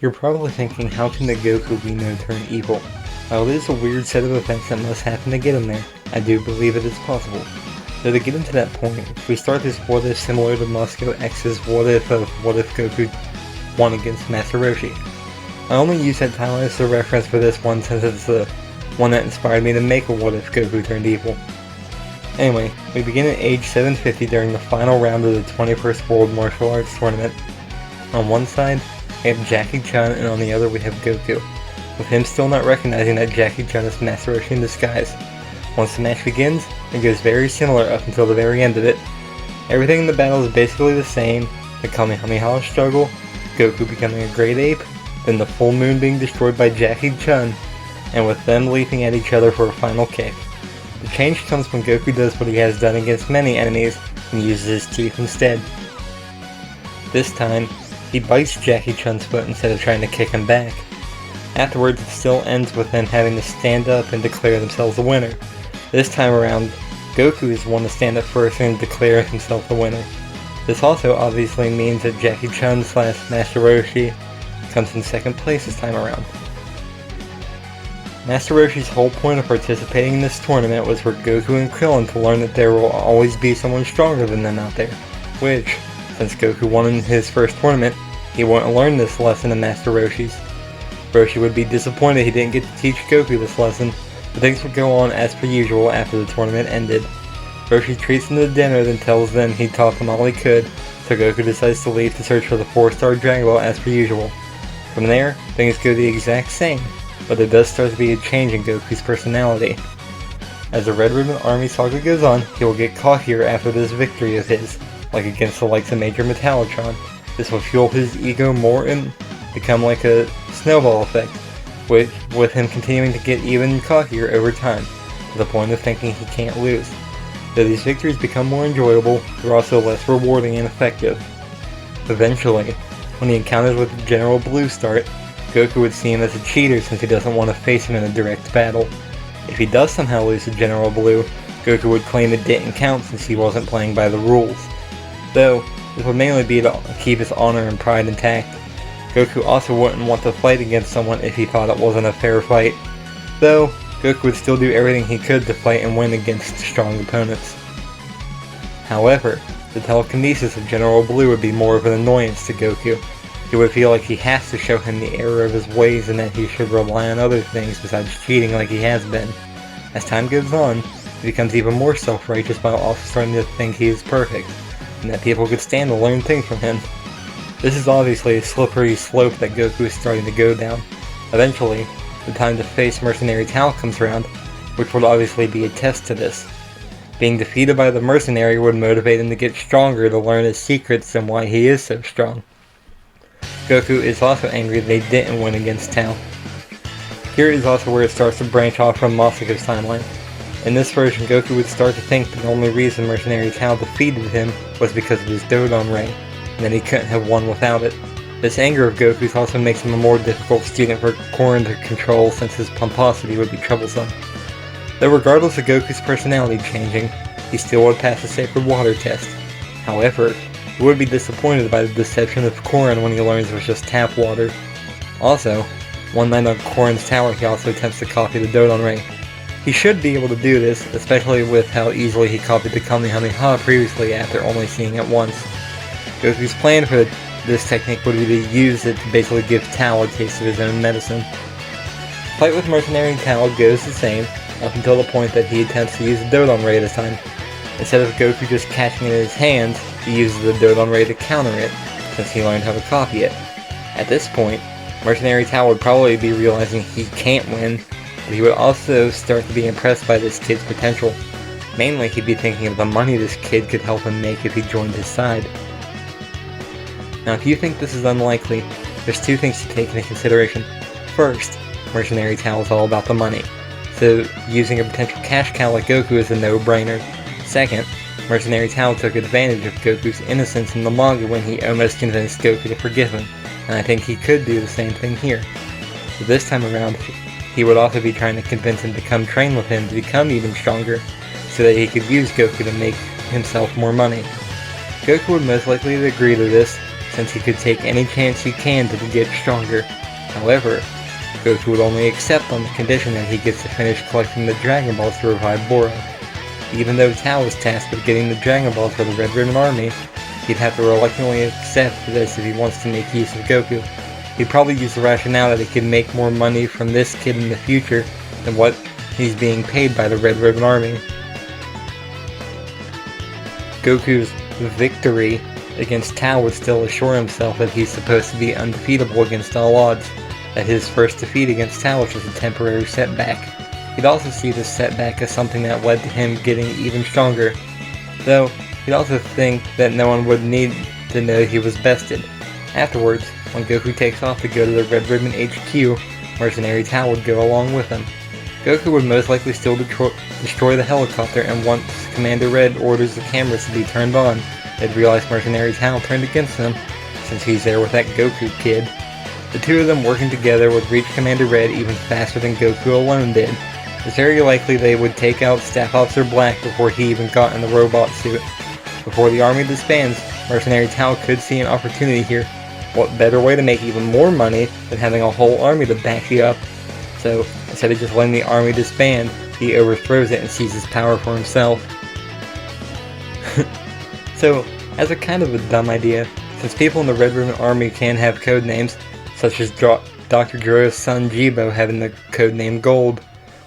You're probably thinking, how can the Goku we know turn evil? While it is a weird set of events that must happen to get him there, I do believe it is possible. So to get him to that point, we start this what if similar to Moscow X's what if of what if Goku won against Master Roshi. I only use that title as a reference for this one since it's the one that inspired me to make a what if Goku turned evil. Anyway, we begin at age 750 during the final round of the 21st World Martial Arts Tournament. On one side, we have Jackie Chun, and on the other we have Goku, with him still not recognizing that Jackie Chun is Master Roshi in disguise. Once the match begins, it goes very similar up until the very end of it. Everything in the battle is basically the same: the Kamehameha struggle, Goku becoming a great ape, then the full moon being destroyed by Jackie Chun, and with them leaping at each other for a final kick. The change comes when Goku does what he has done against many enemies and uses his teeth instead. This time, he bites Jackie Chun's foot instead of trying to kick him back. Afterwards, it still ends with them having to stand up and declare themselves the winner. This time around, Goku is the one to stand up first and declare himself the winner. This also obviously means that Jackie Chun / Master Roshi comes in second place this time around. Master Roshi's whole point of participating in this tournament was for Goku and Krillin to learn that there will always be someone stronger than them out there, which, since Goku won in his first tournament, he wouldn't learn this lesson in Master Roshi's. Roshi would be disappointed he didn't get to teach Goku this lesson, but things would go on as per usual after the tournament ended. Roshi treats them to dinner, then tells them he taught them all he could, so Goku decides to leave to search for the 4-star Dragon Ball as per usual. From there, things go the exact same, but there does start to be a change in Goku's personality. As the Red Ribbon Army saga goes on, he will get cockier after this victory of his, like against the likes of Major Metallotron. This will fuel his ego more and become like a snowball effect, with him continuing to get even cockier over time, to the point of thinking he can't lose. Though these victories become more enjoyable, they're also less rewarding and effective. Eventually, when the encounters with General Blue start, Goku would see him as a cheater since he doesn't want to face him in a direct battle. If he does somehow lose to General Blue, Goku would claim it didn't count since he wasn't playing by the rules. Though, this would mainly be to keep his honor and pride intact. Goku also wouldn't want to fight against someone if he thought it wasn't a fair fight. Though, Goku would still do everything he could to fight and win against strong opponents. However, the telekinesis of General Blue would be more of an annoyance to Goku. He would feel like he has to show him the error of his ways and that he should rely on other things besides cheating like he has been. As time goes on, he becomes even more self-righteous while also starting to think he is perfect, and that people could stand to learn things from him. This is obviously a slippery slope that Goku is starting to go down. Eventually, the time to face Mercenary Tao comes around, which would obviously be a test to this. Being defeated by the Mercenary would motivate him to get stronger to learn his secrets and why he is so strong. Goku is also angry they didn't win against Tao. Here is also where it starts to branch off from Masako's timeline. In this version, Goku would start to think the only reason Mercenary Tao defeated him was because of his Dodon Ray, and that he couldn't have won without it. This anger of Goku's also makes him a more difficult student for Korin to control since his pomposity would be troublesome. Though regardless of Goku's personality changing, he still would pass the Sacred Water test. However, he would be disappointed by the deception of Korin when he learns it was just tap water. Also, one night on Korin's tower he also attempts to copy the Dodon Ray. He should be able to do this, especially with how easily he copied the Kamehameha previously after only seeing it once. Goku's plan for this technique would be to use it to basically give Tao a taste of his own medicine. The fight with Mercenary Tao goes the same, up until the point that he attempts to use the Dodon Ray this time. Instead of Goku just catching it in his hands, he uses the Dodon Ray to counter it, since he learned how to copy it. At this point, Mercenary Tao would probably be realizing he can't win, but he would also start to be impressed by this kid's potential. Mainly, he'd be thinking of the money this kid could help him make if he joined his side. Now, if you think this is unlikely, there's two things to take into consideration. First, Mercenary Tao is all about the money, so using a potential cash cow like Goku is a no-brainer. Second, Mercenary Tao took advantage of Goku's innocence in the manga when he almost convinced Goku to forgive him, and I think he could do the same thing here. But this time around, he would also be trying to convince him to come train with him to become even stronger, so that he could use Goku to make himself more money. Goku would most likely agree to this, since he could take any chance he can to get stronger. However, Goku would only accept on the condition that he gets to finish collecting the Dragon Balls to revive Bora. Even though Tao was tasked with getting the Dragon Balls for the Red Ribbon Army, he'd have to reluctantly accept this if he wants to make use of Goku. He'd probably use the rationale that he could make more money from this kid in the future than what he's being paid by the Red Ribbon Army. Goku's victory against Tao would still assure himself that he's supposed to be undefeatable against all odds, that his first defeat against Tao was just a temporary setback. He'd also see this setback as something that led to him getting even stronger, though he'd also think that no one would need to know he was bested. Afterwards, when Goku takes off to go to the Red Ribbon HQ, Mercenary Tao would go along with him. Goku would most likely still destroy the helicopter, and once Commander Red orders the cameras to be turned on, they'd realize Mercenary Tao turned against him, since he's there with that Goku kid. The two of them working together would reach Commander Red even faster than Goku alone did. It's very likely they would take out Staff Officer Black before he even got in the robot suit. Before the army disbands, Mercenary Tao could see an opportunity here. What better way to make even more money than having a whole army to back you up? So, instead of just letting the army disband, he overthrows it and seizes power for himself. So, as a kind of a dumb idea, since people in the Red Ribbon Army can have code names, such as Dr. Gero's son Jibo having the codename Gold.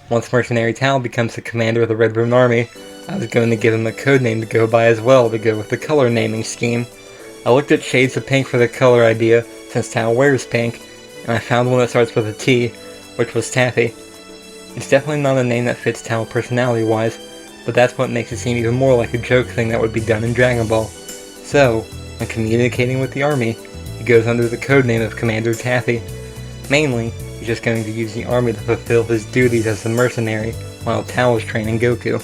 Once Mercenary Tao becomes the commander of the Red Ribbon Army, I was going to give him a codename to go by as well to go with the color naming scheme. I looked at shades of pink for the color idea, since Tao wears pink, and I found one that starts with a T, which was Taffy. It's definitely not a name that fits Tao personality-wise, but that's what makes it seem even more like a joke thing that would be done in Dragon Ball. So, when communicating with the army, he goes under the codename of Commander Taffy. Mainly, he's just going to use the army to fulfill his duties as a mercenary, while Tao is training Goku.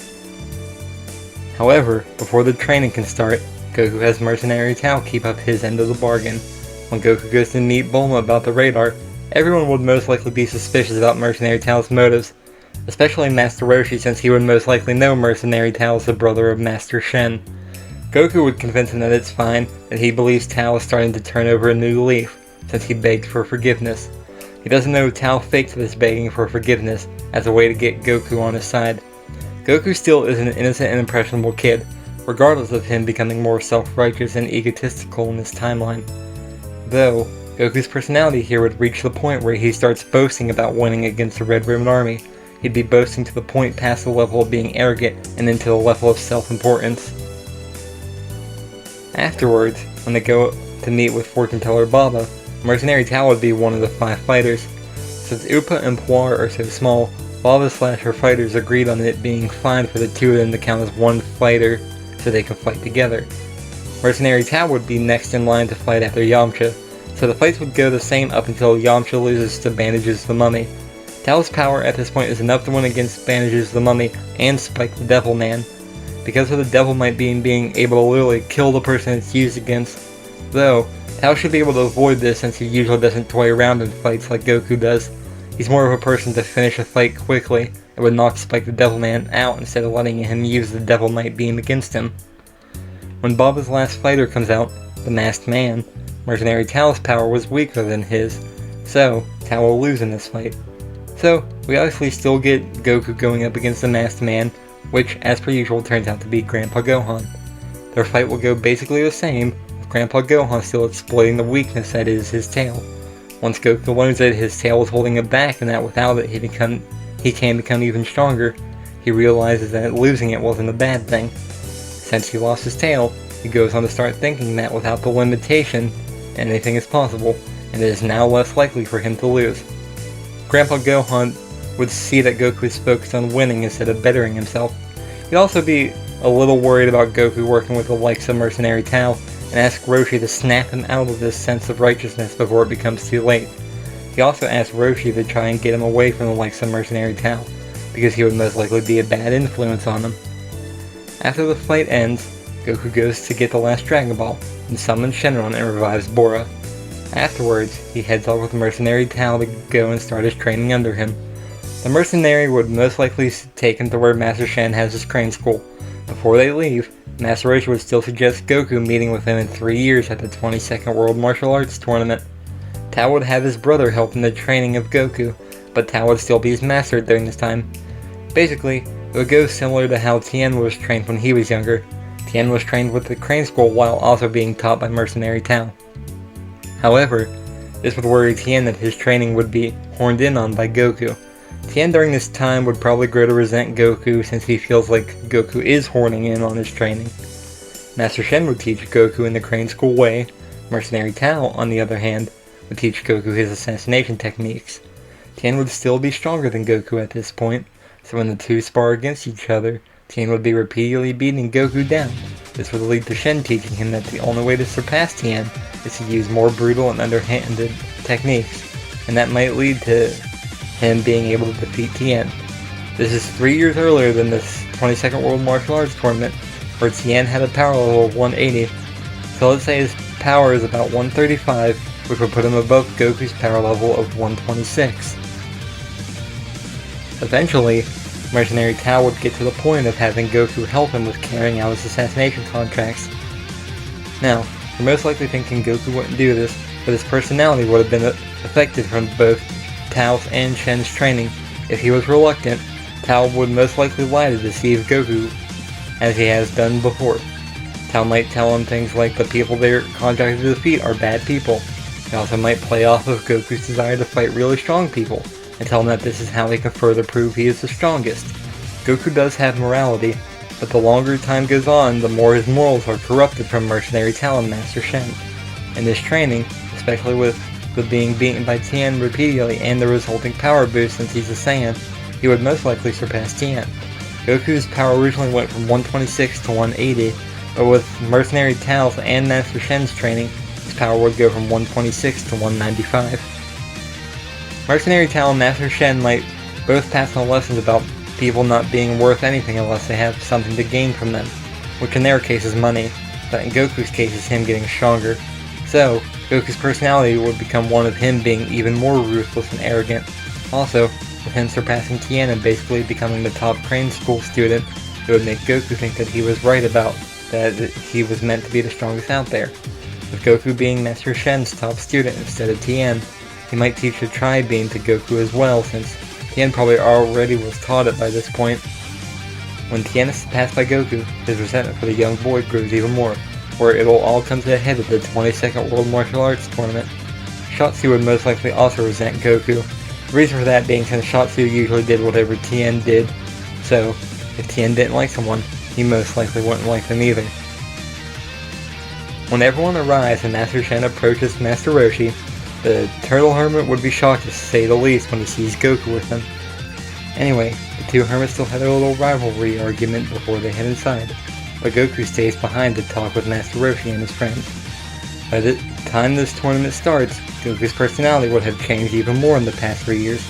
However, before the training can start, Goku has Mercenary Tao keep up his end of the bargain. When Goku goes to meet Bulma about the radar, everyone would most likely be suspicious about Mercenary Tao's motives, especially Master Roshi, since he would most likely know Mercenary Tao is the brother of Master Shen. Goku would convince him that it's fine, that he believes Tao is starting to turn over a new leaf, since he begged for forgiveness. He doesn't know Tao faked this begging for forgiveness as a way to get Goku on his side. Goku still is an innocent and impressionable kid, regardless of him becoming more self-righteous and egotistical in this timeline. Though, Goku's personality here would reach the point where he starts boasting about winning against the Red Ribbon Army. He'd be boasting to the point past the level of being arrogant and into the level of self-importance. Afterwards, when they go to meet with fortune teller Baba, Mercenary Tao would be one of the 5 fighters. Since Upa and Puar are so small, Baba/her fighters agreed on it being fine for the two of them to count as one fighter so they can fight together. Mercenary Tao would be next in line to fight after Yamcha, so the fights would go the same up until Yamcha loses to Bandages the Mummy. Tao's power at this point is enough to win against Bandages the Mummy and Spike the Devil Man. Because of the Devil Might being able to literally kill the person it's used against, though, Tao should be able to avoid this since he usually doesn't toy around in fights like Goku does. He's more of a person to finish a fight quickly and would knock Spike the Devil Man out instead of letting him use the Devil Might Beam against him. When Baba's last fighter comes out, the Masked Man, Mercenary Tao's power was weaker than his, so Tao will lose in this fight. So, we obviously still get Goku going up against the Masked Man, which, as per usual, turns out to be Grandpa Gohan. Their fight will go basically the same, with Grandpa Gohan still exploiting the weakness that is his tail. Once Goku learns that his tail is holding him back and that without it he can become even stronger, he realizes that losing it wasn't a bad thing. Since he lost his tail, he goes on to start thinking that without the limitation, anything is possible, and it is now less likely for him to lose. Grandpa Gohan would see that Goku is focused on winning instead of bettering himself. He'd also be a little worried about Goku working with the likes of Mercenary Tao, and ask Roshi to snap him out of this sense of righteousness before it becomes too late. He also asked Roshi to try and get him away from the likes of Mercenary Tao, because he would most likely be a bad influence on him. After the fight ends, Goku goes to get the last Dragon Ball, and summons Shenron and revives Bora. Afterwards, he heads off with Mercenary Tao to go and start his training under him. The mercenary would most likely take him to where Master Shen has his crane school, Before they leave, Master Roshi would still suggest Goku meeting with him in 3 years at the 22nd World Martial Arts Tournament. Tao would have his brother help in the training of Goku, but Tao would still be his master during this time. Basically, it would go similar to how Tien was trained when he was younger. Tien was trained with the Crane School while also being taught by Mercenary Tao. However, this would worry Tien that his training would be horned in on by Goku. Tien during this time would probably grow to resent Goku since he feels like Goku is horning in on his training. Master Shen would teach Goku in the Crane School way. Mercenary Tao, on the other hand, would teach Goku his assassination techniques. Tien would still be stronger than Goku at this point, so when the two spar against each other, Tien would be repeatedly beating Goku down. This would lead to Shen teaching him that the only way to surpass Tien is to use more brutal and underhanded techniques, and that might lead to him being able to defeat Tien. This is 3 years earlier than this 22nd World Martial Arts Tournament, where Tien had a power level of 180, so let's say his power is about 135, which would put him above Goku's power level of 126. Eventually, Mercenary Tao would get to the point of having Goku help him with carrying out his assassination contracts. Now, you're most likely thinking Goku wouldn't do this, but his personality would have been affected from both Tao's and Shen's training. If he was reluctant, Tao would most likely lie to deceive Goku, as he has done before. Tao might tell him things like the people they're contracted to defeat are bad people. He also might play off of Goku's desire to fight really strong people, and tell him that this is how he can further prove he is the strongest. Goku does have morality, but the longer time goes on, the more his morals are corrupted from Mercenary Tao and Master Shen. In this training, especially with the being beaten by Tien repeatedly and the resulting power boost since he's a Saiyan, he would most likely surpass Tien. Goku's power originally went from 126 to 180, but with Mercenary Tao's and Master Shen's training, his power would go from 126 to 195. Mercenary Tao and Master Shen might both pass on lessons about people not being worth anything unless they have something to gain from them, which in their case is money, but in Goku's case is him getting stronger. So, Goku's personality would become one of him being even more ruthless and arrogant. Also, with him surpassing Tien and basically becoming the top Crane School student, it would make Goku think that he was right about that he was meant to be the strongest out there. With Goku being Master Shen's top student instead of Tien, he might teach the Tri-Beam to Goku as well, since Tien probably already was taught it by this point. When Tien is surpassed by Goku, his resentment for the young boy grows even more, where it'll all come to a head at the 22nd World Martial Arts Tournament. Shotsu would most likely also resent Goku. The reason for that being since Shotsu usually did whatever Tien did, so if Tien didn't like someone, he most likely wouldn't like them either. When everyone arrives and Master Shen approaches Master Roshi, the Turtle Hermit would be shocked to say the least when he sees Goku with them. Anyway, the two hermits still had a little rivalry argument before they head inside, but Goku stays behind to talk with Master Roshi and his friends. By the time this tournament starts, Goku's personality would have changed even more in the past 3 years.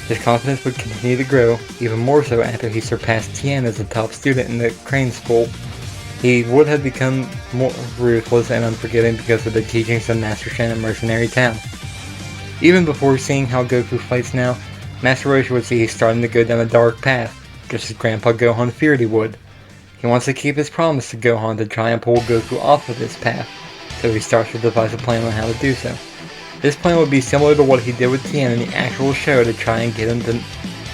His confidence would continue to grow, even more so after he surpassed Tien as the top student in the Crane School. He would have become more ruthless and unforgiving because of the teachings of Master Shen and Mercenary Tao. Even before seeing how Goku fights now, Master Roshi would see he's starting to go down a dark path, just as Grandpa Gohan feared he would. He wants to keep his promise to Gohan to try and pull Goku off of this path, so he starts to devise a plan on how to do so. This plan would be similar to what he did with Tien in the actual show to try and get him to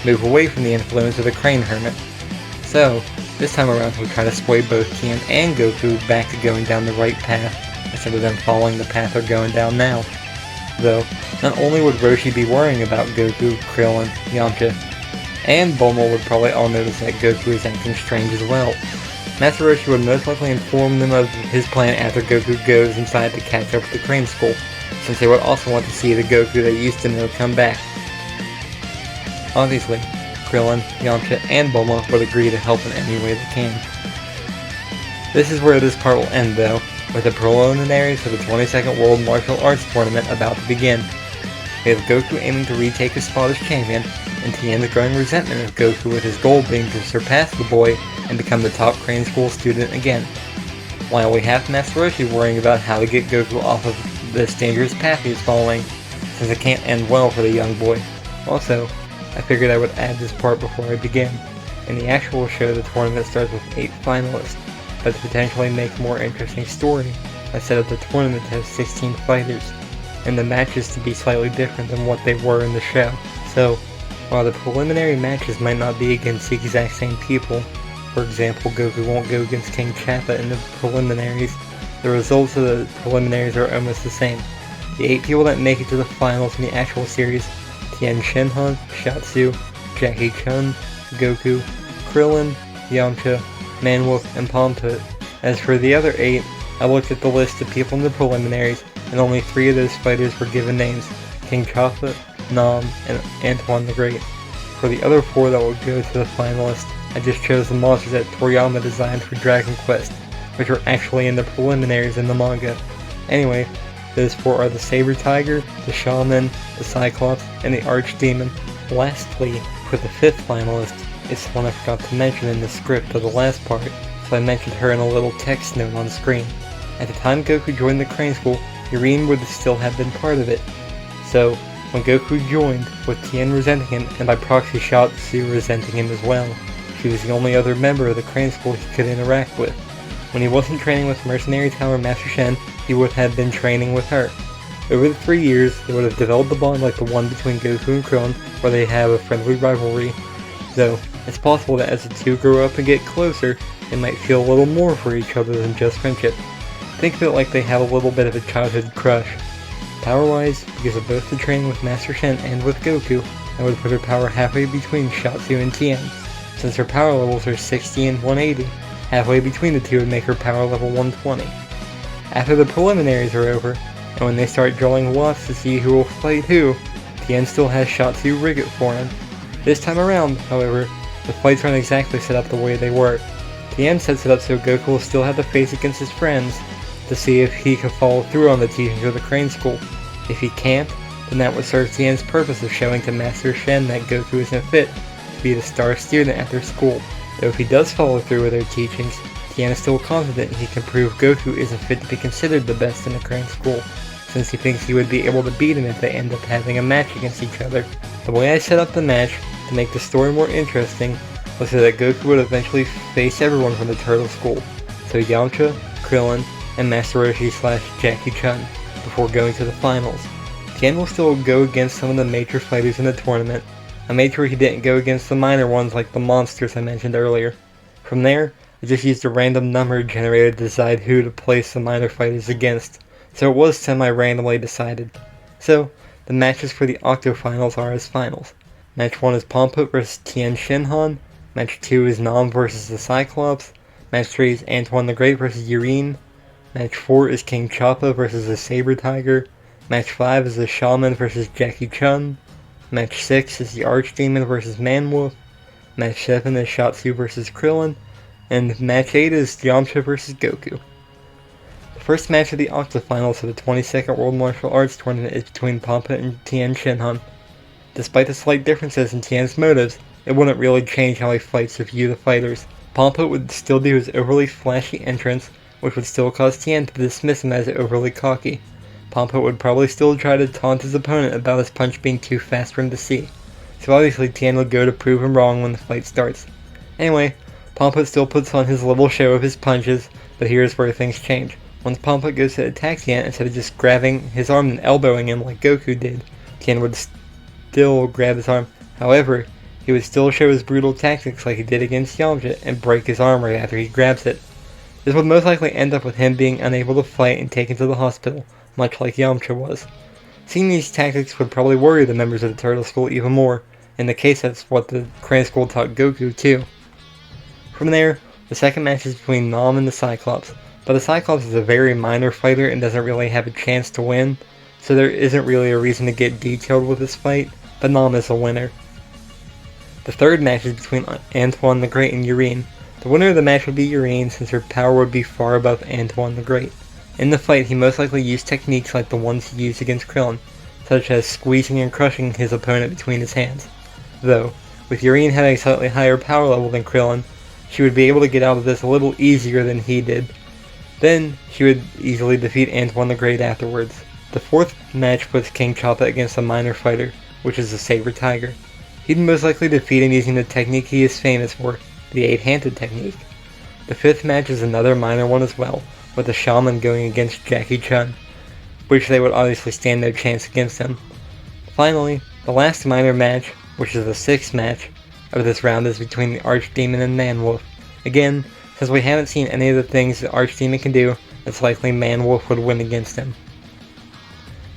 move away from the influence of the Crane Hermit. So, this time around he'll try to sway both Tien and Goku back to going down the right path, instead of them following the path they're going down now. Though, not only would Roshi be worrying about Goku, Krillin, Yamcha, and Bulma would probably all notice that Goku is acting strange as well. Master Roshi would most likely inform them of his plan after Goku goes inside to catch up with the Crane School, since they would also want to see the Goku they used to know come back. Obviously, Krillin, Yamcha, and Bulma would agree to help in any way they can. This is where this part will end though, with the preliminaries for the 22nd World Martial Arts Tournament about to begin. We have Goku aiming to retake his spot as champion, and Tien's growing resentment of Goku with his goal being to surpass the boy and become the top Crane School student again. While we have Master Roshi worrying about how to get Goku off of this dangerous path he is following, since it can't end well for the young boy. Also, I figured I would add this part before I begin. In the actual show, the tournament starts with 8 finalists, but to potentially make a more interesting story, I set up the tournament to have 16 fighters, and the matches to be slightly different than what they were in the show. So, while the preliminary matches might not be against the exact same people, for example, Goku won't go against King Chappa in the preliminaries, the results of the preliminaries are almost the same. The 8 people that make it to the finals in the actual series: Tien Shinhan, Shatsu, Jackie Chun, Goku, Krillin, Yamcha, Manwolf, and Pomput. As for the other 8, I looked at the list of people in the preliminaries, and only 3 of those fighters were given names: King Chappa, Nam, and Antoine the Great. For the other 4 that would go to the finalists, I just chose the monsters that Toriyama designed for Dragon Quest, which were actually in the preliminaries in the manga. Anyway, those 4 are the Saber Tiger, the Shaman, the Cyclops, and the Archdemon. Lastly, for the 5th finalist, it's one I forgot to mention in the script of the last part, so I mentioned her in a little text note on screen. At the time Goku joined the Crane School, Yurine would still have been part of it. So, when Goku joined, with Tien resenting him, and by proxy Shatsu resenting him as well, she was the only other member of the Crane School he could interact with. When he wasn't training with Mercenary Tower Master Shen, he would have been training with her. Over the 3 years, they would have developed a bond like the one between Goku and Krillin, where they have a friendly rivalry, though it's possible that as the two grow up and get closer, they might feel a little more for each other than just friendship. Think of it like they have a little bit of a childhood crush. Power-wise, because of both the training with Master Shen and with Goku, I would put her power halfway between Shatsu and Tien. Since her power levels are 60 and 180, halfway between the two would make her power level 120. After the preliminaries are over, and when they start drawing lots to see who will fight who, Tien still has Shatsu rig it for him. This time around, however, the fights aren't exactly set up the way they were. Tien sets it up so Goku will still have to face against his friends, to see if he can follow through on the teachings of the Crane School. If he can't, then that would serve Tien's purpose of showing to Master Shen that Goku isn't fit to be the star student at their school. Though if he does follow through with their teachings, Tien is still confident he can prove Goku isn't fit to be considered the best in the Crane School, since he thinks he would be able to beat him if they end up having a match against each other. The way I set up the match, to make the story more interesting, was so that Goku would eventually face everyone from the Turtle School, so Yamcha, Krillin, and Master Roshi/Jackie Chun, before going to the finals. Tien will still go against some of the major fighters in the tournament. I made sure he didn't go against the minor ones like the monsters I mentioned earlier. From there, I just used a random number generator to decide who to place the minor fighters against, so it was semi-randomly decided. So, the matches for the Octo-Finals are as finals. Match 1 is Pomput vs Tien Shinhan, Match 2 is Nam vs the Cyclops, Match 3 is Antoine the Great vs Yurine, Match 4 is King Chappa vs the Saber Tiger, Match 5 is the Shaman vs Jackie Chun, Match 6 is the Archdemon vs Manwolf, Match 7 is Shatsu vs Krillin, and Match 8 is Yamcha vs Goku. The first match of the Octo-Finals of the 22nd World Martial Arts Tournament is between Pomput and Tien Shinhan. Despite the slight differences in Tien's motives, it wouldn't really change how he fights to view the fighters. Pomput would still do his overly flashy entrance, which would still cause Tien to dismiss him as overly cocky. Pomput would probably still try to taunt his opponent about his punch being too fast for him to see, so obviously Tien would go to prove him wrong when the fight starts. Anyway, Pomput still puts on his little show of his punches, but here's where things change. Once Pomput goes to attack Tien, instead of just grabbing his arm and elbowing him like Goku did, Tien would still grab his arm. However, he would still show his brutal tactics like he did against Yamcha and break his arm right after he grabs it. This would most likely end up with him being unable to fight and taken to the hospital, much like Yamcha was. Seeing these tactics would probably worry the members of the Turtle School even more. In the case, that's what the Crane School taught Goku too. From there, the second match is between Nam and the Cyclops, but the Cyclops is a very minor fighter and doesn't really have a chance to win, so there isn't really a reason to get detailed with this fight, but Nam is a winner. The third match is between Antoine the Great and Yurine. The winner of the match would be Yurine, since her power would be far above Antoine the Great. In the fight, he most likely used techniques like the ones he used against Krillin, such as squeezing and crushing his opponent between his hands. Though, with Yurine having a slightly higher power level than Krillin, she would be able to get out of this a little easier than he did. Then, she would easily defeat Antoine the Great afterwards. The fourth match puts King Chappa against a minor fighter, which is the Saber Tiger. He'd most likely defeat him using the technique he is famous for, the 8-handed technique. The 5th match is another minor one as well, with the Shaman going against Jackie Chun, which they would obviously stand no chance against him. Finally, the last minor match, which is the 6th match of this round, is between the Archdemon and Man-Wolf. Again, since we haven't seen any of the things the Archdemon can do, it's likely Man-Wolf would win against him.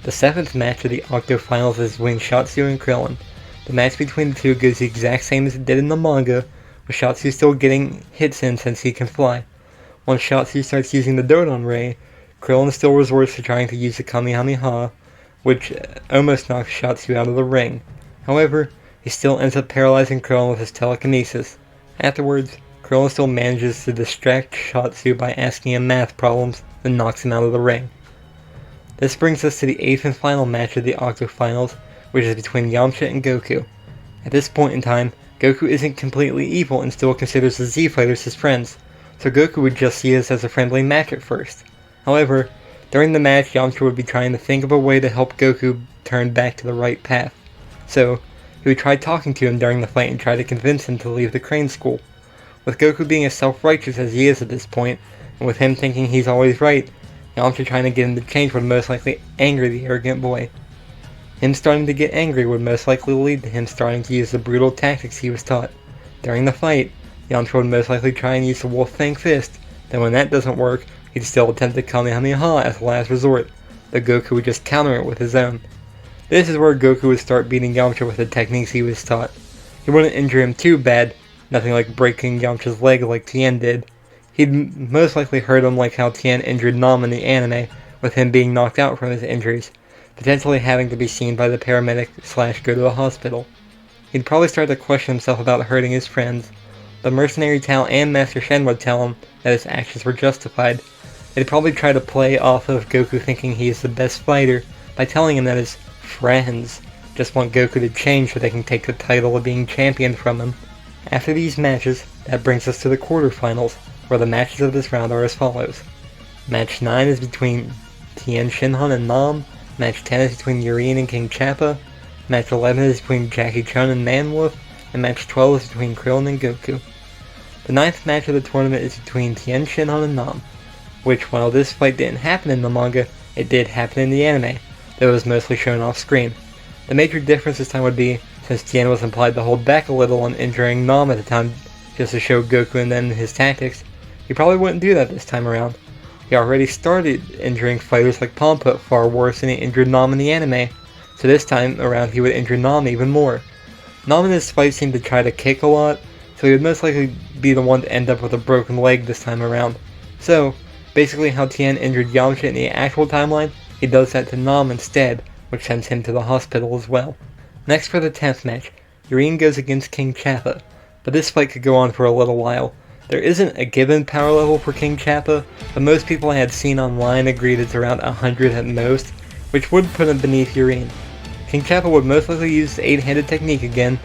The 7th match of the Octo Finals is between Shatsu and Krillin. The match between the two goes the exact same as it did in the manga, with Shatsu still getting hits in since he can fly. Once Shatsu starts using the Dodon Ray, Krillin still resorts to trying to use the Kamehameha, which almost knocks Shatsu out of the ring. However, he still ends up paralyzing Krillin with his telekinesis. Afterwards, Krillin still manages to distract Shatsu by asking him math problems, then knocks him out of the ring. This brings us to the 8th and final match of the Octo Finals, which is between Yamcha and Goku. At this point in time, Goku isn't completely evil and still considers the Z-Fighters his friends, so Goku would just see this as a friendly match at first. However, during the match, Yamcha would be trying to think of a way to help Goku turn back to the right path. So, he would try talking to him during the fight and try to convince him to leave the Crane School. With Goku being as self-righteous as he is at this point, and with him thinking he's always right, Yamcha trying to get him to change would most likely anger the arrogant boy. Him starting to get angry would most likely lead to him starting to use the brutal tactics he was taught. During the fight, Yamcha would most likely try and use the Wolf Fang Fist, then when that doesn't work, he'd still attempt the Kamehameha as a last resort, but Goku would just counter it with his own. This is where Goku would start beating Yamcha with the techniques he was taught. He wouldn't injure him too bad, nothing like breaking Yamcha's leg like Tien did. He'd most likely hurt him like how Tien injured Nam in the anime, with him being knocked out from his injuries, potentially having to be seen by the paramedic / go to the hospital. He'd probably start to question himself about hurting his friends, but Mercenary Tao and Master Shen would tell him that his actions were justified. They'd probably try to play off of Goku thinking he is the best fighter by telling him that his friends just want Goku to change so they can take the title of being champion from him. After these matches, that brings us to the quarterfinals, where the matches of this round are as follows. Match 9 is between Tien Shinhan and Nam, Match 10 is between Yurien and King Chappa, Match 11 is between Jackie Chun and Man-Wolf, and Match 12 is between Krillin and Goku. The 9th match of the tournament is between Tien Shinhan and Nam, which, while this fight didn't happen in the manga, it did happen in the anime, though it was mostly shown off screen. The major difference this time would be, since Tien was implied to hold back a little on injuring Nam at the time just to show Goku and then his tactics, he probably wouldn't do that this time around. He already started injuring fighters like Pomput far worse than he injured Nam in the anime, so this time around he would injure Nam even more. Nam in this fight seemed to try to kick a lot, so he would most likely be the one to end up with a broken leg this time around. So, basically how Tien injured Yamcha in the actual timeline, he does that to Nam instead, which sends him to the hospital as well. Next for the 10th match, Yurien goes against King Chappa, but this fight could go on for a little while. There isn't a given power level for King Chappa, but most people I had seen online agreed it's around 100 at most, which would put him beneath Yurien. King Chappa would most likely use the 8-handed technique again,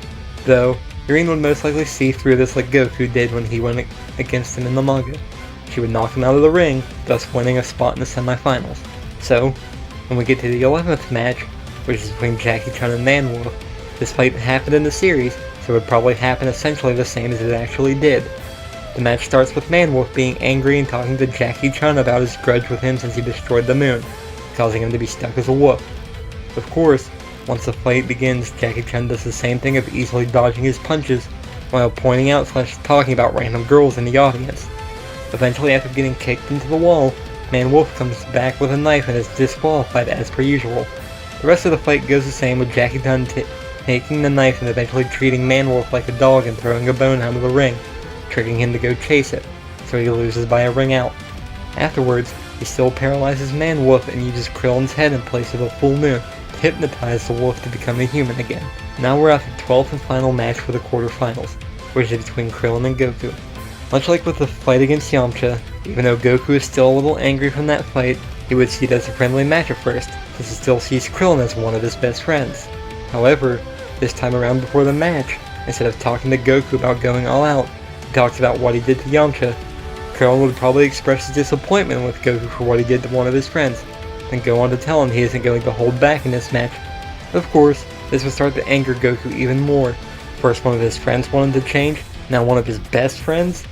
though Yurien would most likely see through this like Goku did when he went against him in the manga. She would knock him out of the ring, thus winning a spot in the semifinals. So, when we get to the 11th match, which is between Jackie Chun and Man-Wolf, this fight happened in the series, so it would probably happen essentially the same as it actually did. The match starts with Man-Wolf being angry and talking to Jackie Chun about his grudge with him since he destroyed the moon, causing him to be stuck as a wolf. Of course, once the fight begins, Jackie Chun does the same thing of easily dodging his punches, while pointing out / talking about random girls in the audience. Eventually, after getting kicked into the wall, Man-Wolf comes back with a knife and is disqualified as per usual. The rest of the fight goes the same, with Jackie Chun taking the knife and eventually treating Man-Wolf like a dog and throwing a bone out of the ring, tricking him to go chase it, so he loses by a ring out. Afterwards, he still paralyzes Man-Wolf and uses Krillin's head in place of a full moon to hypnotize the wolf to become a human again. Now we're at the 12th and final match for the quarterfinals, which is between Krillin and Goku. Much like with the fight against Yamcha, even though Goku is still a little angry from that fight, he would see it as a friendly match at first, since he still sees Krillin as one of his best friends. However, this time around before the match, instead of talking to Goku about going all out, he talks about what he did to Yamcha. Krillin would probably express his disappointment with Goku for what he did to one of his friends, then go on to tell him he isn't going to hold back in this match. Of course, this would start to anger Goku even more, First one of his friends wanted to change, now one of his best friends?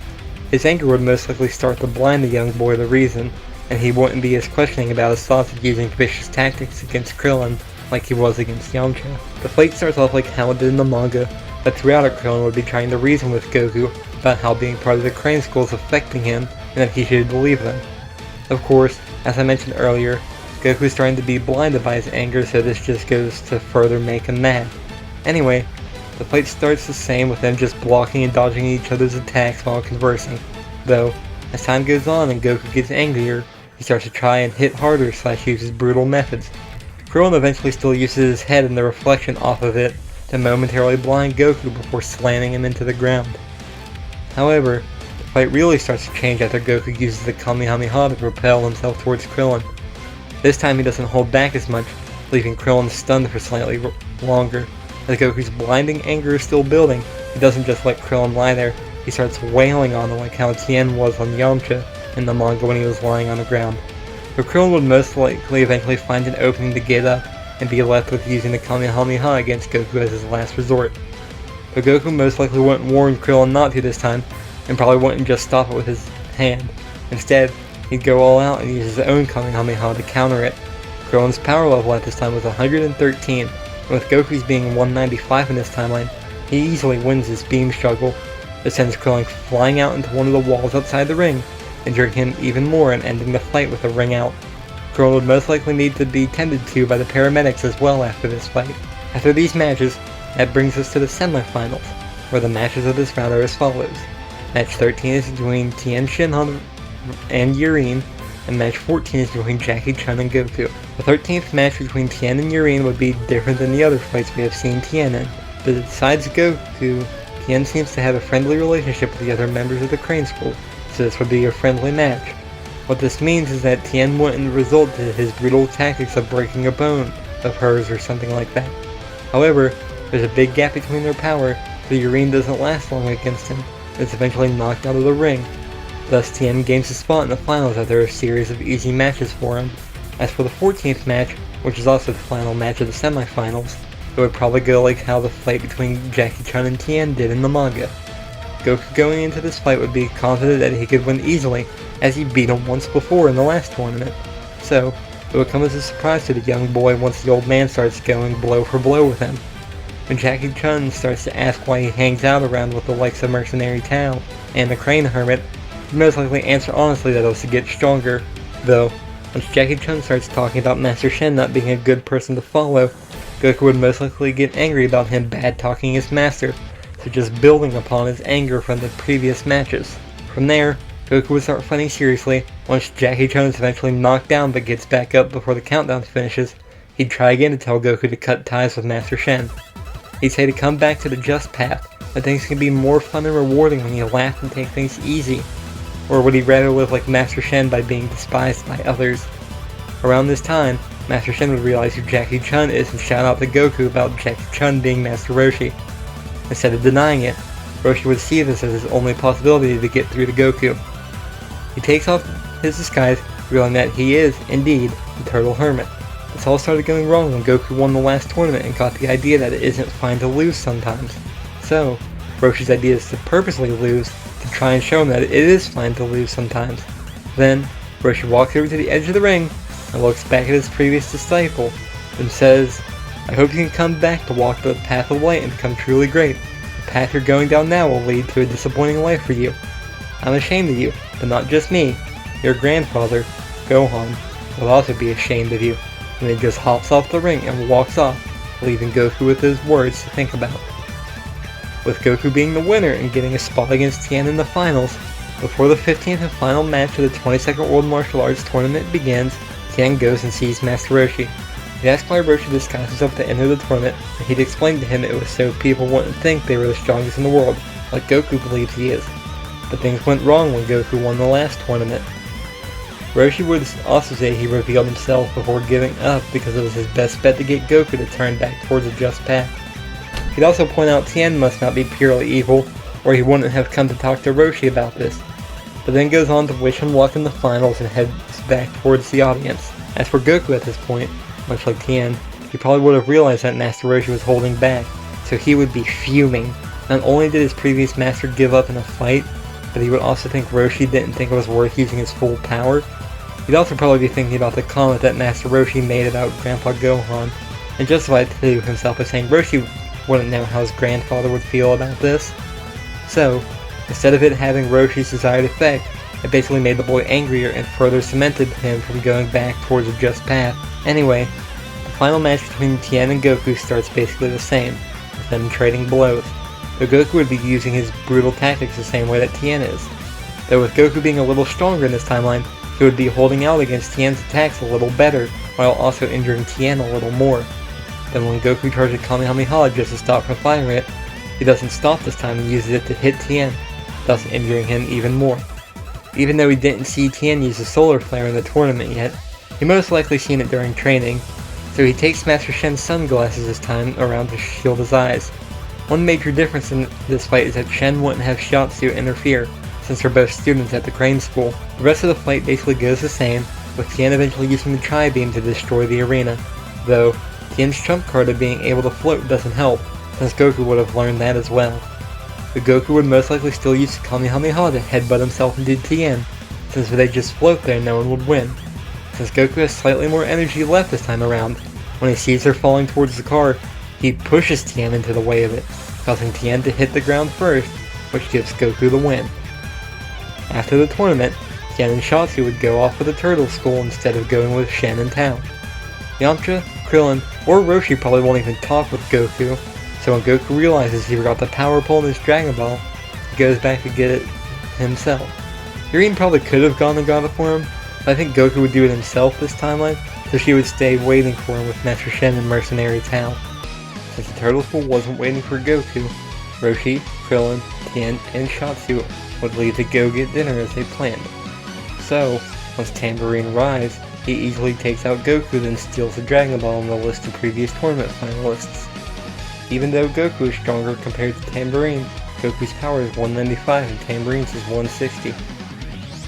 His anger would most likely start to blind the young boy to reason, and he wouldn't be as questioning about his thoughts of using vicious tactics against Krillin like he was against Yamcha. The fight starts off like how it did in the manga, but throughout it Krillin would be trying to reason with Goku about how being part of the Crane School is affecting him and that he should believe them. Of course, as I mentioned earlier, Goku is starting to be blinded by his anger, so this just goes to further make him mad. Anyway, the fight starts the same with them just blocking and dodging each other's attacks while conversing, though as time goes on and Goku gets angrier, he starts to try and hit harder / uses brutal methods. Krillin eventually still uses his head and the reflection off of it to momentarily blind Goku before slamming him into the ground. However, the fight really starts to change after Goku uses the Kamehameha to propel himself towards Krillin. This time he doesn't hold back as much, leaving Krillin stunned for slightly longer. As Goku's blinding anger is still building, he doesn't just let Krillin lie there, he starts wailing on him like how Tien was on Yamcha in the manga when he was lying on the ground. But Krillin would most likely eventually find an opening to get up and be left with using the Kamehameha against Goku as his last resort. But Goku most likely wouldn't warn Krillin not to this time, and probably wouldn't just stop it with his hand. Instead, he'd go all out and use his own Kamehameha to counter it. Krillin's power level at this time was 113, and with Goku's being 195 in this timeline, he easily wins this beam struggle. This sends Krillin flying out into one of the walls outside the ring, injuring him even more and ending the fight with a ring out. Krillin would most likely need to be tended to by the paramedics as well after this fight. After these matches, that brings us to the semifinals, where the matches of this round are as follows. Match 13 is between Tien Shinhan and Yurine, and match 14 is between Jackie Chun and Goku. The 13th match between Tien and Yurine would be different than the other fights we have seen Tien in, but besides Goku, Tien seems to have a friendly relationship with the other members of the Crane School, so this would be a friendly match. What this means is that Tien wouldn't resort to his brutal tactics of breaking a bone of hers or something like that. However, there's a big gap between their power, so Yurine doesn't last long against him, and is eventually knocked out of the ring. Thus Tien gains a spot in the finals after a series of easy matches for him. As for the 14th match, which is also the final match of the semifinals, it would probably go like how the fight between Jackie Chun and Tien did in the manga. Goku going into this fight would be confident that he could win easily, as he beat him once before in the last tournament. So, it would come as a surprise to the young boy once the old man starts going blow for blow with him. When Jackie Chun starts to ask why he hangs out around with the likes of Mercenary Tao and the Crane Hermit, he'd most likely answer honestly that it was to get stronger, though, once Jackie Chun starts talking about Master Shen not being a good person to follow, Goku would most likely get angry about him bad-talking his master, so just building upon his anger from the previous matches. From there, Goku would start fighting seriously. Once Jackie Chun is eventually knocked down but gets back up before the countdown finishes, he'd try again to tell Goku to cut ties with Master Shen. He'd say to come back to the just path, that things can be more fun and rewarding when you laugh and take things easy. Or would he rather live like Master Shen by being despised by others? Around this time, Master Shen would realize who Jackie Chun is and shout out to Goku about Jackie Chun being Master Roshi. Instead of denying it, Roshi would see this as his only possibility to get through to Goku. He takes off his disguise, revealing that he is, indeed, the Turtle Hermit. This all started going wrong when Goku won the last tournament and got the idea that it isn't fine to lose sometimes. So, Roshi's idea is to purposely lose to try and show him that it is fine to lose sometimes. Then, Roshi walks over to the edge of the ring and looks back at his previous disciple and says, "I hope you can come back to walk the path of light and become truly great. The path you're going down now will lead to a disappointing life for you. I'm ashamed of you, but not just me. Your grandfather, Gohan, will also be ashamed of you." And he just hops off the ring and walks off, leaving Goku with those words to think about. With Goku being the winner and getting a spot against Tien in the finals, before the 15th and final match of the 22nd World Martial Arts Tournament begins, Tien goes and sees Master Roshi. He asks why Roshi disguised himself to enter the tournament, and he'd explain to him it was so people wouldn't think they were the strongest in the world, like Goku believes he is. But things went wrong when Goku won the last tournament. Roshi would also say he revealed himself before giving up because it was his best bet to get Goku to turn back towards a just path. He'd also point out Tien must not be purely evil, or he wouldn't have come to talk to Roshi about this, but then goes on to wish him luck in the finals and heads back towards the audience. As for Goku at this point, much like Tien, he probably would have realized that Master Roshi was holding back, so he would be fuming. Not only did his previous master give up in a fight, but he would also think Roshi didn't think it was worth using his full power. He'd also probably be thinking about the comment that Master Roshi made about Grandpa Gohan, and justified to himself by saying Roshi wouldn't know how his grandfather would feel about this. So, instead of it having Roshi's desired effect, it basically made the boy angrier and further cemented him from going back towards a just path. Anyway, the final match between Tien and Goku starts basically the same, with them trading blows, though Goku would be using his brutal tactics the same way that Tien is. Though with Goku being a little stronger in this timeline, he would be holding out against Tien's attacks a little better, while also injuring Tien a little more. Then when Goku charges Kamehameha just to stop from firing it, he doesn't stop this time and uses it to hit Tien, thus injuring him even more. Even though we didn't see Tien use the solar flare in the tournament yet, he most likely seen it during training, so he takes Master Shen's sunglasses this time around to shield his eyes. One major difference in this fight is that Shen wouldn't have Shiatsu interfere, since they're both students at the Crane School. The rest of the fight basically goes the same, with Tien eventually using the Tri-Beam to destroy the arena, though Tien's trump card of being able to float doesn't help, since Goku would have learned that as well. But Goku would most likely still use Kamehameha to headbutt himself into Tien, since if they just float there no one would win. Since Goku has slightly more energy left this time around, when he sees her falling towards the car, he pushes Tien into the way of it, causing Tien to hit the ground first, which gives Goku the win. After the tournament, Tien and Shiatsu would go off with the Turtle School instead of going with Shen and Tao. Yamcha, Krillin, or Roshi probably won't even talk with Goku, so when Goku realizes he forgot the power pole in his Dragon Ball, he goes back to get it himself. Yurine probably could have gone and got it for him, but I think Goku would do it himself this timeline, so she would stay waiting for him with Master Shen and Mercenary Tao. Since the Turtle School wasn't waiting for Goku, Roshi, Krillin, Tien, and Shiatsu would leave to go get dinner as they planned. So, once Tambourine arrives, he easily takes out Goku then steals the Dragon Ball on the list of previous tournament finalists. Even though Goku is stronger compared to Tambourine, Goku's power is 195 and Tambourine's is 160.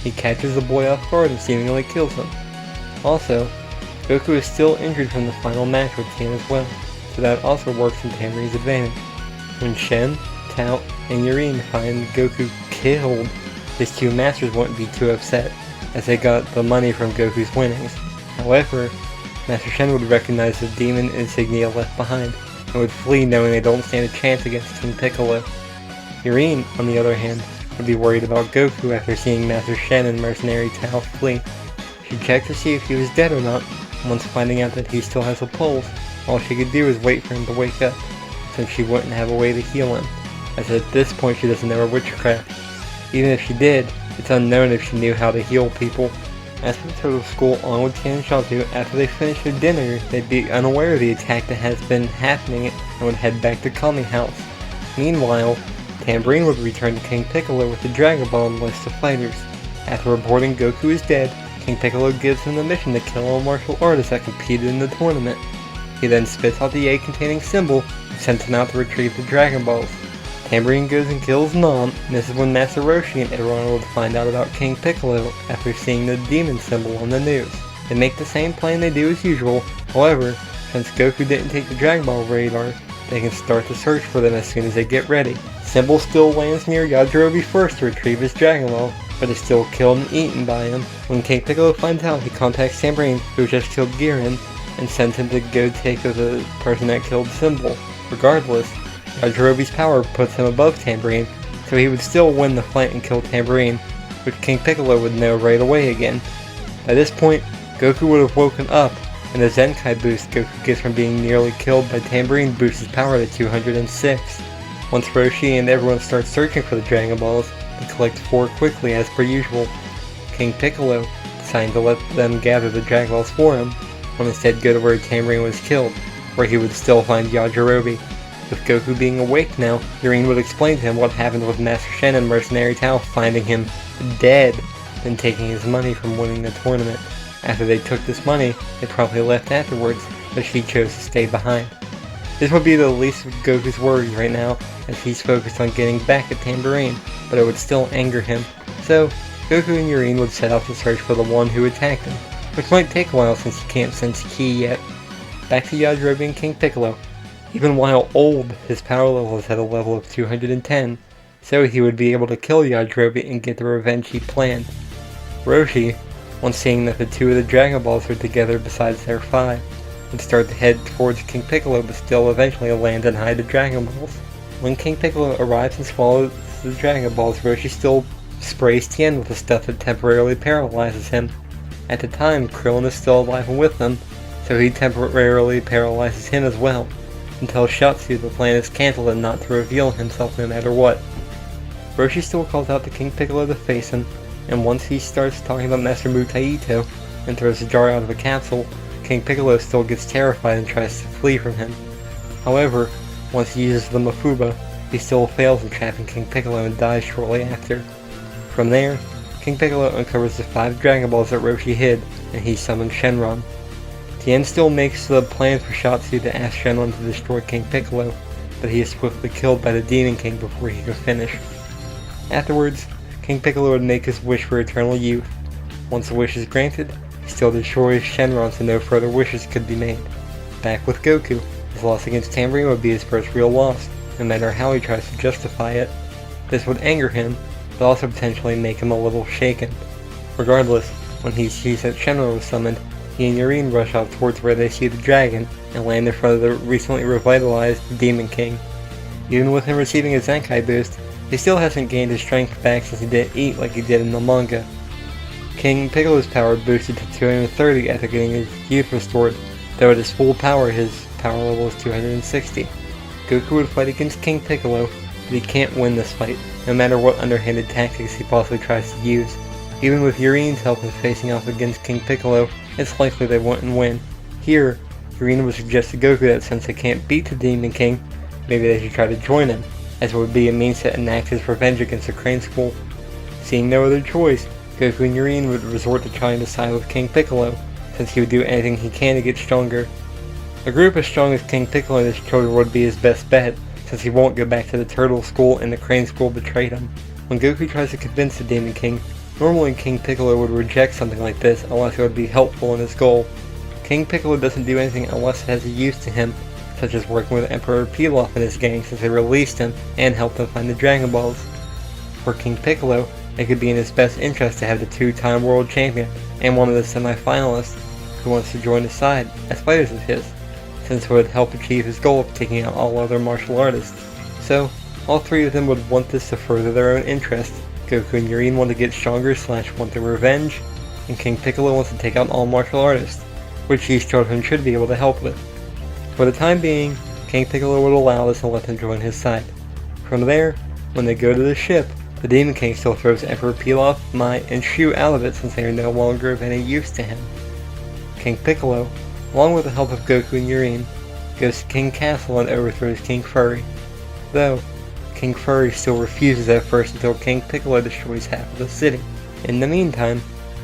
He catches the boy off guard and seemingly kills him. Also, Goku is still injured from the final match with Tien as well, so that also works in Tambourine's advantage. When Shen, Tao, and Yurine find Goku killed, his two masters wouldn't be too upset, as they got the money from Goku's winnings. However, Master Shen would recognize the demon insignia left behind, and would flee knowing they don't stand a chance against King Piccolo. Yurine, on the other hand, would be worried about Goku after seeing Master Shen and Mercenary Tao flee. She checked to see if he was dead or not, and once finding out that he still has a pulse, all she could do was wait for him to wake up, since she wouldn't have a way to heal him, as at this point she doesn't know her witchcraft. Even if she did, it's unknown if she knew how to heal people. As for the Turtle School, on with Tien and Shiatsu, after they finish their dinner, they'd be unaware of the attack that has been happening and would head back to Kami House. Meanwhile, Tambourine would return to King Piccolo with the Dragon Ball and list of fighters. After reporting Goku is dead, King Piccolo gives him the mission to kill a martial artist that competed in the tournament. He then spits out the egg containing symbol and sends him out to retrieve the Dragon Balls. Tambourine goes and kills Nam, and this is when Master Roshi and everyone would find out about King Piccolo after seeing the demon symbol on the news. They make the same plan they do as usual, however, since Goku didn't take the Dragon Ball radar, they can start the search for them as soon as they get ready. Symbol still lands near Yajirobe first to retrieve his Dragon Ball, but is still killed and eaten by him. When King Piccolo finds out, he contacts Tambourine, who just killed Girin, and sends him to go take the person that killed Symbol. Regardless, Yajirobe's power puts him above Tambourine, so he would still win the fight and kill Tambourine, which King Piccolo would know right away again. By this point, Goku would have woken up, and the Zenkai boost Goku gets from being nearly killed by Tambourine boosts his power to 206. Once Roshi and everyone start searching for the Dragon Balls, they collect 4 quickly as per usual. King Piccolo decided to let them gather the Dragon Balls for him, when instead go to where Tambourine was killed, where he would still find Yajirobe. With Goku being awake now, Yurine would explain to him what happened with Master Shen and Mercenary Tao finding him dead, then taking his money from winning the tournament. After they took this money, they probably left afterwards, but she chose to stay behind. This would be the least of Goku's worries right now, as he's focused on getting back at Tambourine, but it would still anger him. So, Goku and Yurine would set out to search for the one who attacked him, which might take a while since he can't sense Ki yet. Back to Yajirobe and King Piccolo. Even while old, his power level is at a level of 210, so he would be able to kill Yajirobe and get the revenge he planned. Roshi, once seeing that the two of the Dragon Balls are together besides their 5, would start to head towards King Piccolo but still eventually land and hide the Dragon Balls. When King Piccolo arrives and swallows the Dragon Balls, Roshi still sprays Tien with the stuff that temporarily paralyzes him. At the time, Krillin is still alive and with them, so he temporarily paralyzes him as well, until Shatsu, the plan is cancelled and not to reveal himself no matter what. Roshi still calls out to King Piccolo to face him, and once he starts talking about Master Mutaito and throws the jar out of a capsule, King Piccolo still gets terrified and tries to flee from him. However, once he uses the Mafuba, he still fails in trapping King Piccolo and dies shortly after. From there, King Piccolo uncovers the 5 Dragon Balls that Roshi hid, and he summons Shenron. Tien still makes the plan for Shatsu to ask Shenron to destroy King Piccolo, but he is swiftly killed by the Demon King before he could finish. Afterwards, King Piccolo would make his wish for eternal youth. Once the wish is granted, he still destroys Shenron so no further wishes could be made. Back with Goku, his loss against Tambourine would be his first real loss, no matter how he tries to justify it. This would anger him, but also potentially make him a little shaken. Regardless, when he sees that Shenron was summoned, he and Yurine rush off towards where they see the dragon, and land in front of the recently revitalized Demon King. Even with him receiving a Zenkai boost, he still hasn't gained his strength back since he didn't eat like he did in the manga. King Piccolo's power boosted to 230 after getting his youth restored, though at his full power his power level is 260. Goku would fight against King Piccolo, but he can't win this fight, no matter what underhanded tactics he possibly tries to use. Even with Yurine's help in facing off against King Piccolo, it's likely they wouldn't win. Here, Yurine would suggest to Goku that since they can't beat the Demon King, maybe they should try to join him, as it would be a means to enact his revenge against the Crane School. Seeing no other choice, Goku and Yurine would resort to trying to side with King Piccolo, since he would do anything he can to get stronger. A group as strong as King Piccolo and his children would be his best bet, since he won't go back to the Turtle School and the Crane School betrayed him. When Goku tries to convince the Demon King, normally King Piccolo would reject something like this unless it would be helpful in his goal. King Piccolo doesn't do anything unless it has a use to him, such as working with Emperor Pilaf and his gang since they released him and helped him find the Dragon Balls. For King Piccolo, it could be in his best interest to have the 2-time world champion and one of the semi-finalists who wants to join his side as fighters of his, since it would help achieve his goal of taking out all other martial artists. So, all 3 of them would want this to further their own interest. Goku and Yurine want to get stronger / want their revenge, and King Piccolo wants to take out all martial artists, which these children should be able to help with. For the time being, King Piccolo would allow this and let them join his side. From there, when they go to the ship, the Demon King still throws Emperor Pilaf, Mai, and Shu out of it since they are no longer of any use to him. King Piccolo, along with the help of Goku and Yurine, goes to King Castle and overthrows King Furry. Though, King Furry still refuses at first until King Piccolo destroys half of the city. In the meantime,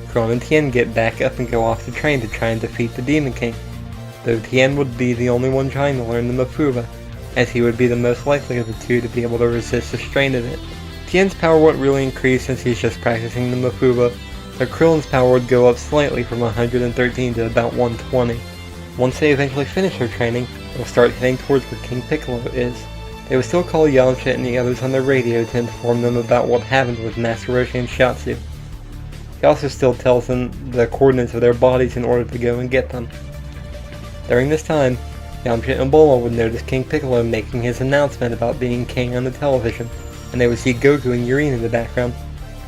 Krillin and Tien get back up and go off the train to try and defeat the Demon King, though Tien would be the only one trying to learn the Mafuba, as he would be the most likely of the 2 to be able to resist the strain of it. Tien's power wouldn't really increase since he's just practicing the Mafuba, but Krillin's power would go up slightly from 113 to about 120. Once they eventually finish their training, they'll start heading towards where King Piccolo is. They would still call Yamcha and the others on their radio to inform them about what happened with Master Roshi and Shatsu. He also still tells them the coordinates of their bodies in order to go and get them. During this time, Yamcha and Bulma would notice King Piccolo making his announcement about being king on the television, and they would see Goku and Yurine in the background,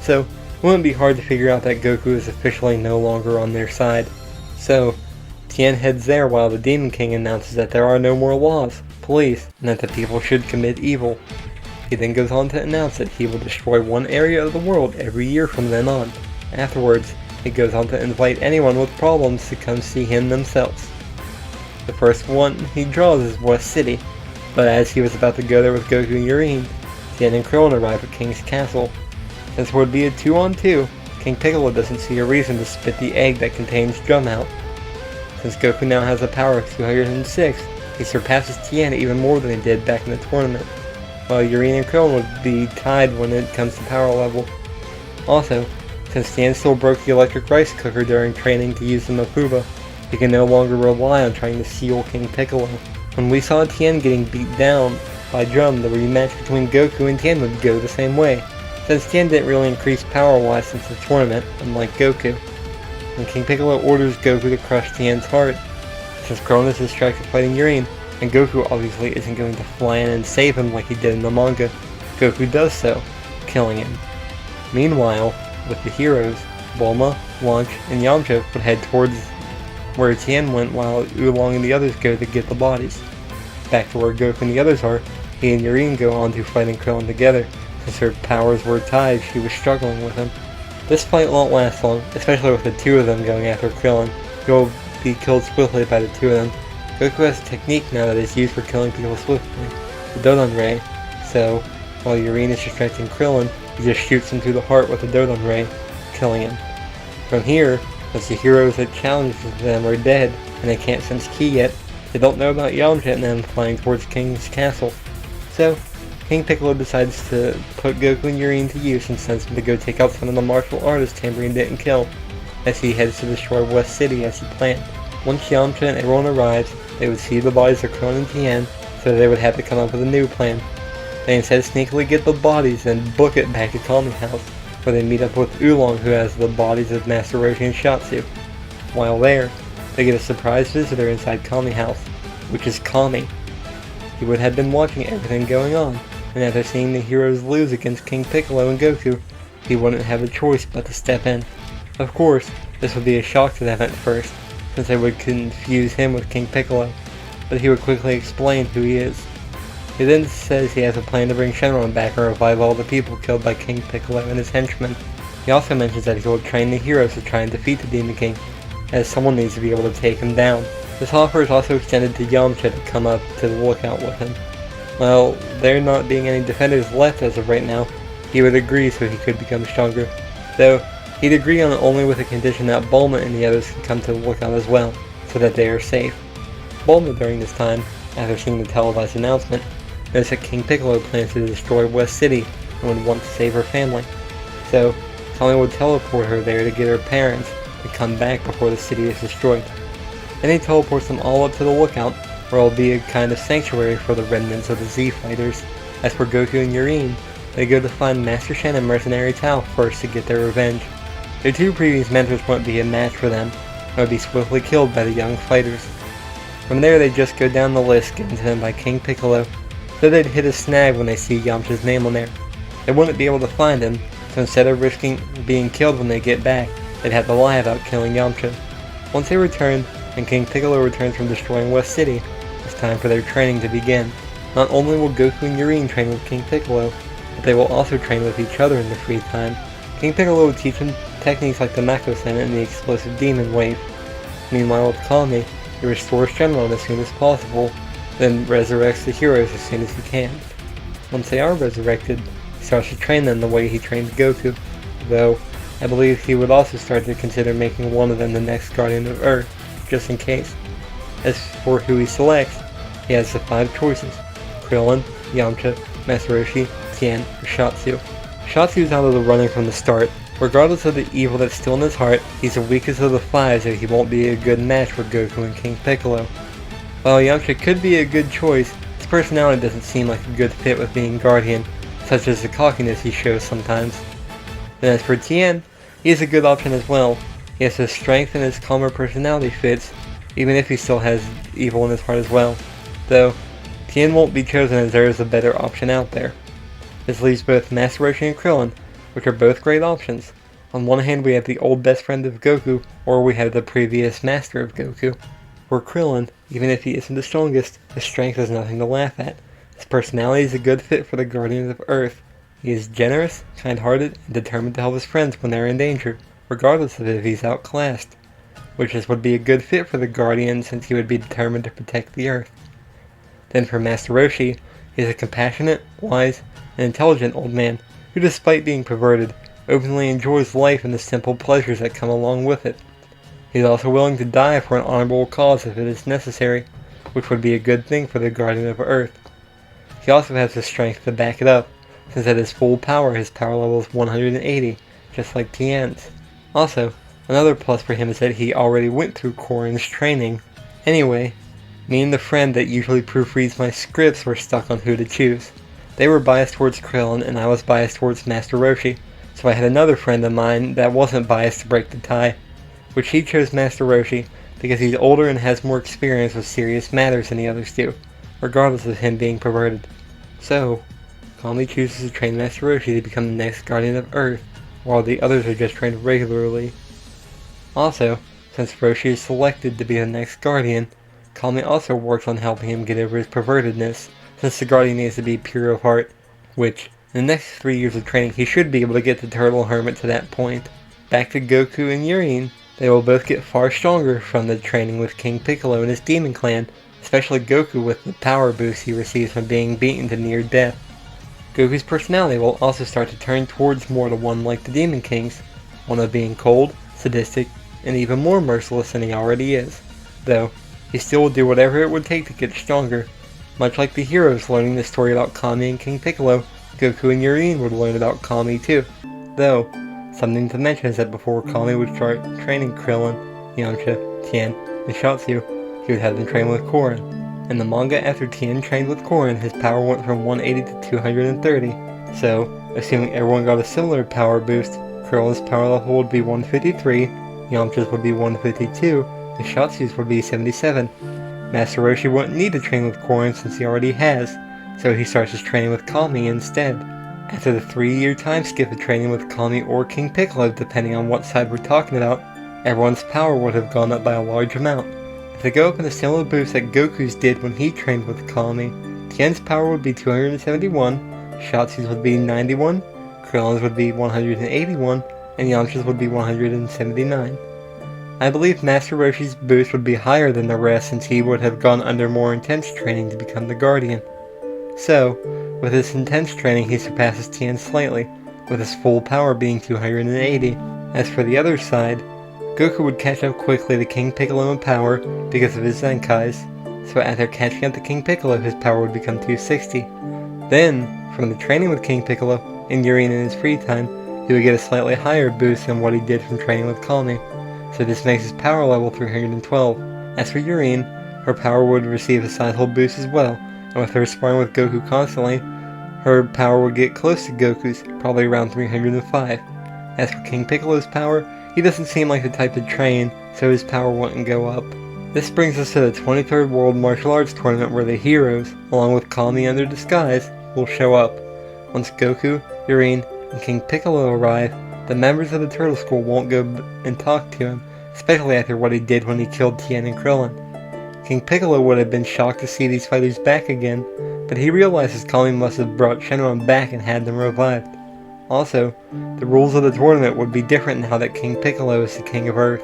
so it wouldn't be hard to figure out that Goku is officially no longer on their side. So, Tien heads there while the Demon King announces that there are no more laws, police, and that the people should commit evil. He then goes on to announce that he will destroy one area of the world every year from then on. Afterwards, he goes on to invite anyone with problems to come see him themselves. The first one he draws is West City, but as he was about to go there with Goku and Yurine, Tien and Krillin arrive at King's Castle. Since it would be a 2-on-2, King Piccolo doesn't see a reason to spit the egg that contains Drum out. Since Goku now has a power of 206, he surpasses Tien even more than he did back in the tournament, while Yurine and Krillin would be tied when it comes to power level. Also, since Tien still broke the electric rice cooker during training to use the Mafuba, he can no longer rely on trying to seal King Piccolo. When we saw Tien getting beat down by Drum, the rematch between Goku and Tien would go the same way, since Tien didn't really increase power-wise since the tournament, unlike Goku. When King Piccolo orders Goku to crush Tien's heart, since Krillin is distracted fighting Urien, and Goku obviously isn't going to fly in and save him like he did in the manga, Goku does so, killing him. Meanwhile, with the heroes, Bulma, Launch, and Yamcha would head towards where Tien went while Oolong and the others go to get the bodies. Back to where Goku and the others are, he and Urien go on to fighting Krillin together. Since their powers were tied, she was struggling with him. This fight won't last long, especially with the two of them going after Krillin. He will be killed swiftly by the two of them. Goku has a technique now that is used for killing people swiftly, the Dodon Ray, so while Urien is distracting Krillin, he just shoots him through the heart with the Dodon Ray, killing him. From here, as the heroes that challenged them are dead, and they can't sense Ki yet, they don't know about Yamcha and them flying towards King's castle. So, King Piccolo decides to put Goku and Urien to use and sends them to go take out some of the martial artists Tambourine didn't kill, as he heads to destroy West City as he planned. Once Yamcha and everyone arrives, they would see the bodies of Krillin and Tien, so they would have to come up with a new plan. They instead sneakily get the bodies and book it back to Kami House, where they meet up with Oolong, who has the bodies of Master Roshi and Shatsu. While there, they get a surprise visitor inside Kami House, which is Kami. He would have been watching everything going on, and after seeing the heroes lose against King Piccolo and Goku, he wouldn't have a choice but to step in. Of course, this would be a shock to them at first, since they would confuse him with King Piccolo, but he would quickly explain who he is. He then says he has a plan to bring Shenron back and revive all the people killed by King Piccolo and his henchmen. He also mentions that he will train the heroes to try and defeat the Demon King, as someone needs to be able to take him down. This offer is also extended to Yamcha to come up to the lookout with him. Well, there not being any defenders left as of right now, he would agree so he could become stronger, though he'd agree on it only with the condition that Bulma and the others can come to the lookout as well, so that they are safe. Bulma during this time, after seeing the televised announcement, noticed that King Piccolo plans to destroy West City and would want to save her family. So, Kami would teleport her there to get her parents and come back before the city is destroyed. Then he teleports them all up to the lookout, where it will be a kind of sanctuary for the remnants of the Z Fighters. As for Goku and Urien, they go to find Master Shen and Mercenary Tao first to get their revenge. Their two previous mentors won't be a match for them, and would be swiftly killed by the young fighters. From there they just go down the list given to them by King Piccolo, so they'd hit a snag when they see Yamcha's name on there. They wouldn't be able to find him, so instead of risking being killed when they get back, they'd have to lie about killing Yamcha. Once they return, and King Piccolo returns from destroying West City, it's time for their training to begin. Not only will Goku and Urien train with King Piccolo, but they will also train with each other in the free time. King Piccolo will teach them techniques like the Mako-Sen and the explosive demon wave. Meanwhile with Kami, he restores Shenron as soon as possible, then resurrects the heroes as soon as he can. Once they are resurrected, he starts to train them the way he trained Goku, though I believe he would also start to consider making one of them the next Guardian of Earth, just in case. As for who he selects, he has the 5 choices: Krillin, Yamcha, Master Roshi, Tien, or Shatsu. Shatsu's out of the running from the start. Regardless of the evil that's still in his heart, he's the weakest of the 5, so he won't be a good match for Goku and King Piccolo. While Yamcha could be a good choice, his personality doesn't seem like a good fit with being Guardian, such as the cockiness he shows sometimes. Then as for Tien, he is a good option as well. He has the strength and his calmer personality fits, even if he still has evil in his heart as well. Though, Tien won't be chosen as there is a better option out there. This leaves both Master Roshi and Krillin, which are both great options. On one hand we have the old best friend of Goku, or we have the previous master of Goku. For Krillin, even if he isn't the strongest, his strength is nothing to laugh at. His personality is a good fit for the Guardians of Earth. He is generous, kind-hearted, and determined to help his friends when they're in danger, regardless of if he's outclassed, which would be a good fit for the Guardian since he would be determined to protect the Earth. Then for Master Roshi, he is a compassionate, wise, and intelligent old man who, despite being perverted, openly enjoys life and the simple pleasures that come along with it. He is also willing to die for an honorable cause if it is necessary, which would be a good thing for the Guardian of Earth. He also has the strength to back it up, since at his full power his power level is 180, just like Tien's. Also, another plus for him is that he already went through Korin's training. Anyway, Me and the friend that usually proofreads my scripts were stuck on who to choose. They were biased towards Krillin, and I was biased towards Master Roshi, so I had another friend of mine that wasn't biased to break the tie, which he chose Master Roshi because he's older and has more experience with serious matters than the others do, regardless of him being perverted. So, Kami chooses to train Master Roshi to become the next Guardian of Earth, while the others are just trained regularly. Also, since Roshi is selected to be the next Guardian, Kami also works on helping him get over his pervertedness, since the Guardian needs to be pure of heart, which, in the next 3 years of training, he should be able to get the Turtle Hermit to that point. Back to Goku and Yurine, they will both get far stronger from the training with King Piccolo and his Demon Clan, especially Goku with the power boost he receives from being beaten to near death. Goku's personality will also start to turn towards more to one like the Demon King's, one of being cold, sadistic, and even more merciless than he already is, though he still will do whatever it would take to get stronger. Much like the heroes learning the story about Kami and King Piccolo, Goku and Yurine would learn about Kami too. Though, something to mention is that before Kami would start training Krillin, Yamcha, Tien, and Shatsu, he would have them train with Korin. In the manga, after Tien trained with Korin, his power went from 180 to 230, so, assuming everyone got a similar power boost, Krillin's power level would be 153, Yamcha's would be 152, and Shatsu's would be 77. Master Roshi wouldn't need to train with Korin since he already has, so he starts his training with Kami instead. After the 3-year time skip of training with Kami or King Piccolo, depending on what side we're talking about, everyone's power would have gone up by a large amount. If they go up in a similar boost that Goku's did when he trained with Kami, Tien's power would be 271, Shatsu's would be 91, Krillin's would be 181, and Yamcha's would be 179. I believe Master Roshi's boost would be higher than the rest since he would have gone under more intense training to become the Guardian. So, with this intense training he surpasses Tien slightly, with his full power being 280. As for the other side, Goku would catch up quickly to King Piccolo in power because of his Zenkais, so after catching up to King Piccolo his power would become 260. Then, from the training with King Piccolo and Yurine in his free time, he would get a slightly higher boost than what he did from training with Kami, so this makes his power level 312. As for Yurine, her power would receive a sizable boost as well, and with her sparring with Goku constantly, her power would get close to Goku's, probably around 305. As for King Piccolo's power, he doesn't seem like the type to train, so his power wouldn't go up. This brings us to the 23rd World Martial Arts Tournament where the heroes, along with Kami under disguise, will show up. Once Goku, Yurine, and King Piccolo arrive, the members of the Turtle School won't go and talk to him, especially after what he did when he killed Tien and Krillin. King Piccolo would have been shocked to see these fighters back again, but he realizes Kami must have brought Shenron back and had them revived. Also, the rules of the tournament would be different now that King Piccolo is the King of Earth.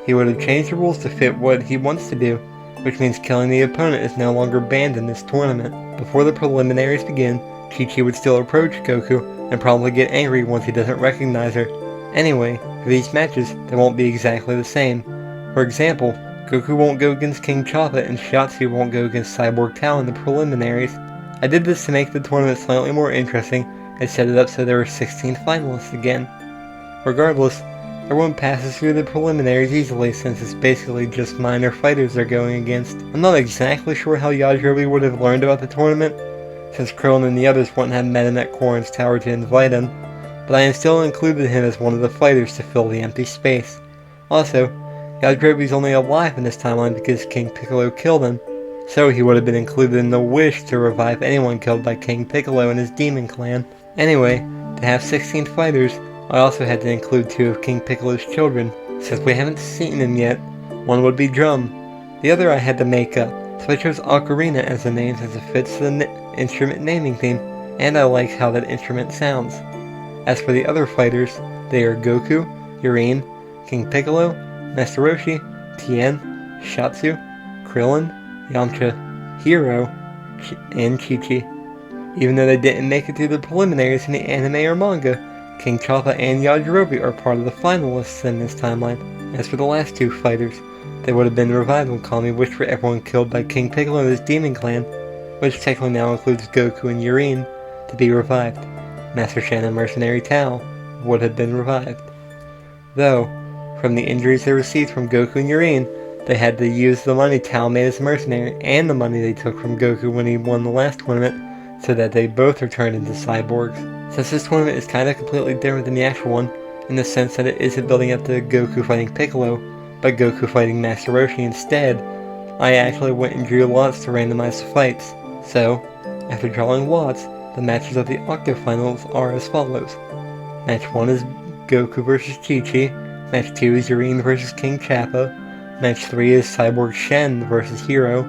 He would have changed the rules to fit what he wants to do, which means killing the opponent is no longer banned in this tournament. Before the preliminaries begin, Chi-Chi would still approach Goku and probably get angry once he doesn't recognize her. Anyway, for these matches, they won't be exactly the same. For example, Goku won't go against King Choppa and Shatsu won't go against Cyborg Tao in the preliminaries. I did this to make the tournament slightly more interesting and set it up so there were 16 finalists again. Regardless, everyone passes through the preliminaries easily since it's basically just minor fighters they're going against. I'm not exactly sure how Yajirobe would have learned about the tournament, since Krillin and the others wouldn't have met him at Korin's tower to invite him, but I still included him as one of the fighters to fill the empty space. Also, Yajirobe's only alive in this timeline because King Piccolo killed him, so he would have been included in the wish to revive anyone killed by King Piccolo and his demon clan. Anyway, to have 16 fighters, I also had to include 2 of King Piccolo's children. Since we haven't seen them yet, one would be Drum, the other I had to make up, so I chose Ocarina as the name since it fits the instrument naming theme, and I like how that instrument sounds. As for the other fighters, they are Goku, Yurine, King Piccolo, Master Roshi, Tien, Shatsu, Krillin, Yamcha, Hiro, and Chi-Chi. Even though they didn't make it through the preliminaries in the anime or manga, King Choppa and Yajirobe are part of the finalists in this timeline. As for the last 2 fighters, they would have been revived when Kami wished for everyone killed by King Piccolo and his demon clan, which technically now includes Goku and Yurine, to be revived. Master Shan and Mercenary Tao would have been revived. Though, from the injuries they received from Goku and Yurine, they had to use the money Tao made as a mercenary and the money they took from Goku when he won the last tournament so that they both returned into cyborgs. Since this tournament is kinda completely different than the actual one, in the sense that it isn't building up to Goku fighting Piccolo, but Goku fighting Master Roshi instead, I actually went and drew lots to randomize the fights. So, after drawing lots, the matches of the Octo Finals are as follows. Match 1 is Goku vs. Chi-Chi, Match 2 is Yurine vs. King Chappa, Match 3 is Cyborg Shen vs. Hero,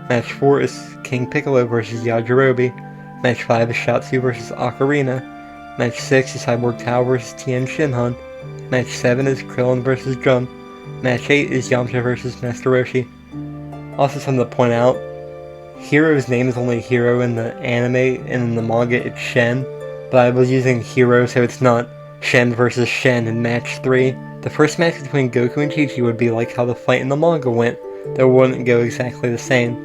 Match 4 is King Piccolo vs. Yajirobe, Match 5 is Shatsu vs. Ocarina, Match 6 is Cyborg Tao vs. Tien Shinhan, Match 7 is Krillin vs. Drum, Match 8 is Yamcha vs. Master Roshi. Also something to point out, Hero's name is only Hero in the anime, and in the manga it's Shen, but I was using Hero so it's not Shen vs. Shen in Match 3. The first match between Goku and Chi-Chi would be like how the fight in the manga went, though it wouldn't go exactly the same.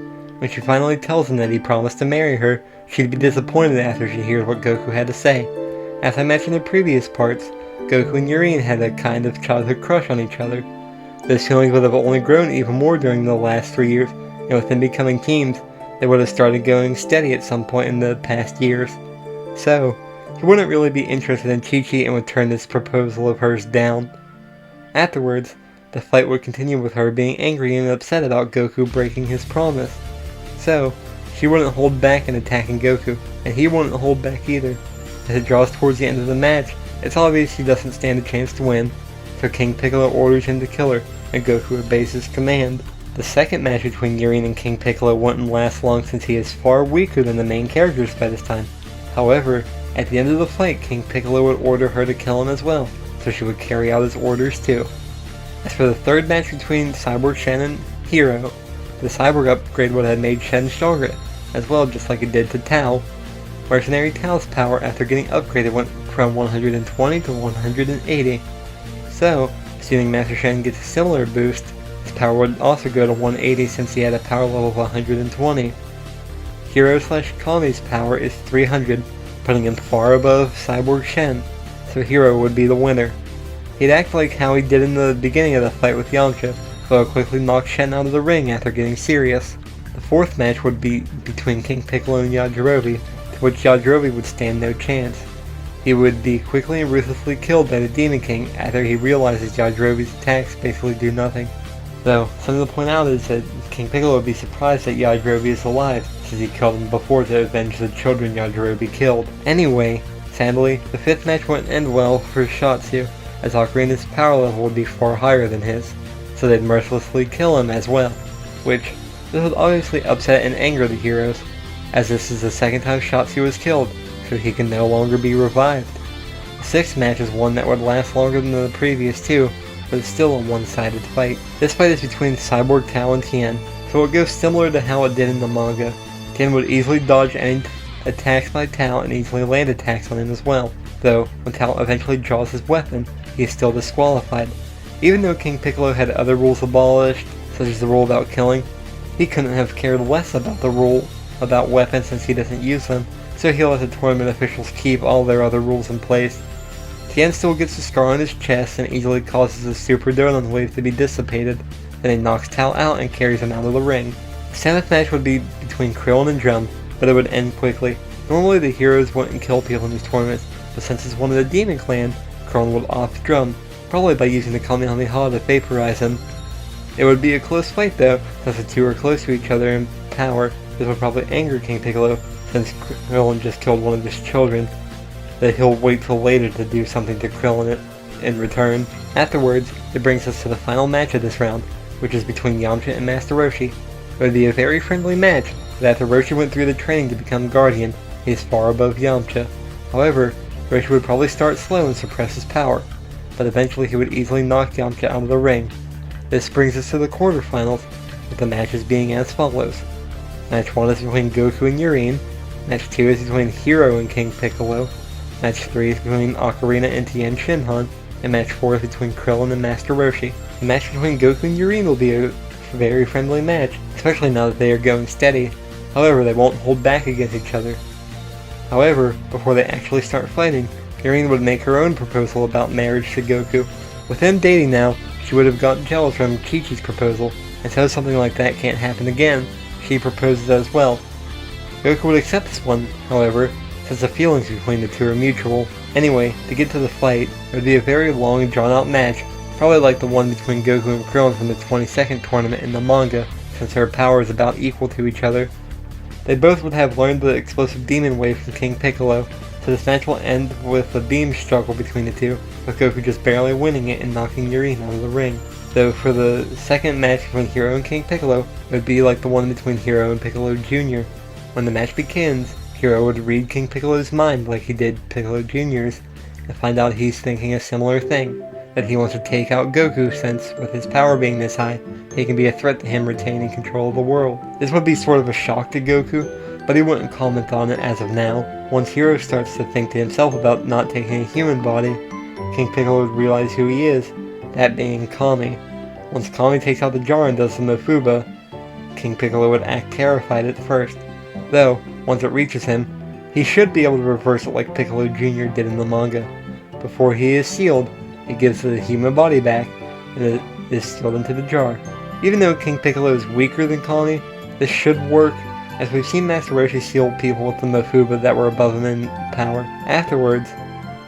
When she finally tells him that he promised to marry her, she'd be disappointed after she hears what Goku had to say. As I mentioned in previous parts, Goku and Yurine had a kind of childhood crush on each other. Those feelings would have only grown even more during the last 3 years, and with them becoming teams, they would have started going steady at some point in the past years. So, he wouldn't really be interested in Chi-Chi and would turn this proposal of hers down. Afterwards, the fight would continue with her being angry and upset about Goku breaking his promise. So, she wouldn't hold back in attacking Goku, and he wouldn't hold back either. As it draws towards the end of the match, it's obvious he doesn't stand a chance to win, so King Piccolo orders him to kill her, and Goku obeys his command. The second match between Yurine and King Piccolo wouldn't last long since he is far weaker than the main characters by this time. However, at the end of the fight, King Piccolo would order her to kill him as well, so she would carry out his orders too. As for the third match between Cyborg Shen and Hero, the Cyborg upgrade would have made Shen stronger, as well just like it did to Tao. Mercenary Tao's power after getting upgraded went from 120 to 180. So, assuming Master Shen gets a similar boost, his power would also go to 180 since he had a power level of 120. Hero/Kami's power is 300, putting him far above Cyborg Shen, so Hero would be the winner. He'd act like how he did in the beginning of the fight with Yamcha, so he'll quickly knock Shen out of the ring after getting serious. The fourth match would be between King Piccolo and Yajirobe, to which Yajirobe would stand no chance. He would be quickly and ruthlessly killed by the Demon King after he realizes Yajirobe's attacks basically do nothing. Though, something to point out is that King Piccolo would be surprised that Yajirobe is alive, since he killed him before to avenge the children Yajirobe killed. Anyway, sadly, the fifth match wouldn't end well for Shatsu, as Ocarina's power level would be far higher than his, so they'd mercilessly kill him as well, which this would obviously upset and anger the heroes, as this is the second time Shatsu was killed, so he can no longer be revived. The sixth match is one that would last longer than the previous two, but it's still a one-sided fight. This fight is between Cyborg Tao and Tien, so it goes similar to how it did in the manga. Tien would easily dodge any attacks by Tao and easily land attacks on him as well, though when Tao eventually draws his weapon, he is still disqualified. Even though King Piccolo had other rules abolished, such as the rule about killing, he couldn't have cared less about the rule about weapons since he doesn't use them, so he'll let the tournament officials keep all their other rules in place. Tien still gets a scar on his chest and easily causes a Super Donon wave to be dissipated, then he knocks Tao out and carries him out of the ring. The seventh match would be between Krillin and Drum, but it would end quickly. Normally the heroes wouldn't kill people in these tournaments, but since it's one of the Demon Clan, Krillin would off Drum, probably by using the Kamehameha to vaporize him. It would be a close fight though, since the two are close to each other in power. This would probably anger King Piccolo, since Krillin just killed one of his children, that he'll wait till later to do something to Krillin in return. Afterwards, it brings us to the final match of this round, which is between Yamcha and Master Roshi. It would be a very friendly match, but after Roshi went through the training to become Guardian, he is far above Yamcha. However, Roshi would probably start slow and suppress his power, but eventually he would easily knock Yamcha out of the ring. This brings us to the quarterfinals, with the matches being as follows. Match 1 is between Goku and Yurine, Match 2 is between Hero and King Piccolo, Match 3 is between Ocarina and Tien Shinhan, and Match 4 is between Krillin and Master Roshi. The match between Goku and Yurine will be a very friendly match, especially now that they are going steady. However, they won't hold back against each other. However, before they actually start fighting, Yurine would make her own proposal about marriage to Goku. With them dating now, she would have gotten jealous from Chi-Chi's proposal, and so something like that can't happen again, she proposes as well. Goku would accept this one, however, since the feelings between the two are mutual. Anyway, to get to the fight, it would be a very long, drawn-out match, probably like the one between Goku and Krillin from the 22nd tournament in the manga, since their power is about equal to each other. They both would have learned the explosive demon wave from King Piccolo, so this match will end with a beam struggle between the two, with Goku just barely winning it and knocking Yuri out of the ring. Though for the second match between Hero and King Piccolo, it would be like the one between Hero and Piccolo Jr. When the match begins, Hero would read King Piccolo's mind like he did Piccolo Jr.'s, and find out he's thinking a similar thing, that he wants to take out Goku since, with his power being this high, he can be a threat to him retaining control of the world. This would be sort of a shock to Goku, but he wouldn't comment on it as of now. Once Hero starts to think to himself about not taking a human body, King Piccolo would realize who he is, that being Kami. Once Kami takes out the jar and does the Mofuba, King Piccolo would act terrified at first. Though, once it reaches him, he should be able to reverse it like Piccolo Jr. did in the manga. Before he is sealed, he gives the human body back, and it is sealed into the jar. Even though King Piccolo is weaker than Kami, this should work, as we've seen Master Roshi seal people with the Mofuba that were above him in power. Afterwards,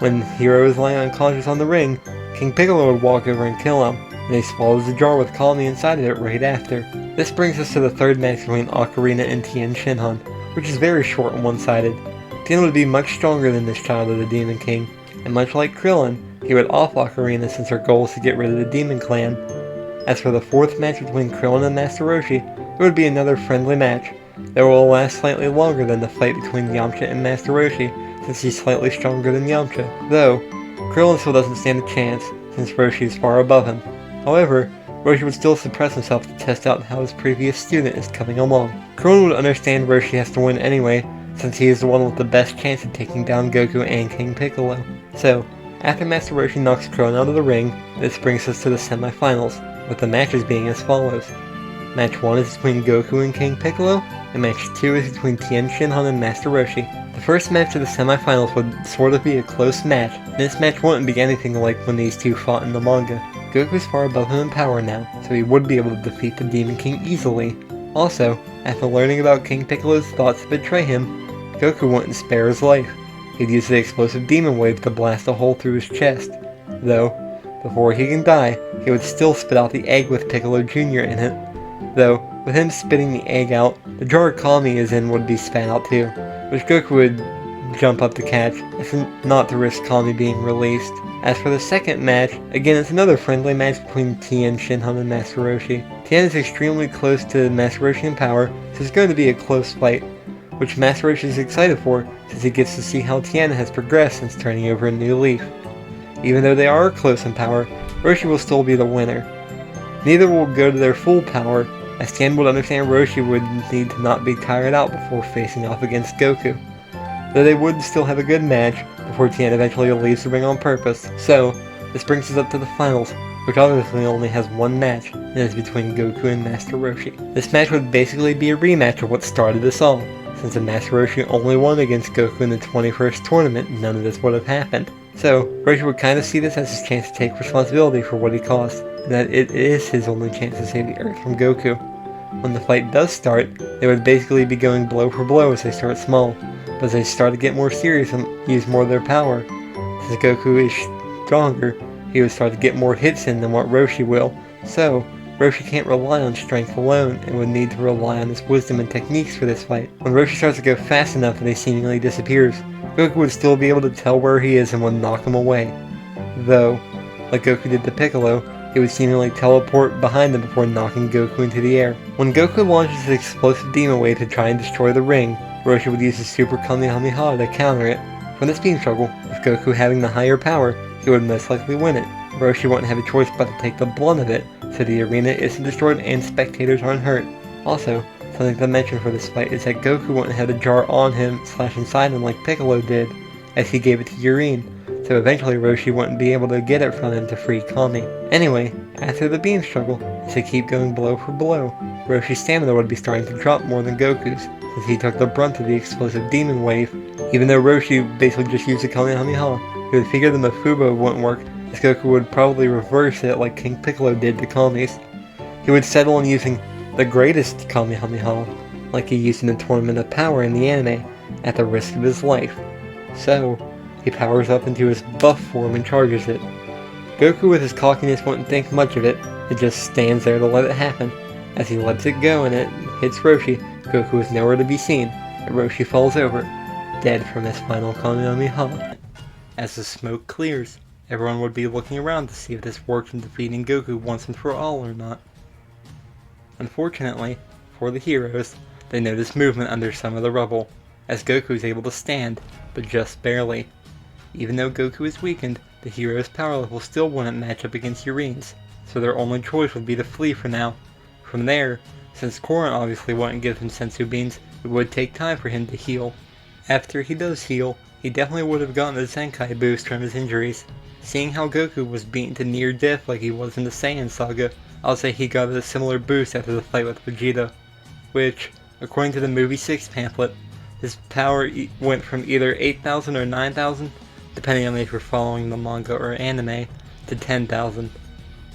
when Hero is lying unconscious on the ring, King Piccolo would walk over and kill him, and he swallows the jar with Kami inside of it right after. This brings us to the third match between Ocarina and Tien Shinhan, which is very short and one-sided. Tien would be much stronger than this child of the Demon King, and much like Krillin, he would off Ocarina since her goal is to get rid of the Demon Clan. As for the fourth match between Krillin and Master Roshi, it would be another friendly match that will last slightly longer than the fight between Yamcha and Master Roshi, since he's slightly stronger than Yamcha. Though, Krillin still doesn't stand a chance, since Roshi is far above him. However, Roshi would still suppress himself to test out how his previous student is coming along. Krillin would understand Roshi has to win anyway, since he is the one with the best chance of taking down Goku and King Piccolo. So, after Master Roshi knocks Krillin out of the ring, this brings us to the semi-finals, with the matches being as follows. Match 1 is between Goku and King Piccolo, and match 2 is between Tien Shinhan and Master Roshi. The first match of the semi-finals would sort of be a close match, and this match wouldn't be anything like when these two fought in the manga. Goku is far above him in power now, so he would be able to defeat the Demon King easily. Also, after learning about King Piccolo's thoughts to betray him, Goku wouldn't spare his life. He'd use the explosive demon wave to blast a hole through his chest. Though, before he can die, he would still spit out the egg with Piccolo Jr. in it. Though, with him spitting the egg out, the jar Kami is in would be spat out too, which Goku would jump up to catch, as not to risk Kami being released. As for the second match, again it's another friendly match between Tien Shinhan and Master Roshi. Tien is extremely close to Master Roshi in power, so it's going to be a close fight, which Master Roshi is excited for, since he gets to see how Tien has progressed since turning over a new leaf. Even though they are close in power, Roshi will still be the winner. Neither will go to their full power, as Tien would understand Roshi would need to not be tired out before facing off against Goku. Though they would still have a good match, before Tien eventually leaves the ring on purpose. So, this brings us up to the finals, which obviously only has one match, and is between Goku and Master Roshi. This match would basically be a rematch of what started this all. Since the Master Roshi only won against Goku in the 21st tournament, none of this would have happened. So, Roshi would kind of see this as his chance to take responsibility for what he caused, and that it is his only chance to save the Earth from Goku. When the fight does start, they would basically be going blow for blow as they start small, but as they start to get more serious and use more of their power, since Goku is stronger, he would start to get more hits in than what Roshi will. So, Roshi can't rely on strength alone, and would need to rely on his wisdom and techniques for this fight. When Roshi starts to go fast enough that he seemingly disappears, Goku would still be able to tell where he is and would knock him away. Though, like Goku did to Piccolo, he would seemingly teleport behind him before knocking Goku into the air. When Goku launches his explosive demon wave to try and destroy the ring, Roshi would use his Super Kamehameha to counter it. From this beam struggle, with Goku having the higher power, he would most likely win it. Roshi wouldn't have a choice but to take the blunt of it, so the arena isn't destroyed and spectators aren't hurt. Also, something to mention for this fight is that Goku wouldn't have the jar on him / inside him like Piccolo did, as he gave it to Yuri, so eventually Roshi wouldn't be able to get it from him to free Kami. Anyway, after the beam struggle, as they keep going blow for blow, Roshi's stamina would be starting to drop more than Goku's, since he took the brunt of the explosive demon wave. Even though Roshi basically just used the Kamehameha, he would figure the Mofuba wouldn't work, as Goku would probably reverse it like King Piccolo did to Kami's. he would settle on using the greatest Kamehameha, like he used in the Tournament of Power in the anime, at the risk of his life. So, he powers up into his buff form and charges it. Goku with his cockiness wouldn't think much of it, it just stands there to let it happen. As he lets it go and it hits Roshi, Goku is nowhere to be seen, and Roshi falls over, dead from his final Kamehameha. As the smoke clears, everyone would be looking around to see if this worked in defeating Goku once and for all or not. Unfortunately, for the heroes, they notice movement under some of the rubble, as Goku is able to stand, but just barely. Even though Goku is weakened, the hero's power level still wouldn't match up against Urine's, so their only choice would be to flee for now. From there, since Korin obviously wouldn't give him senzu beans, it would take time for him to heal. After he does heal, he definitely would have gotten a Zenkai boost from his injuries. Seeing how Goku was beaten to near death like he was in the Saiyan saga, I'll say he got a similar boost after the fight with Vegeta, which, according to the Movie 6 pamphlet, his power went from either 8,000 or 9,000, depending on if you're following the manga or anime, to 10,000.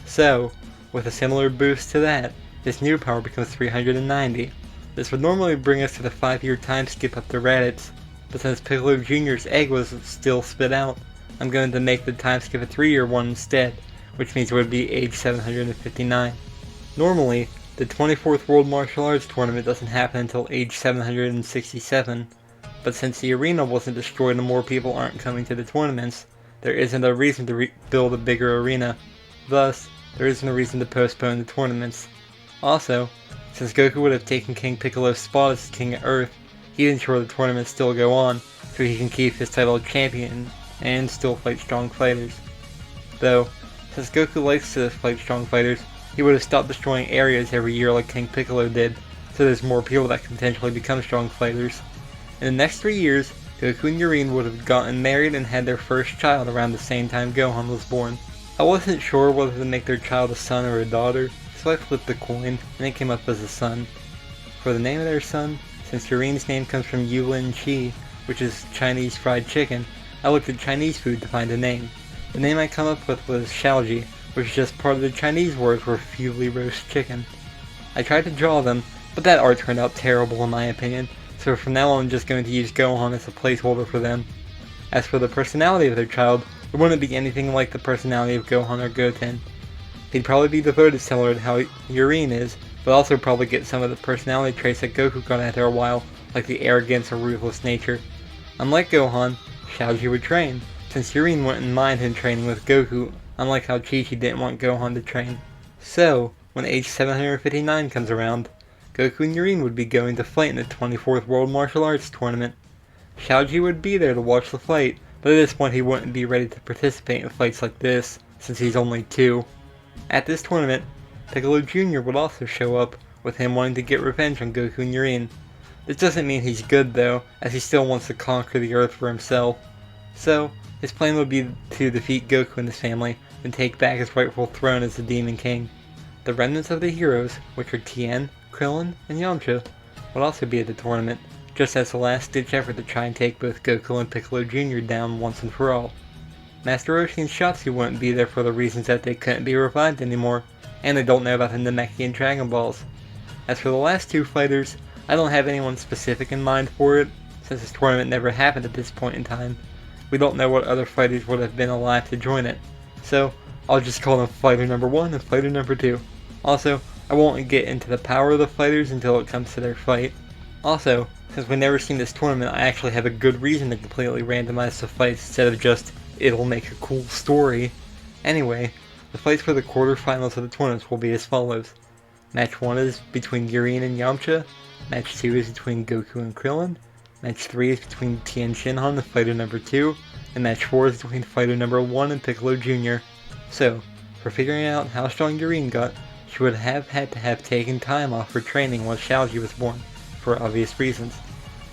So, with a similar boost to that, his new power becomes 390. This would normally bring us to the 5-year time skip up to Raditz, but since Piccolo Jr.'s egg was still spit out, I'm going to make the time skip a 3-year one instead, which means it would be age 759. Normally, the 24th World Martial Arts Tournament doesn't happen until age 767, but since the arena wasn't destroyed and more people aren't coming to the tournaments, there isn't a reason to build a bigger arena. Thus, there isn't a reason to postpone the tournaments. Also, since Goku would have taken King Piccolo's spot as King of Earth, he'd ensure the tournaments still go on, so he can keep his title of champion and still fight strong fighters. Though, since Goku likes to fight strong fighters, he would have stopped destroying areas every year like King Piccolo did, so there's more people that can potentially become strong fighters. In the next 3 years, Goku and Urine would have gotten married and had their first child around the same time Gohan was born. I wasn't sure whether to make their child a son or a daughter, so I flipped the coin, and it came up as a son. For the name of their son, since Urine's name comes from Yulin Chi, which is Chinese fried chicken, I looked at Chinese food to find a name. The name I come up with was Xiaoji, which is just part of the Chinese word for fuely roast chicken. I tried to draw them, but that art turned out terrible in my opinion, so from now on I'm just going to use Gohan as a placeholder for them. As for the personality of their child, it wouldn't be anything like the personality of Gohan or Goten. He'd probably be devoted similar to how Urine is, but also probably get some of the personality traits that Goku got after a while, like the arrogance or ruthless nature. Unlike Gohan, Xiaoji would train, since Urine wouldn't mind him training with Goku, unlike how Chi-Chi didn't want Gohan to train. So, when age 759 comes around, Goku and Urine would be going to fight in the 24th World Martial Arts Tournament. Xiaoji would be there to watch the fight, but at this point he wouldn't be ready to participate in fights like this, since he's only 2. At this tournament, Piccolo Jr. would also show up, with him wanting to get revenge on Goku and Urine. This doesn't mean he's good though, as he still wants to conquer the Earth for himself. So, his plan would be to defeat Goku and his family, and take back his rightful throne as the Demon King. The remnants of the heroes, which are Tien, Krillin, and Yamcha, would also be at the tournament, just as a last-ditch effort to try and take both Goku and Piccolo Jr. down once and for all. Master Roshi and Shotzi wouldn't be there for the reasons that they couldn't be revived anymore, and they don't know about the Namekian Dragon Balls. As for the last 2 fighters, I don't have anyone specific in mind for it, since this tournament never happened at this point in time. We don't know what other fighters would have been alive to join it, so I'll just call them Fighter Number 1 and Fighter Number 2. Also, I won't get into the power of the fighters until it comes to their fight. Also, since we've never seen this tournament, I actually have a good reason to completely randomize the fights instead of just, it'll make a cool story. Anyway, the fights for the quarterfinals of the tournaments will be as follows. Match 1 is between Urine and Yamcha, Match 2 is between Goku and Krillin, Match 3 is between Tien Shinhan and Fighter Number 2, and Match 4 is between Fighter Number 1 and Piccolo Jr. So, for figuring out how strong Urine got, she would have had to have taken time off for training while Xiaoji was born, for obvious reasons.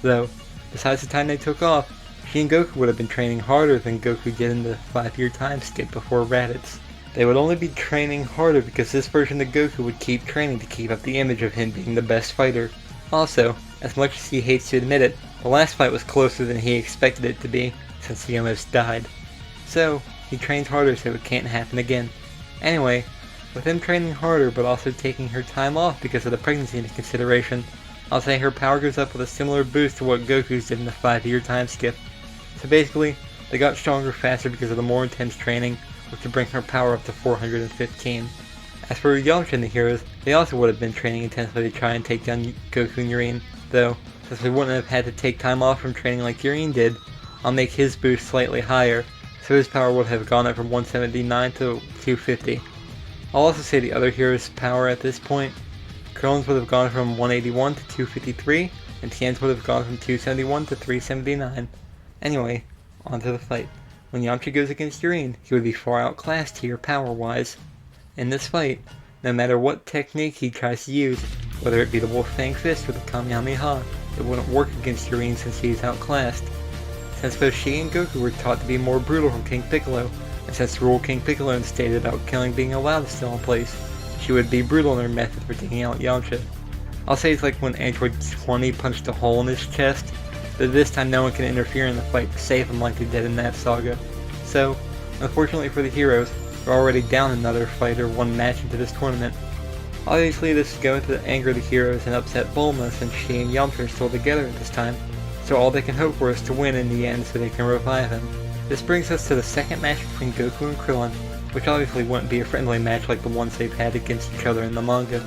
Though, besides the time they took off, she and Goku would have been training harder than Goku did in the 5-year time skip before Raditz. They would only be training harder because this version of Goku would keep training to keep up the image of him being the best fighter. Also, as much as he hates to admit it, the last fight was closer than he expected it to be, since he almost died. So, he trains harder so it can't happen again. Anyway, With him training harder but also taking her time off because of the pregnancy into consideration, I'll say her power goes up with a similar boost to what Goku's did in the 5-year time skip. So basically, they got stronger faster because of the more intense training, which would bring her power up to 415. As for Yamcha and the heroes, they also would have been training intensely to try and take down Goku and Urien, though, since we wouldn't have had to take time off from training like Urien did, I'll make his boost slightly higher, so his power would have gone up from 179 to 250. I'll also say the other heroes' power at this point. Krillin's would have gone from 181 to 253, and Tien's would have gone from 271 to 379. Anyway, on to the fight. When Yamcha goes against Urien, he would be far outclassed here power-wise. In this fight, no matter what technique he tries to use, whether it be the Wolf Fang Fist or the Kamehameha, it wouldn't work against Urien since he is outclassed. Since both she and Goku were taught to be more brutal from King Piccolo, and since the rule King Piccolo stated about killing being allowed is still in place, she would be brutal in her method for taking out Yamcha. I'll say it's like when Android 20 punched a hole in his chest, but this time no one can interfere in the fight to save him like they did in that saga. So, unfortunately for the heroes, they're already down another fight or one match into this tournament. Obviously this is going to anger the heroes and upset Bulma since she and Yamcha are still together at this time, so all they can hope for is to win in the end so they can revive him. This brings us to the second match between Goku and Krillin, which obviously wouldn't be a friendly match like the ones they've had against each other in the manga.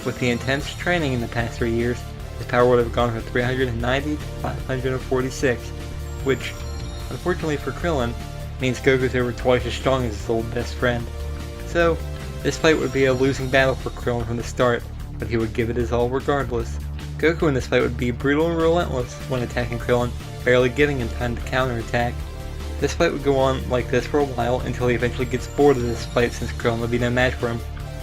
With the intense training in the past 3 years, his power would have gone from 390 to 546, which, unfortunately for Krillin, means Goku's over twice as strong as his old best friend. So, this fight would be a losing battle for Krillin from the start, but he would give it his all regardless. Goku in this fight would be brutal and relentless when attacking Krillin, barely giving him time to counterattack. This fight would go on like this for a while until he eventually gets bored of this fight since Krillin would be no match for him.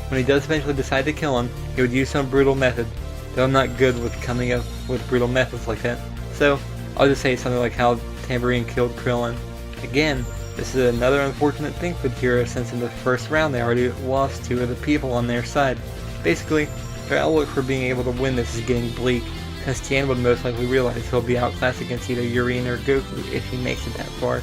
When he does eventually decide to kill him, he would use some brutal method, though I'm not good with coming up with brutal methods like that, so I'll just say something like how Tambourine killed Krillin. Again, this is another unfortunate thing for the heroes since in the first round they already lost 2 of the people on their side. Basically, their outlook for being able to win this is getting bleak, since Tien would most likely realize he'll be outclassed against either Urien or Goku if he makes it that far.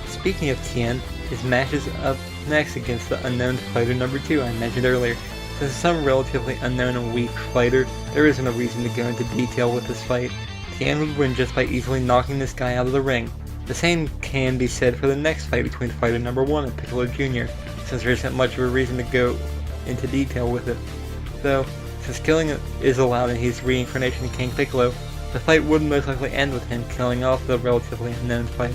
Speaking of Tien, his match is up next against the unknown fighter number 2 I mentioned earlier. Since some relatively unknown and weak fighter, there isn't a reason to go into detail with this fight. Tien would win just by easily knocking this guy out of the ring. The same can be said for the next fight between fighter number 1 and Piccolo Jr., since there isn't much of a reason to go into detail with it. Though, since killing is allowed in his reincarnation of King Piccolo, the fight would most likely end with him killing off the relatively unknown fighter.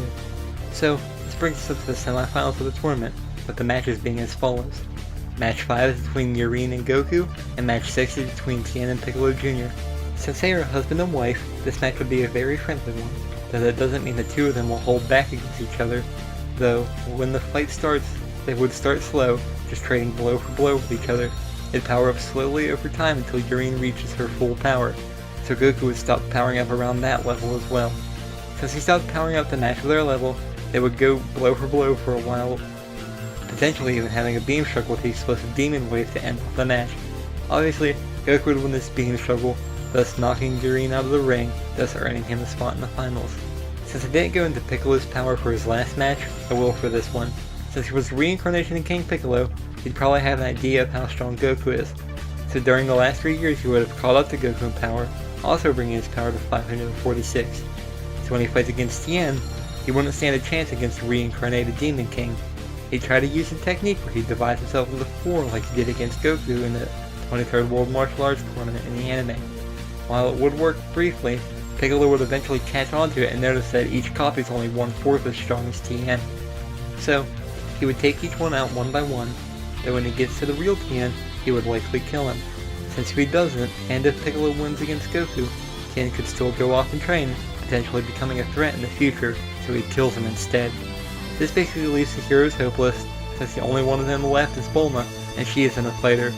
So, this brings us up to the semifinals of the tournament, with the matches being as follows. Match 5 is between Urien and Goku, and Match 6 is between Tien and Piccolo Jr. Since they are husband and wife, this match would be a very friendly one, though that doesn't mean the 2 of them will hold back against each other, though when the fight starts, they would start slow, just trading blow for blow with each other. It'd power up slowly over time until Urien reaches her full power, so Goku would stop powering up around that level as well. Since he stopped powering up to match with their level, they would go blow for a while, potentially even having a beam struggle with the explosive demon wave to end off the match. Obviously, Goku would win this beam struggle, thus knocking Urien out of the ring, thus earning him a spot in the finals. Since I didn't go into Piccolo's power for his last match, I will for this one. Since he was reincarnation in King Piccolo, he'd probably have an idea of how strong Goku is. So during the last 3 years he would have caught up to Goku in power, also bringing his power to 546. So when he fights against Tien, he wouldn't stand a chance against the reincarnated Demon King. He'd try to use a technique where he'd divide himself into 4 like he did against Goku in the 23rd World Martial Arts Tournament in the anime. While it would work briefly, Piccolo would eventually catch on to it and notice that each copy is only 1/4 as strong as Tien. So, he would take each one out one by one, though when he gets to the real Tien, he would likely kill him. Since if he doesn't, and if Piccolo wins against Goku, Tien could still go off and train, potentially becoming a threat in the future, so he kills him instead. This basically leaves the heroes hopeless, since the only one of them left is Bulma, and she isn't a fighter.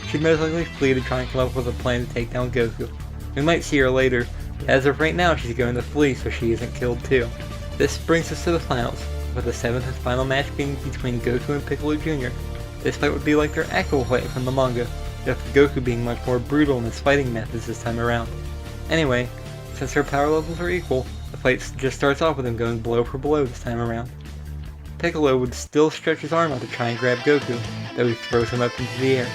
She'd most likely flee to try and come up with a plan to take down Goku. We might see her later, but as of right now she's going to flee so she isn't killed too. This brings us to the finals, with the 7th and final match being between Goku and Piccolo Jr. This fight would be like their actual fight from the manga, with Goku being much more brutal in his fighting methods this time around. Anyway, since their power levels are equal, the fight just starts off with him going blow for blow this time around. Piccolo would still stretch his arm out to try and grab Goku, though he throws him up into the air.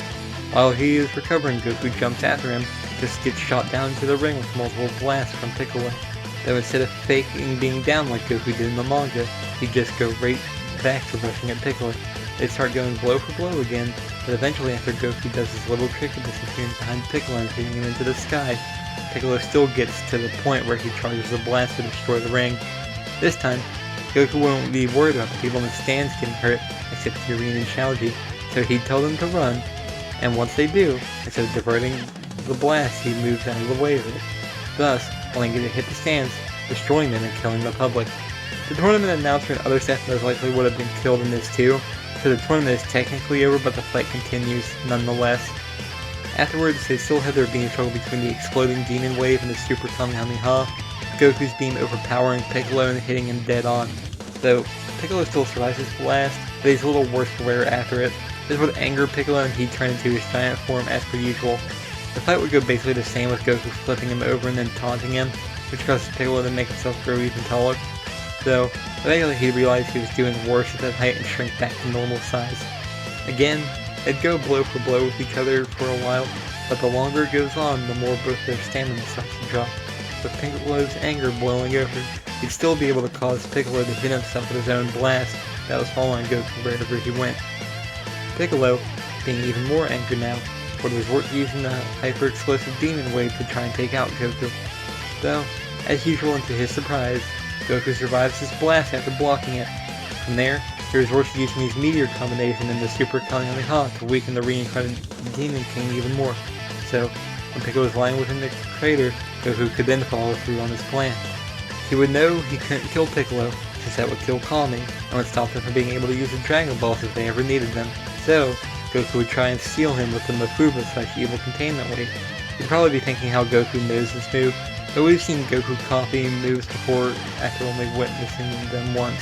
While he is recovering, Goku jumps after him, just gets shot down into the ring with multiple blasts from Piccolo. Though instead of faking being down like Goku did in the manga, he'd just go right back to rushing at Piccolo. They start going blow for blow again, but eventually after Goku does his little trick of disappearing behind Piccolo and hitting him into the sky, Piccolo still gets to the point where he charges a blast to destroy the ring. This time, Goku won't be worried about the people in the stands getting hurt, except Yurien and Shaoji, so he'd tell them to run, and once they do, instead of diverting the blast, he moves out of the way of it, thus letting it hit the stands, destroying them and killing the public. The tournament announcer and other staff most likely would have been killed in this too, so the tournament is technically over, but the fight continues nonetheless. Afterwards, they still have their beam struggle between the exploding demon wave and the super Kamehameha, Goku's beam overpowering Piccolo and hitting him dead on. Though, Piccolo still survives his blast, but he's a little worse for wear after it. This would anger Piccolo and he'd turn into his giant form as per usual. The fight would go basically the same with Goku flipping him over and then taunting him, which causes Piccolo to make himself grow even taller. Though, eventually he realized he was doing worse at that height and shrink back to normal size. Again, they'd go blow for blow with each other for a while, but the longer it goes on, the more both their stamina starts to drop. With Piccolo's anger boiling over, he'd still be able to cause Piccolo to hit himself with his own blast that was following Goku wherever he went. Piccolo, being even more angry now, would resort to using the hyper-explosive demon wave to try and take out Goku. Though, as usual and to his surprise, Goku survives his blast after blocking it. From there, he resorts to using his meteor combination and the Super Kamehameha to weaken the reincarnated Demon King even more. So, when Piccolo was lying within the crater, Goku could then follow through on his plan. He would know he couldn't kill Piccolo, since that would kill Kami, and would stop them from being able to use the Dragon Balls if they ever needed them. So, Goku would try and steal him with the Mafuba/Evil Containment Wave. You'd probably be thinking how Goku knows this move, but we've seen Goku copy moves before after only witnessing them once.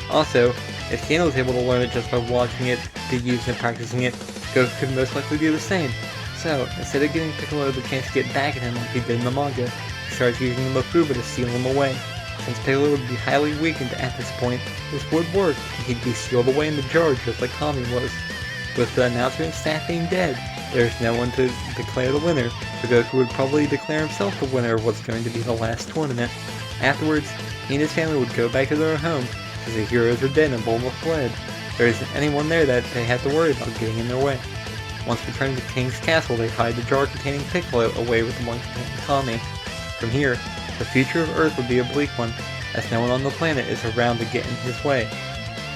Also, if Kano was able to learn it just by watching it be used and practicing it, Goku could most likely do the same. So, instead of giving Piccolo the chance to get back at him like he did in the manga, he starts using the Mafuba to steal him away. Since Piccolo would be highly weakened at this point, this would work, and he'd be sealed away in the jar just like Kami was. With the announcer and staff being dead, there's no one to declare the winner, so Goku would probably declare himself the winner of what's going to be the last tournament. Afterwards, he and his family would go back to their home, because the heroes are dead and Bulma fled. There isn't anyone there that they have to worry about getting in their way. Once returning to King's Castle, they hide the jar containing Piccolo away with the one containing Kami. From here, the future of Earth would be a bleak one, as no one on the planet is around to get in his way.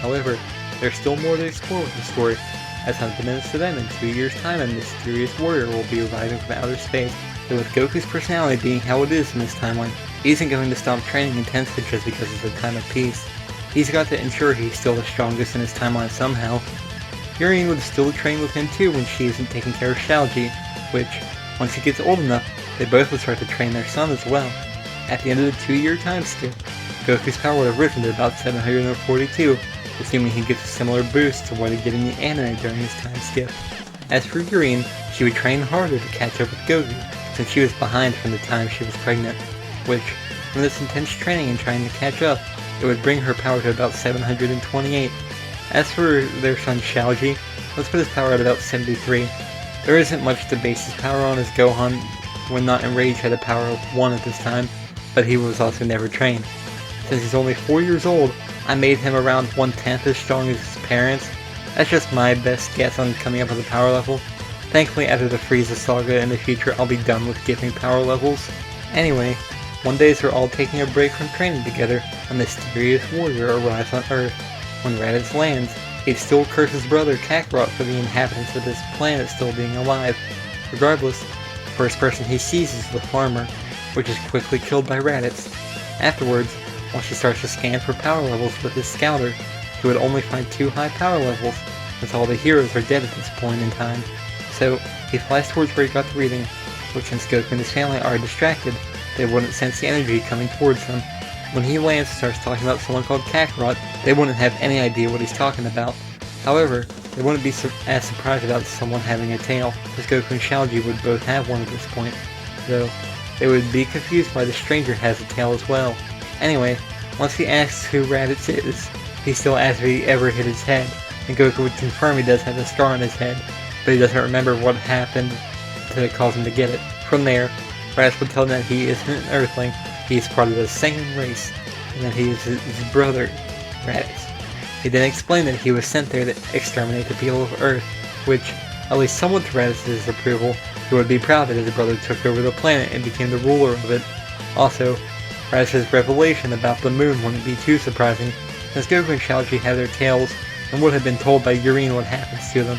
However, there's still more to explore with the story, as unbeknownst to them in 2 years' time a mysterious warrior will be arriving from outer space, but with Goku's personality being how it is in this timeline, he isn't going to stop training intensely just because it's a time of peace. He's got to ensure he's still the strongest in his timeline somehow. Yurien would still train with him too when she isn't taking care of Shaoji, which, once he gets old enough, they both would start to train their son as well. At the end of the 2-year time skip, Goku's power would have risen to about 742, assuming he gets a similar boost to what he did in the anime during his time skip. As for Yurien, she would train harder to catch up with Goku, since she was behind from the time she was pregnant, which, from this intense training and trying to catch up, it would bring her power to about 728. As for their son Shaoji, let's put his power at about 73. There isn't much to base his power on, as Gohan, when not enraged, had a power of 1 at this time, but he was also never trained. Since he's only 4 years old, I made him around 1/10 as strong as his parents. That's just my best guess on coming up with a power level. Thankfully, after the Frieza saga in the future, I'll be done with giving power levels. Anyway, one day as they're all taking a break from training together, a mysterious warrior arrives on Earth. When Raditz lands, he still curses his brother Kakarot for the inhabitants of this planet still being alive. Regardless, the first person he sees is the farmer, which is quickly killed by Raditz. Afterwards, once he starts to scan for power levels with his scouter, he would only find 2 high power levels, since all the heroes are dead at this point in time. So, he flies towards where he got the reading, which since Goku and his family are distracted, they wouldn't sense the energy coming towards them. When he lands and starts talking about someone called Kakarot, they wouldn't have any idea what he's talking about. However, they wouldn't be as surprised about someone having a tail, as Goku and Shaoji would both have one at this point, though they would be confused why the stranger has a tail as well. Anyway, once he asks who Raditz is, he still asked if he ever hit his head, and Goku would confirm he does have a scar on his head, but he doesn't remember what happened to cause him to get it. From there, Raditz would tell him that he isn't an Earthling, he is part of the Saiyan race, and that he is his brother, Raditz. He then explained that he was sent there to exterminate the people of Earth, which, at least somewhat to Raditz's approval, he would be proud that his brother took over the planet and became the ruler of it. Also, Raditz's revelation about the moon wouldn't be too surprising, since Goku and Xiaoji had their tails and would have been told by Yurine what happens to them.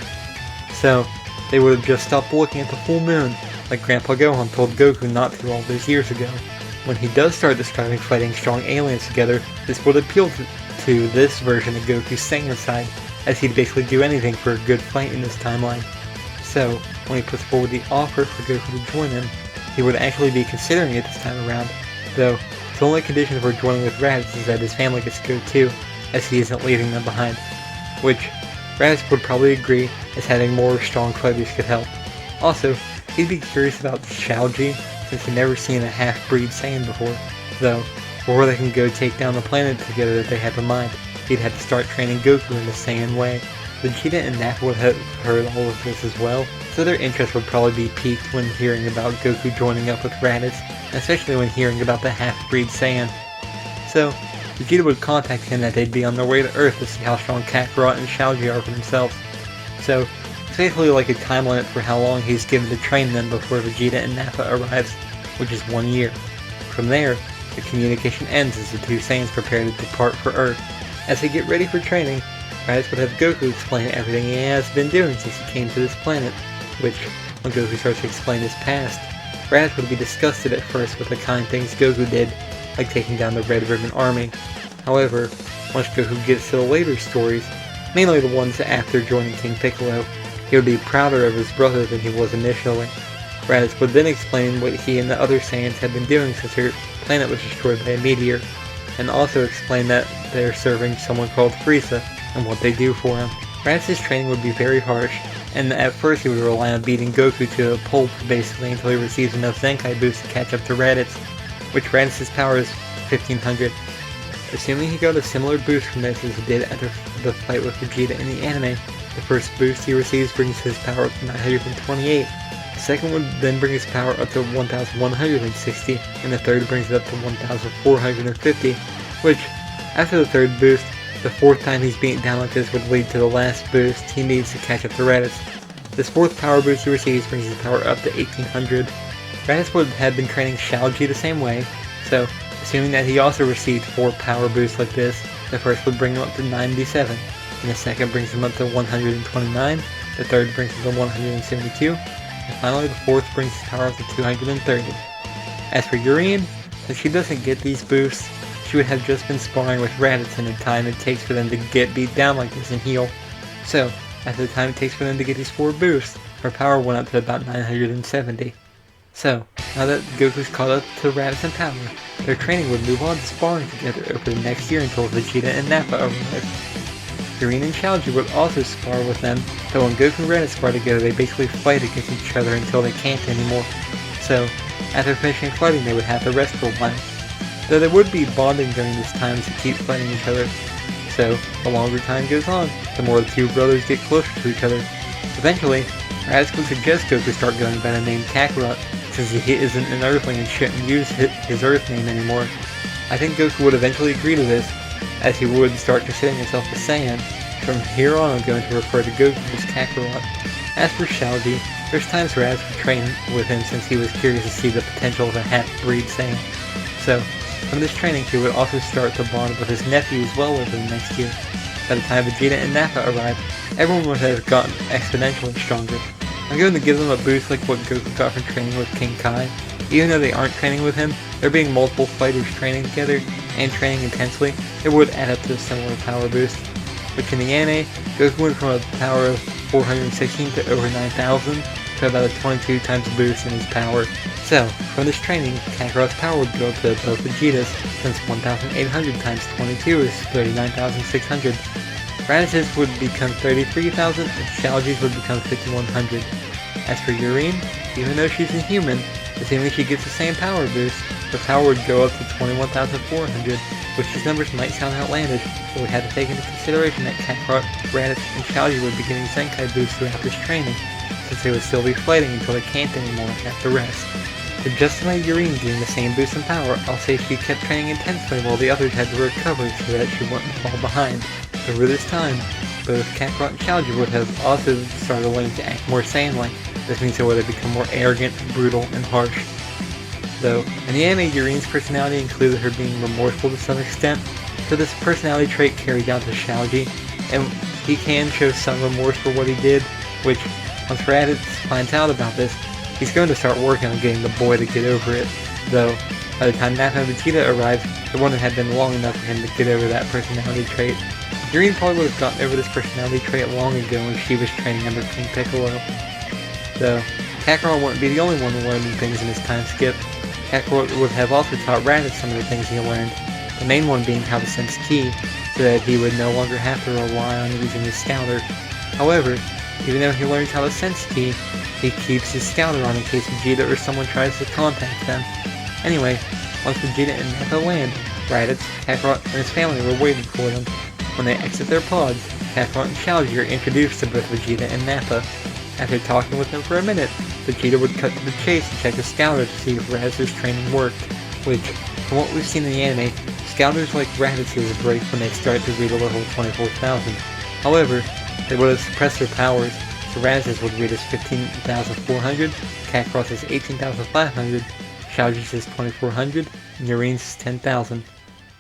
So, they would have just stopped looking at the full moon, like Grandpa Gohan told Goku not to all those years ago. When he does start describing fighting strong aliens together, this would appeal to this version of Goku's Saiyan side, as he'd basically do anything for a good fight in this timeline. So, when he puts forward the offer for Goku to join him, he would actually be considering it this time around, though his only condition for joining with Raditz is that his family gets to go too, as he isn't leaving them behind, which Raditz would probably agree, as having more strong fighters could help. Also, he'd be curious about Xiaoji, since he'd never seen a half-breed Saiyan before, though before they can go take down the planet together that they have in mind, he'd have to start training Goku in the Saiyan way. Vegeta and Nappa would have heard all of this as well, so their interest would probably be piqued when hearing about Goku joining up with Raditz, especially when hearing about the half-breed Saiyan. So, Vegeta would contact him that they'd be on their way to Earth to see how strong Kakarot and Xiaoji are for themselves. So, it's basically like a time limit for how long he's given to train them before Vegeta and Nappa arrives, which is 1 year. From there, the communication ends as the two Saiyans prepare to depart for Earth. As they get ready for training, Raditz would have Goku explain everything he has been doing since he came to this planet, which, when Goku starts to explain his past, Raditz would be disgusted at first with the kind things Goku did, like taking down the Red Ribbon Army. However, once Goku gets to the later stories, mainly the ones after joining King Piccolo, he would be prouder of his brother than he was initially. Raditz would then explain what he and the other Saiyans had been doing since their planet was destroyed by a meteor, and also explain that they're serving someone called Frieza, and what they do for him. Raditz's training would be very harsh, and at first he would rely on beating Goku to a pulp basically until he receives enough Zenkai boost to catch up to Raditz, which Raditz's power is 1500. Assuming he got a similar boost from this as he did after the fight with Vegeta in the anime, the first boost he receives brings his power up to 928, the second would then bring his power up to 1160, and the third brings it up to 1450, which, after the third boost, the fourth time he's beaten down like this would lead to the last boost he needs to catch up to Raditz. This fourth power boost he receives brings his power up to 1800. Raditz would have been training Xiaoji the same way, so assuming that he also received 4 power boosts like this, the first would bring him up to 97, and the second brings him up to 129, the third brings him to 172, and finally the fourth brings his power up to 230. As for Yurine, since she doesn't get these boosts, she would have just been sparring with Raditz in the time it takes for them to get beat down like this and heal. So, after the time it takes for them to get these 4 boosts, her power went up to about 970. So, now that Goku's caught up to Raditz in power, their training would move on to sparring together over the next year until Vegeta and Nappa arrive. Yurine and Xiaoji would also spar with them, but when Goku and Raditz spar together they basically fight against each other until they can't anymore. So, after finishing fighting they would have to rest for a while. Though they would be bonding during this time to keep fighting each other. So, the longer time goes on, the more the two brothers get closer to each other. Eventually, Raditz would suggest Goku start going by the name Kakarot, since he isn't an Earthling and shouldn't use his Earth name anymore. I think Goku would eventually agree to this, as he would start considering himself a Saiyan. From here on I'm going to refer to Goku as Kakarot. As for Xiaoji, there's times Raditz would train with him since he was curious to see the potential of a half-breed Saiyan. So, from this training he would also start to bond with his nephew as well over the next year. By the time Vegeta and Nappa arrived, everyone would have gotten exponentially stronger. I'm going to give them a boost like what Goku got from training with King Kai. Even though they aren't training with him, there being multiple fighters training together and training intensely, it would add up to a similar power boost. Which in the anime, Goku went from a power of 416 to over 9,000 to about a 22 times boost in his power. So, from this training, Kakarot's power would go up to above Vegeta's, since 1,800 times 22 is 39,600. Raditz's would become 33,000 and Xiaoji's would become 5,100. As for Yurine, even though she's inhuman, assuming she gets the same power boost, the power would go up to 21,400, which these numbers might sound outlandish, but we had to take into consideration that Kakarot, Raditz, and Chiaotzu would be getting Zenkai boosts throughout this training, since they would still be fighting until they can't anymore after rest. To justify Yurine getting the same boost in power, I'll say she kept training intensely while the others had to recover so that she wouldn't fall behind. Over this time, both Kakarot and Chiaotzu would have also started learning to act more Saiyan-like. This means they would have become more arrogant, brutal, and harsh. Though, in the anime, Yurine's personality included her being remorseful to some extent, so this personality trait carried down to Chiaotzu, and he can show some remorse for what he did, which, once Raditz finds out about this, he's going to start working on getting the boy to get over it, though by the time Nappa and Vegeta arrived, it wouldn't have been long enough for him to get over that personality trait. Yurine probably would have gotten over this personality trait long ago when she was training under King Piccolo. Though, Kakarot wouldn't be the only one learning things in his time skip. Kakarot would have also taught Raditz some of the things he learned, the main one being how to sense ki, so that he would no longer have to rely on using his scouter. However, even though he learns how to sense ki, he keeps his scouter on in case Vegeta or someone tries to contact them. Anyway, once Vegeta and Nappa land, Raditz, Kakarot, and his family were waiting for them. When they exit their pods, Kakarot and Chiaotzu are introduced to both Vegeta and Nappa. After talking with them for a minute, Vegeta would cut to the chase and check his scouter to see if Raditz's training worked, which, from what we've seen in the anime, scouters like Raditz's break when they start to reach a level 24,000. However, they would have suppressed their powers, so Raditz's would reach as 15,400, Kakarot's as 18,500, Chiaotzu's is 2,400, and Yurine's is 10,000,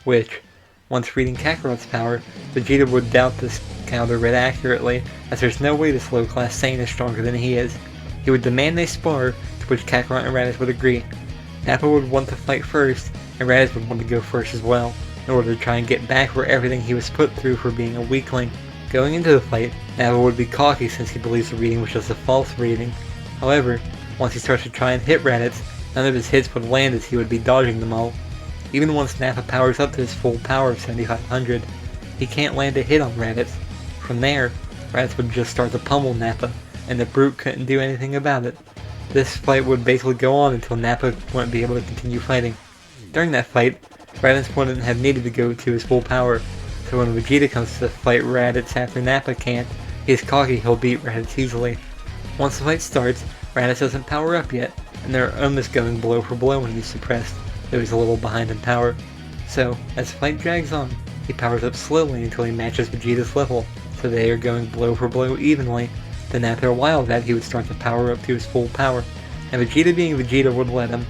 which, once reading Kakarot's power, Vegeta would doubt this counter read accurately, as there's no way this low-class Saiyan is stronger than he is. He would demand they spar, to which Kakarot and Raditz would agree. Nappa would want to fight first, and Raditz would want to go first as well, in order to try and get back for everything he was put through for being a weakling. Going into the fight, Nappa would be cocky since he believes the reading was just a false reading. However, once he starts to try and hit Raditz, none of his hits would land as he would be dodging them all. Even once Nappa powers up to his full power of 7,500, he can't land a hit on Raditz. From there, Raditz would just start to pummel Nappa, and the brute couldn't do anything about it. This fight would basically go on until Nappa wouldn't be able to continue fighting. During that fight, Raditz wouldn't have needed to go to his full power, so when Vegeta comes to fight Raditz after Nappa can't, he's cocky he'll beat Raditz easily. Once the fight starts, Raditz doesn't power up yet, and they're almost going blow for blow when he's suppressed, though he's a little behind in power. So, as the fight drags on, he powers up slowly until he matches Vegeta's level, so they are going blow for blow evenly. Then after a while that he would start to power up to his full power, and Vegeta being Vegeta would let him.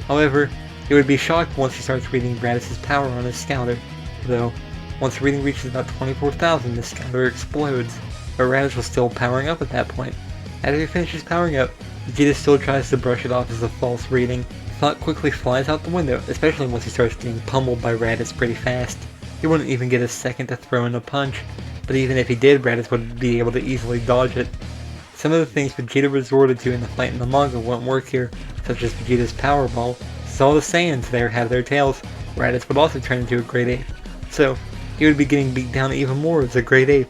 However, he would be shocked once he starts reading Raditz's power on his scouter, though once the reading reaches about 24,000 the scouter explodes, but Raditz was still powering up at that point. After he finishes powering up, Vegeta still tries to brush it off as a false reading. Thought quickly flies out the window, especially once he starts getting pummeled by Raditz pretty fast. He wouldn't even get a second to throw in a punch, but even if he did, Raditz would be able to easily dodge it. Some of the things Vegeta resorted to in the fight in the manga won't work here, such as Vegeta's Power Ball. Since all the Saiyans there have their tails, Raditz would also turn into a Great Ape. So, he would be getting beat down even more as a Great Ape.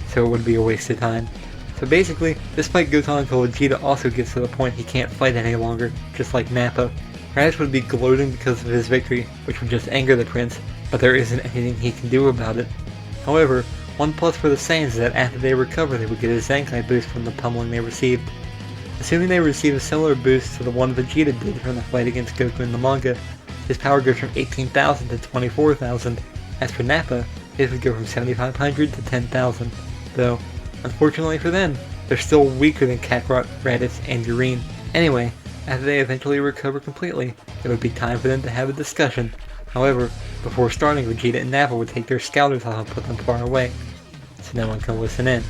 So it would be a waste of time. So basically, this fight goes on until Vegeta also gets to the point he can't fight any longer, just like Nappa. Raditz would be gloating because of his victory, which would just anger the prince, but there isn't anything he can do about it. However, one plus for the Saiyans is that after they recover they would get a Zenkai boost from the pummeling they received. Assuming they receive a similar boost to the one Vegeta did from the fight against Goku in the manga, his power goes from 18,000 to 24,000. As for Nappa, his would go from 7,500 to 10,000, though, unfortunately for them, they're still weaker than Kakarot, Raditz, and Yurine. Anyway, after they eventually recover completely, it would be time for them to have a discussion. However, before starting, Vegeta and Nappa would take their scouters off and put them far away, so no one can listen in.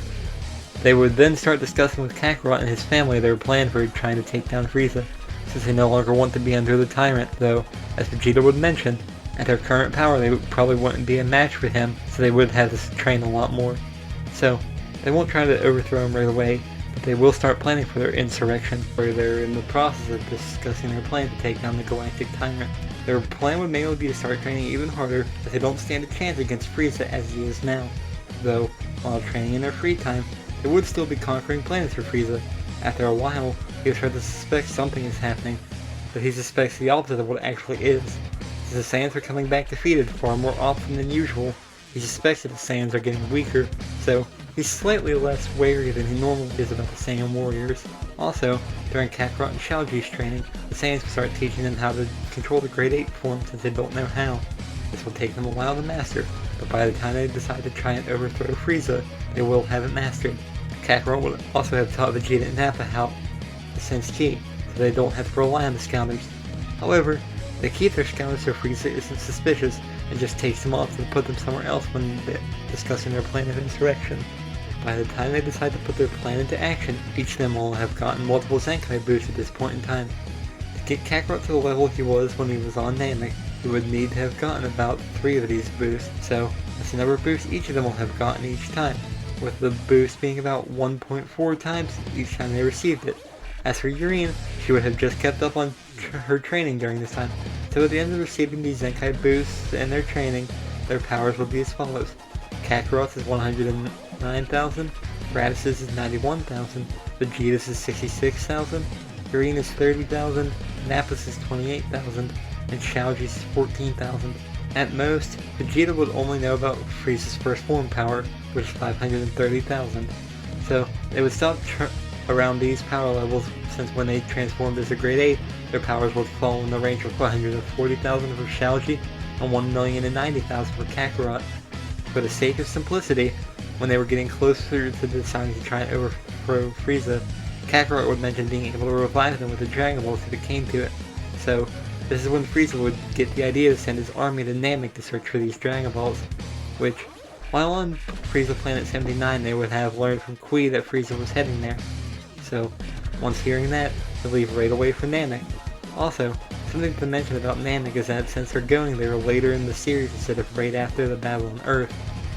They would then start discussing with Kakarot and his family their plan for trying to take down Frieza, since they no longer want to be under the tyrant, though, as Vegeta would mention, at their current power they probably wouldn't be a match for him, so they would have to train a lot more. So, they won't try to overthrow him right away, but they will start planning for their insurrection, where they're in the process of discussing their plan to take down the Galactic Tyrant. Their plan would mainly be to start training even harder, as they don't stand a chance against Frieza as he is now. Though, while training in their free time, they would still be conquering planets for Frieza. After a while, he would start to suspect something is happening. but he suspects the opposite of what it actually is. Since the Saiyans are coming back defeated far more often than usual, he suspects that the Saiyans are getting weaker, so he's slightly less wary than he normally is about the Saiyan warriors. Also, during Kakarot and Xiaoji's training, the Saiyans will start teaching them how to control the Grade 8 form since they don't know how. This will take them a while to master, but by the time they decide to try and overthrow Frieza, they will have it mastered. Kakarot will also have taught Vegeta and Nappa how to sense Ki, so they don't have to rely on the Scouters. However, they keep their Scouters so Frieza isn't suspicious and just takes them off to put them somewhere else when they're discussing their plan of insurrection. By the time they decide to put their plan into action, each of them will have gotten multiple Zenkai boosts at this point in time. To get Kakarot to the level he was when he was on Namek, he would need to have gotten about 3 of these boosts, so that's the number of boosts each of them will have gotten each time, with the boost being about 1.4 times each time they received it. As for Yurine, she would have just kept up on her training during this time, so at the end of receiving these Zenkai boosts and their training, their powers would be as follows. Kakarot's is 109,000, Raditz' is 91,000, Vegeta's is 66,000, Yurine is 30,000, Nappa's is 28,000, and Xiaoji's is 14,000. At most, Vegeta would only know about Frieza's first form power, which is 530,000. So, they would stop around these power levels since when they transformed as a Grade 8, their powers would fall in the range of 140,000 for Xiaoji and 1,090,000 for Kakarot. For the sake of simplicity, when they were getting closer to deciding to try and overthrow Frieza, Kakarot would mention being able to revive them with the Dragon Balls if it came to it. So, this is when Frieza would get the idea to send his army to Namek to search for these Dragon Balls, which, while on Frieza Planet 79, they would have learned from Kui that Frieza was heading there. So, once hearing that, they leave right away for Namek. Also, something to mention about Namek is that since they're going there later in the series instead of right after the battle on Earth,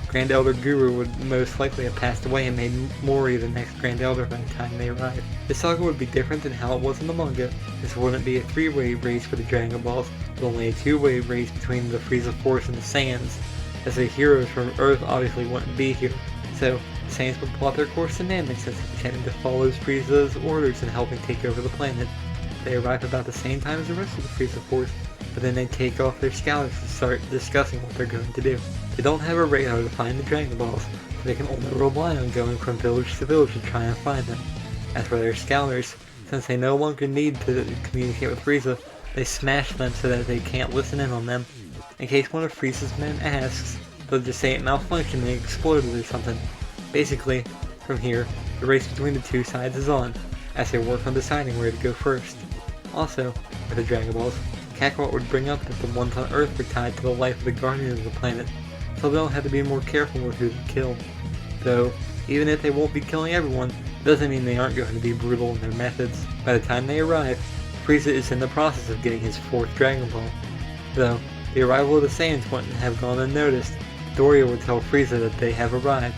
Grand Elder Guru would most likely have passed away and made Mori the next Grand Elder by the time they arrived. This saga would be different than how it was in the manga. This wouldn't be a 3-way race for the Dragon Balls, but only a 2-way race between the Frieza Force and the Saiyans, as the heroes from Earth obviously wouldn't be here. So, the Saiyans would plot their course to Namek since intending to follow Frieza's orders in helping take over the planet. They arrive about the same time as the rest of the Frieza Force, but then they take off their Scouters to start discussing what they're going to do. They don't have a radar to find the Dragon Balls, so they can only rely on going from village to village to try and find them. As for their Scouters, since they no longer need to communicate with Frieza, they smash them so that they can't listen in on them. In case one of Frieza's men asks, they'll just say it malfunctioned and exploded or something. Basically, from here, the race between the two sides is on, as they work on deciding where to go first. Also, with the Dragon Balls, Kakarot would bring up that the ones on Earth were tied to the life of the Guardian of the planet, so they'll have to be more careful with who they kill. Though, even if they won't be killing everyone, it doesn't mean they aren't going to be brutal in their methods. By the time they arrive, Frieza is in the process of getting his 4th Dragon Ball. Though, the arrival of the Saiyans wouldn't have gone unnoticed. Doria would tell Frieza that they have arrived,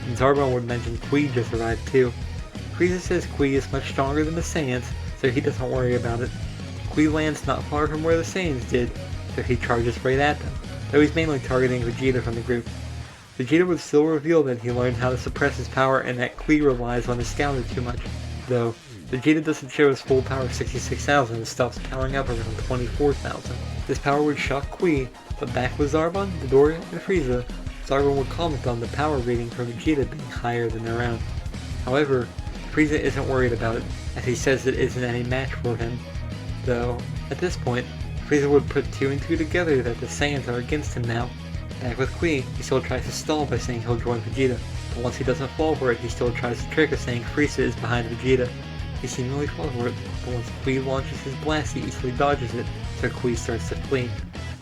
and Zarbon would mention Kui just arrived too. Frieza says Kui is much stronger than the Saiyans, so he doesn't worry about it. Kui lands not far from where the Saiyans did, so he charges right at them, though he's mainly targeting Vegeta from the group. Vegeta would still reveal that he learned how to suppress his power and that Kui relies on his Scouter too much, though Vegeta doesn't show his full power of 66,000 and stops powering up around 24,000. This power would shock Kui, but back with Zarbon, Doria, and Frieza, Zarbon would comment on the power reading for Vegeta being higher than their own. However, Frieza isn't worried about it, as he says it isn't any match for him. Though, at this point, Frieza would put 2 and 2 together that the Saiyans are against him now. Back with Kui, he still tries to stall by saying he'll join Vegeta, but once he doesn't fall for it, he still tries to trick us saying Frieza is behind Vegeta. He seemingly falls for it, but once Kui launches his blast, he easily dodges it, so Kui starts to flee,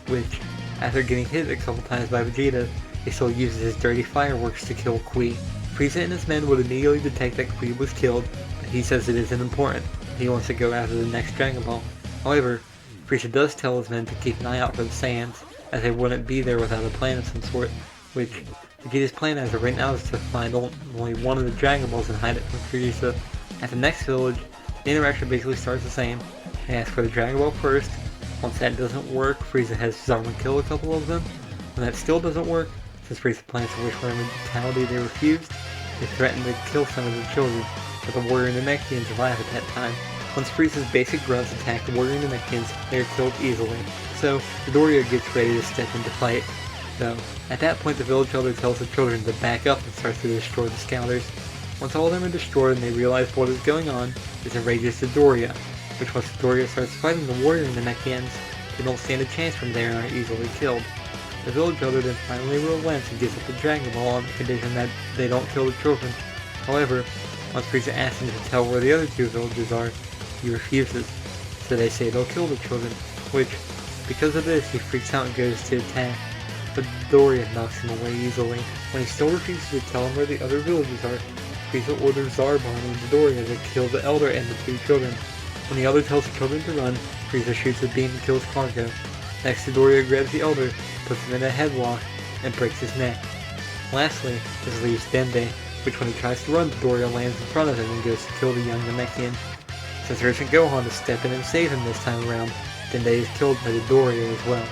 which, after getting hit a couple times by Vegeta, he still uses his dirty fireworks to kill Kui. Frieza and his men would immediately detect that Kui was killed, but he says it isn't important. He wants to go after the next Dragon Ball. However, Frieza does tell his men to keep an eye out for the Saiyans, as they wouldn't be there without a plan of some sort, which Vegeta's plan as of right now is to find only one of the Dragon Balls and hide it from Frieza. At the next village, the interaction basically starts the same. They ask for the Dragon Ball first. Once that doesn't work, Frieza has Zarbon kill a couple of them. When that still doesn't work, since Frieza plans to wish for immortality they refused, they threaten to kill some of the children, but the warrior Namekians arrive at that time. Once Frieza's basic grunts attack the warrior Namekians, they are killed easily, so Midoriya gets ready to step into fight. Though, at that point the village elder tells the children to back up and starts to destroy the scouters. Once all of them are destroyed and they realize what is going on, this enrages Midoriya, which once Midoriya starts fighting the warrior Namekians, they don't stand a chance from there and are easily killed. The village elder then finally relents and gives up the Dragon Ball on the condition that they don't kill the children. However, once Frieza asks him to tell where the other two villages are, he refuses, so they say they'll kill the children, which, because of this, he freaks out and goes to attack, but Midoriya knocks him away easily. When he still refuses to tell him where the other villages are, Frieza orders Zarbon and Midoriya to kill the elder and the two children. When the elder tells the children to run, Frieza shoots a beam and kills Cargo. Next, Midoriya grabs the elder, puts him in a headlock, and breaks his neck. Lastly, this leaves Dende, which when he tries to run, Midoriya lands in front of him and goes to kill the young Namekian. Since there isn't Gohan to step in and save him this time around, Dende is killed by Midoriya as well.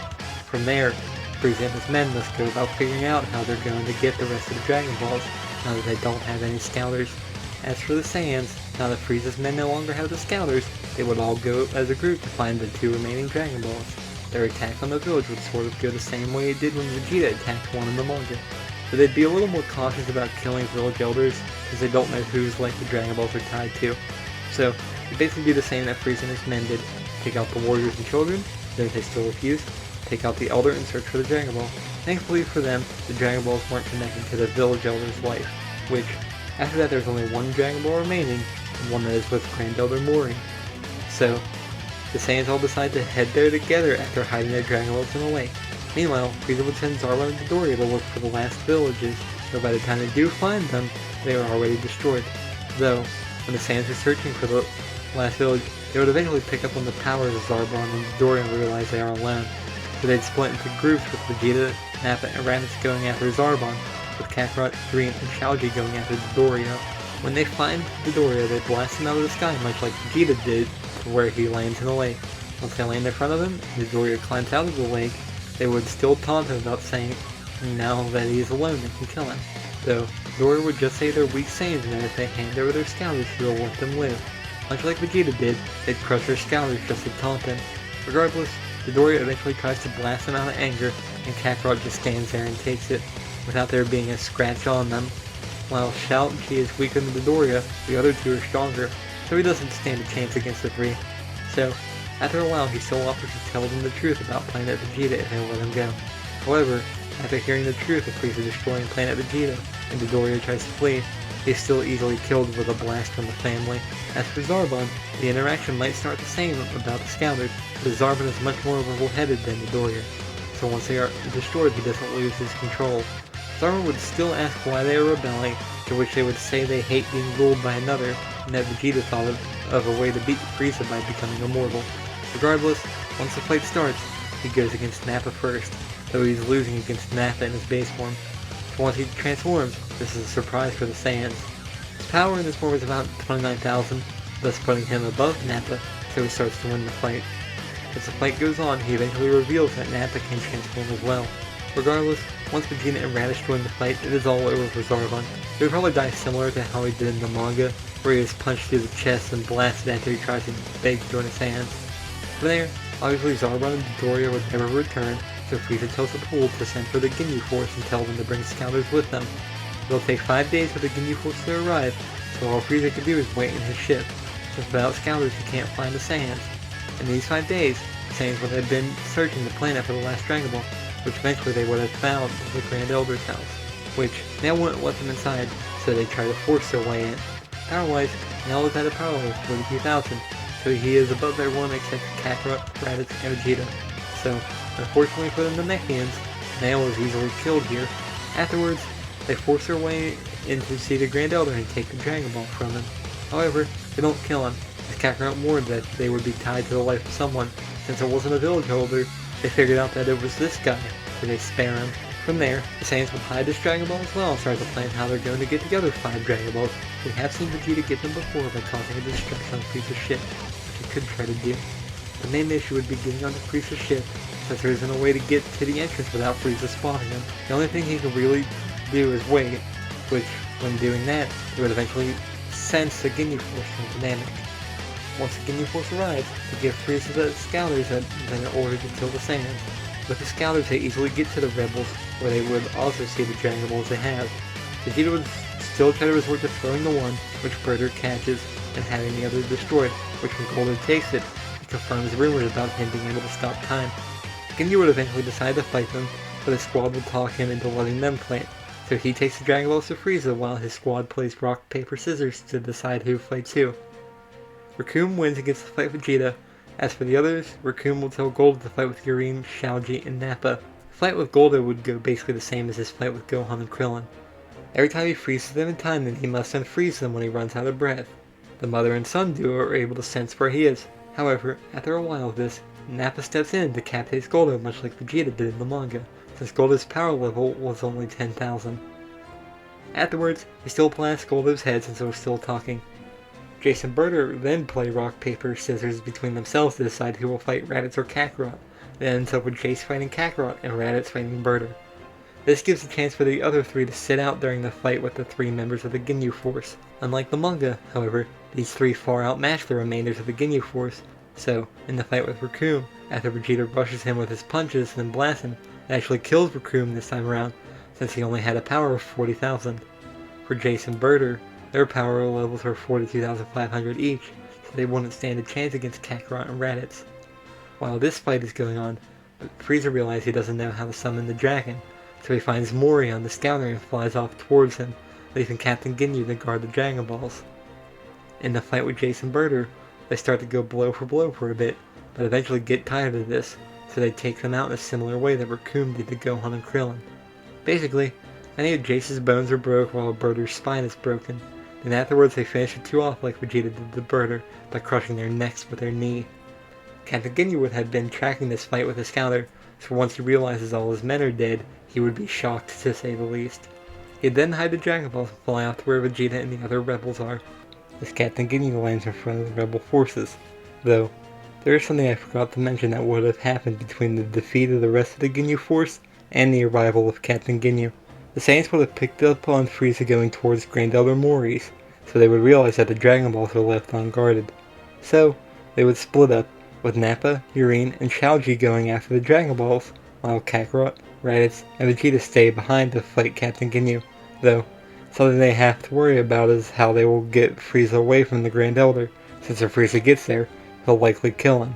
From there, Frieza and his men must go about figuring out how they're going to get the rest of the Dragon Balls, now that they don't have any Scouters. As for the Saiyans, now that Frieza's men no longer have the Scouters, they would all go as a group to find the two remaining Dragon Balls. Their attack on the village would sort of go the same way it did when Vegeta attacked one in the manga. But they'd be a little more cautious about killing village elders, because they don't know whose the Dragon Balls are tied to. So, it'd basically be the same that Frieza and his men did. Take out the warriors and children, then if they still refuse, take out the elder and search for the Dragon Ball. Thankfully for them, the Dragon Balls weren't connected to the village elder's life, which, after that there's only one Dragon Ball remaining, and one that is with Grand Elder Mori. So, the Saiyans all decide to head there together after hiding their Dragon Balls in a lake. Meanwhile, Frieza would send Zarbon and Midoriya to look for the last villages, though by the time they do find them, they are already destroyed. Though, when the Saiyans are searching for the last village, they would eventually pick up on the powers of Zarbon and Midoriya and realize they are alone. So they'd split into groups with Vegeta, Nappa, and Raditz going after Zarbon, with Kakarot, Green, and Shaoji going after Midoriya. When they find Midoriya, they blast him out of the sky much like Vegeta did, to where he lands in the lake. Once they land in front of him, and Midoriya climbs out of the lake, they would still taunt him about saying, now that he is alone, they can kill him. Though, Midoriya would just say they're weak Saiyans and that if they hand over their Scouters, he will let them live. Much like Vegeta did, they'd crush their Scouters just to taunt him. Regardless, Midoriya eventually tries to blast them out of anger, and Kakarot just stands there and takes it, without there being a scratch on them. While Shaoji is weaker than Midoriya, the other two are stronger, so he doesn't stand a chance against the three. So, after a while he still offers to tell them the truth about Planet Vegeta if they let him go. However, after hearing the truth of Frieza destroying Planet Vegeta, and Midoriya tries to flee, he is still easily killed with a blast from the family. As for Zarbon, the interaction might start the same about the Scouters, but Zarbon is much more level-headed than Midoriya, so once they are destroyed he doesn't lose his control. Zarbon would still ask why they are rebelling, to which they would say they hate being ruled by another, and that Vegeta thought of a way to beat Frieza by becoming immortal. Regardless, once the fight starts, he goes against Nappa first, though he's losing against Nappa in his base form. So once he transforms, this is a surprise for the Saiyans. His power in this form is about 29,000, thus putting him above Nappa, so he starts to win the fight. As the fight goes on, he eventually reveals that Nappa can transform as well. Regardless, once Vegeta and Raditz join the fight, it is all over for Zarbon. He would probably die similar to how he did in the manga, where he is punched through the chest and blasted after he tries to beg to join his hands. From there, obviously Zarbon and Midoriya would never return, so Frieza tells the pool to send for the Ginyu Force and tell them to bring Scouters with them. It'll take 5 days for the Ginyu Force to arrive, so all Frieza can do is wait in his ship, since without Scouters he can't find the Saiyans. In these 5 days, the Saiyans would have been searching the planet for the last Dragon Ball, which eventually they would have found at the Grand Elder's house, which now wouldn't let them inside, so they try to force their way in. Power-wise, Nail is at a power of 42,000, so he is above everyone except Kakarot, Raditz, and Vegeta. So, unfortunately for the Namekians, Nail is easily killed here. Afterwards, they force their way in to see the Grand Elder and take the Dragon Ball from him. However, they don't kill him, as Kakarot warned that they would be tied to the life of someone. Since it wasn't a village elder, they figured out that it was this guy, so they spare him. From there, the Saiyans would hide this Dragon Ball as well and start to plan how they're going to get together 5 Dragon Balls. We have seen Vegeta get them before by causing a destruction on Frieza's ship, which he could try to do. The main issue would be getting onto Frieza's ship, since there isn't a way to get to the entrance without Frieza spotting him. The only thing he can really do is wait, which, when doing that, he would eventually sense the Ginyu Force from Dynamic. once the Ginyu Force arrives, they give Frieza the Scouters that then are ordered to kill the Saiyans. With the Scouters, they easily get to the Rebels, where they would also see the Dragon Balls they have. Vegeta would still try to resort to throwing the one, which Burter catches, and having the other destroyed, which when Golden takes it, it confirms rumors about him being able to stop time. Ginyu would eventually decide to fight them, but his squad would talk him into letting them play it. So he takes the Dragon Balls to Frieza while his squad plays rock, paper, scissors to decide who fights who. Recoome wins and gets to fight Vegeta. As for the others, Recoome will tell Golden to fight with Yurine, Shalji, and Nappa. The fight with Golden would go basically the same as his fight with Gohan and Krillin. Every time he freezes them in time, then he must unfreeze them when he runs out of breath. The mother and son duo are able to sense where he is. However, after a while of this, Nappa steps in to decapitates Golden much like Vegeta did in the manga, since Golden's power level was only 10,000. Afterwards, he still blasts Golden's head since they were still talking. Jace and Burter then play rock, paper, scissors between themselves to decide who will fight Raditz or Kakarot. It ends up with Jace fighting Kakarot and Raditz fighting Burter. This gives a chance for the other three to sit out during the fight with the three members of the Ginyu Force. Unlike the manga, however, these three far outmatch the remainders of the Ginyu Force, so in the fight with Recoome, after Vegeta rushes him with his punches and blasts him, it actually kills Recoome this time around, since he only had a power of 40,000. For Jace and Burter, their power levels are 42,500 each, so they wouldn't stand a chance against Kakarot and Raditz. While this fight is going on, Frieza realizes he doesn't know how to summon the dragon, so he finds Mori on the scouter and flies off towards him, leaving Captain Ginyu to guard the Dragon Balls. In the fight with Jace and Burter, they start to go blow for a bit, but eventually get tired of this, so they take them out in a similar way that Recoome did to Gohan and Krillin. Basically, many of Jace's bones are broke while Burter's spine is broken, and afterwards they finish the two off like Vegeta did to Burter by crushing their necks with their knee. Captain Ginyu had been tracking this fight with a scouter, so once he realizes all his men are dead, he would be shocked to say the least. He'd then hide the Dragon Balls and fly off to where Vegeta and the other rebels are, as Captain Ginyu lands in front of the rebel forces. Though, there is something I forgot to mention that would have happened between the defeat of the rest of the Ginyu Force and the arrival of Captain Ginyu. The Saiyans would have picked up on Frieza going towards Grand Elder Mori's, so they would realize that the Dragon Balls were left unguarded. So, they would split up, with Nappa, Yurine, and Shalji going after the Dragon Balls, while Kakarot, Raditz, and Vegeta stay behind to fight Captain Ginyu. Though, something they have to worry about is how they will get Frieza away from the Grand Elder, since if Frieza gets there, he'll likely kill him.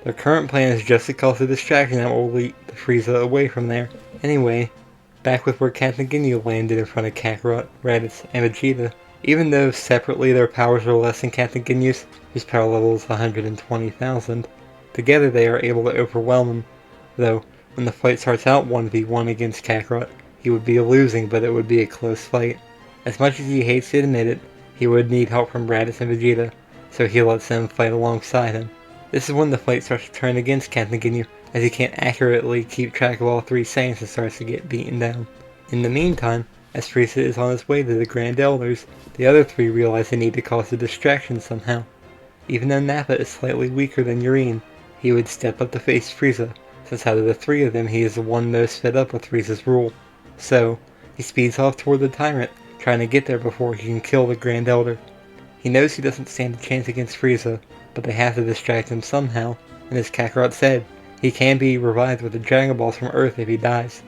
Their current plan is just to cause a distraction that will lead Frieza away from there. Anyway, back with where Captain Ginyu landed in front of Kakarot, Raditz, and Vegeta. Even though separately their powers are less than Captain Ginyu's, whose power level is 120,000, together they are able to overwhelm him. Though, when the fight starts out 1v1 against Kakarot, he would be losing, but it would be a close fight. As much as he hates to admit it, he would need help from Raditz and Vegeta, so he lets them fight alongside him. This is when the fight starts to turn against Captain Ginyu, as he can't accurately keep track of all three Saiyans and starts to get beaten down. In the meantime, as Frieza is on his way to the Grand Elders, the other three realize they need to cause a distraction somehow. Even though Nappa is slightly weaker than Yurine, he would step up to face Frieza, since out of the three of them he is the one most fed up with Frieza's rule. So, he speeds off toward the Tyrant, trying to get there before he can kill the Grand Elder. He knows he doesn't stand a chance against Frieza, but they have to distract him somehow, and as Kakarot said, he can be revived with the Dragon Balls from Earth if he dies.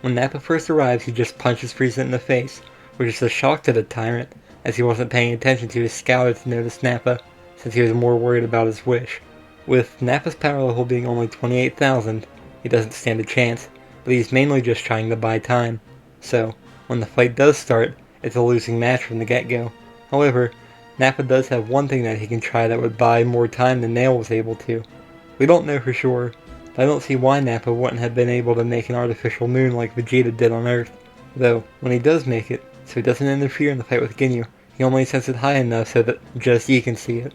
When Nappa first arrives, he just punches Frieza in the face, which is a shock to the Tyrant, as he wasn't paying attention to his scouter to notice Nappa, since he was more worried about his wish. With Nappa's power level being only 28,000, he doesn't stand a chance, but he's mainly just trying to buy time. So, when the fight does start, it's a losing match from the get-go. However, Nappa does have one thing that he can try that would buy more time than Nail was able to. We don't know for sure, but I don't see why Nappa wouldn't have been able to make an artificial moon like Vegeta did on Earth. Though, when he does make it, so he doesn't interfere in the fight with Ginyu, he only sets it high enough so that just he can see it.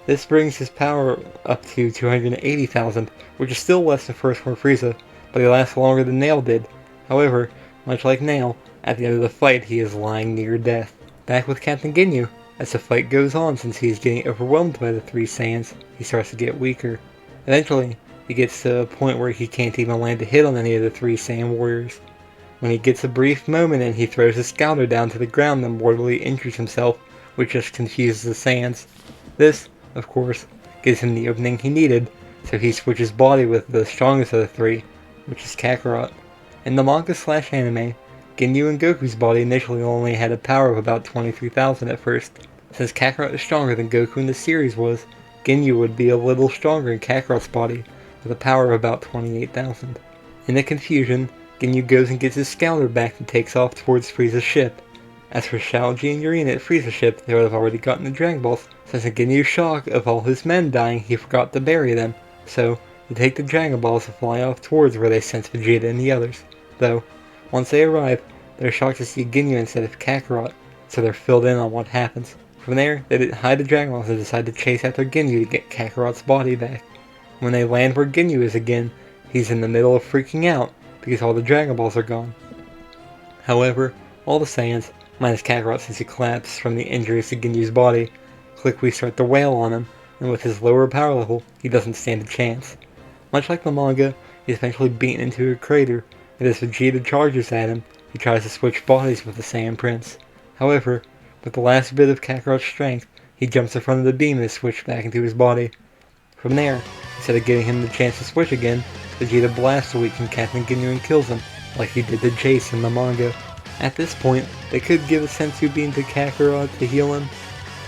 This brings his power up to 280,000, which is still less than First Form Frieza, but he lasts longer than Nail did. However, much like Nail, at the end of the fight he is lying near death. Back with Captain Ginyu, as the fight goes on since he is getting overwhelmed by the three Saiyans, he starts to get weaker. Eventually, he gets to a point where he can't even land a hit on any of the three Saiyan warriors. When he gets a brief moment and he throws his scouter down to the ground and mortally injures himself, which just confuses the Saiyans. This, of course, gives him the opening he needed, so he switches body with the strongest of the three, which is Kakarot. In the manga/anime, Ginyu and Goku's body initially only had a power of about 23,000 at first. Since Kakarot is stronger than Goku in the series was, Ginyu would be a little stronger in Kakarot's body, with a power of about 28,000. In the confusion, Ginyu goes and gets his scouter back and takes off towards Frieza's ship. As for Xiaoji and Yurina at Frieza's ship, they would have already gotten the Dragon Balls, since in Ginyu's shock of all his men dying, he forgot to bury them, so they take the Dragon Balls and fly off towards where they sense Vegeta and the others. Though, once they arrive, they're shocked to see Ginyu instead of Kakarot, so they're filled in on what happens. From there, they hide the Dragon Balls and decide to chase after Ginyu to get Kakarot's body back. When they land where Ginyu is again, he's in the middle of freaking out because all the Dragon Balls are gone. However, all the Saiyans, minus Kakarot since he collapsed from the injuries to Ginyu's body, quickly start to wail on him, and with his lower power level, he doesn't stand a chance. Much like the manga, he's eventually beaten into a crater, and as Vegeta charges at him, he tries to switch bodies with the Saiyan Prince. However, with the last bit of Kakarot's strength, he jumps in front of the beam and is switched back into his body. From there, instead of giving him the chance to switch again, Vegeta blasts a weakened Captain Ginyu and kills him, like he did to Jace in the manga. At this point, they could give a Senzu Bean to Kakarot to heal him.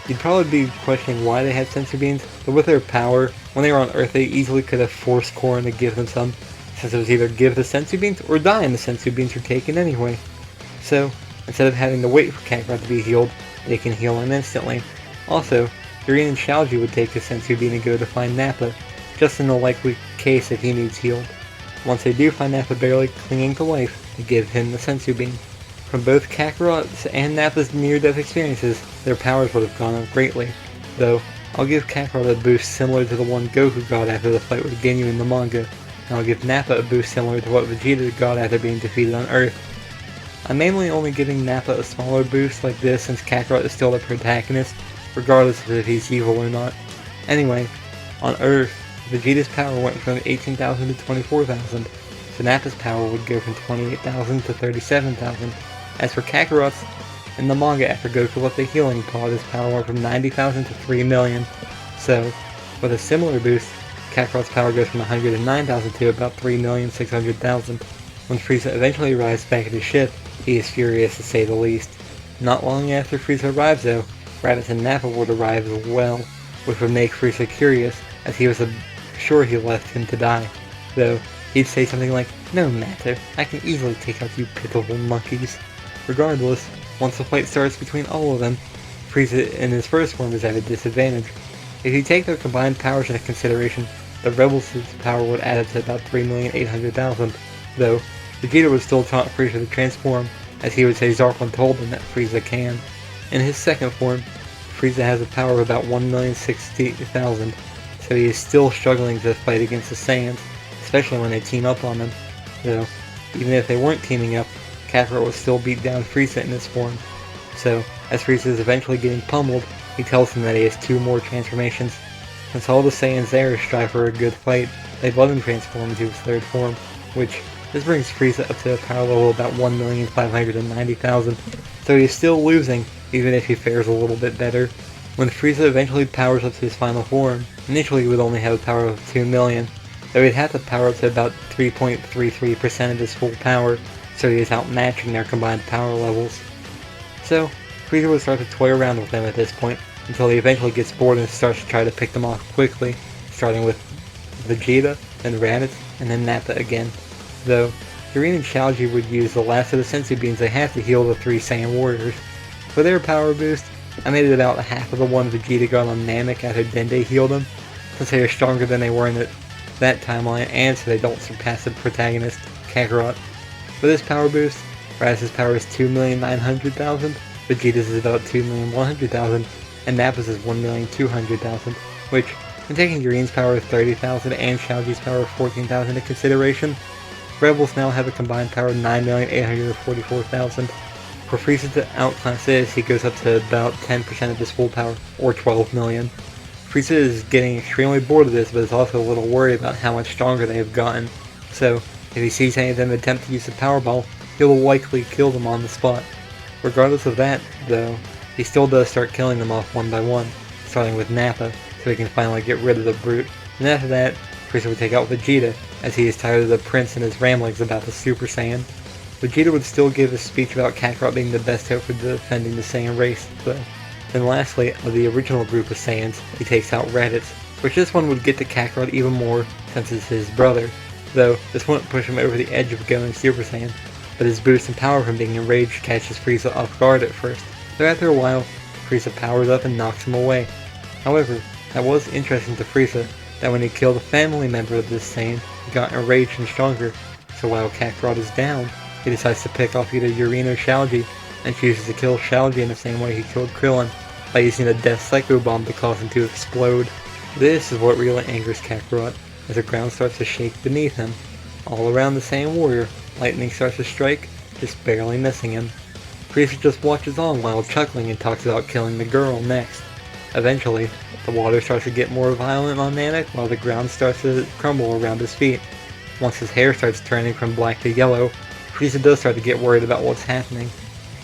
You'd probably be questioning why they had Senzu Beans, but with their power, when they were on Earth they easily could have forced Korin to give them some, since it was either give the Senzu Beans or die and the Senzu Beans were taken anyway. So, instead of having to wait for Kakarot to be healed, they can heal him instantly. Also, Yurina and Xiaoji would take a Senzu Bean and go to find Nappa, just in the likely case if he needs healed. Once they do find Nappa barely clinging to life, they give him the Senzu Bean. From both Kakarot's and Nappa's near-death experiences, their powers would have gone up greatly, though I'll give Kakarot a boost similar to the one Goku got after the fight with Ginyu in the manga, and I'll give Nappa a boost similar to what Vegeta got after being defeated on Earth. I'm mainly only giving Nappa a smaller boost like this since Kakarot is still the protagonist, regardless of if he's evil or not. Anyway, on Earth, Vegeta's power went from 18,000 to 24,000, so Nappa's power would go from 28,000 to 37,000. As for Kakarot's, in the manga after Goku left the healing pod, his power went from 90,000 to 3 million. So, with a similar boost, Kakarot's power goes from 109,000 to about 3,600,000. When Frieza eventually arrives back at his ship, he is furious to say the least. Not long after Frieza arrives though, Raditz and Nappa would arrive as well, which would make Frieza curious, as he was sure he left him to die. Though, he'd say something like, "No matter, I can easily take out you pitiful monkeys." Regardless, once the fight starts between all of them, Frieza in his first form is at a disadvantage. If you take their combined powers into consideration, the Rebels' power would add up to about 3,800,000, though Vegeta would still taunt Frieza to transform, as he would say Zarkon told him that Frieza can. In his second form, Frieza has a power of about 1,060,000, so he is still struggling to fight against the Saiyans, especially when they team up on him, though even if they weren't teaming up, Kakarot will still beat down Frieza in this form. So, as Frieza is eventually getting pummeled, he tells him that he has 2 more transformations. Since all the Saiyans there strive for a good fight, they let him transform into his third form, which this brings Frieza up to a power level of about 1,590,000, so he is still losing, even if he fares a little bit better. When Frieza eventually powers up to his final form, initially he would only have a power of 2 million, though he'd have to power up to about 3.33% of his full power, so he is outmatching their combined power levels. So, Frieza would start to toy around with them at this point, until he eventually gets bored and starts to try to pick them off quickly, starting with Vegeta, then Raditz, and then Nappa again. Though, Yurina and Xiaoji would use the last of the Senzu Beans they have to heal the 3 Saiyan warriors. For their power boost, I made it about half of the one Vegeta got on Namek after Dende healed him, since they are stronger than they were in that timeline, and so they don't surpass the protagonist, Kakarot. For this power boost, Raditz's power is 2,900,000, Vegeta's is about 2,100,000, and Nappa's is 1,200,000, which, when taking Yurina's power of 30,000 and Xiaoji's power of 14,000 into consideration, Rebels now have a combined power of 9,844,000. For Frieza to outclass this, he goes up to about 10% of his full power, or 12 million. Frieza is getting extremely bored of this, but is also a little worried about how much stronger they have gotten, so if he sees any of them attempt to use the Power Ball, he will likely kill them on the spot. Regardless of that, though, he still does start killing them off one by one, starting with Nappa, so so he can finally get rid of the brute, and after that, Frieza would take out Vegeta, as he is tired of the prince and his ramblings about the Super Saiyan. Vegeta would still give a speech about Kakarot being the best hope for defending the Saiyan race, though. Then lastly, of the original group of Saiyans, he takes out Raditz, which this one would get to Kakarot even more since it's his brother, though this wouldn't push him over the edge of going Super Saiyan, but his boost in power from being enraged catches Frieza off guard at first, though after a while, Frieza powers up and knocks him away. However, that was interesting to Frieza, that when he killed a family member of this Saiyan, he got enraged and stronger, so while Kakarot is down, he decides to pick off either Yurien or Shalji, and chooses to kill Shalji in the same way he killed Krillin, by using a Death Psycho Bomb to cause him to explode. This is what really angers Kakarot, as the ground starts to shake beneath him. All around the Saiyan warrior, lightning starts to strike, just barely missing him. Frieza just watches on while chuckling and talks about killing the girl next. Eventually, the water starts to get more violent on Namek while the ground starts to crumble around his feet. Once his hair starts turning from black to yellow, Frieza does start to get worried about what's happening.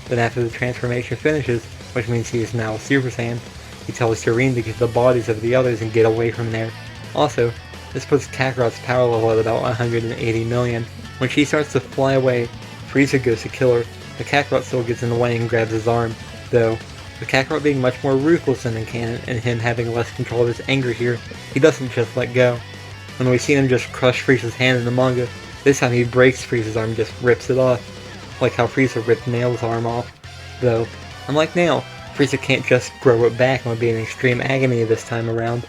Then after the transformation finishes, which means he is now a Super Saiyan, he tells Yurien to get the bodies of the others and get away from there. Also, this puts Kakarot's power level at about 180 million. When she starts to fly away, Frieza goes to kill her, but Kakarot still gets in the way and grabs his arm, though, with Kakarot being much more ruthless than in canon and him having less control of his anger here, he doesn't just let go. When we see him just crush Frieza's hand in the manga, this time he breaks Frieza's arm and just rips it off, like how Frieza ripped Nail's arm off. Though, unlike Nail, Frieza can't just grow it back and would be in extreme agony this time around.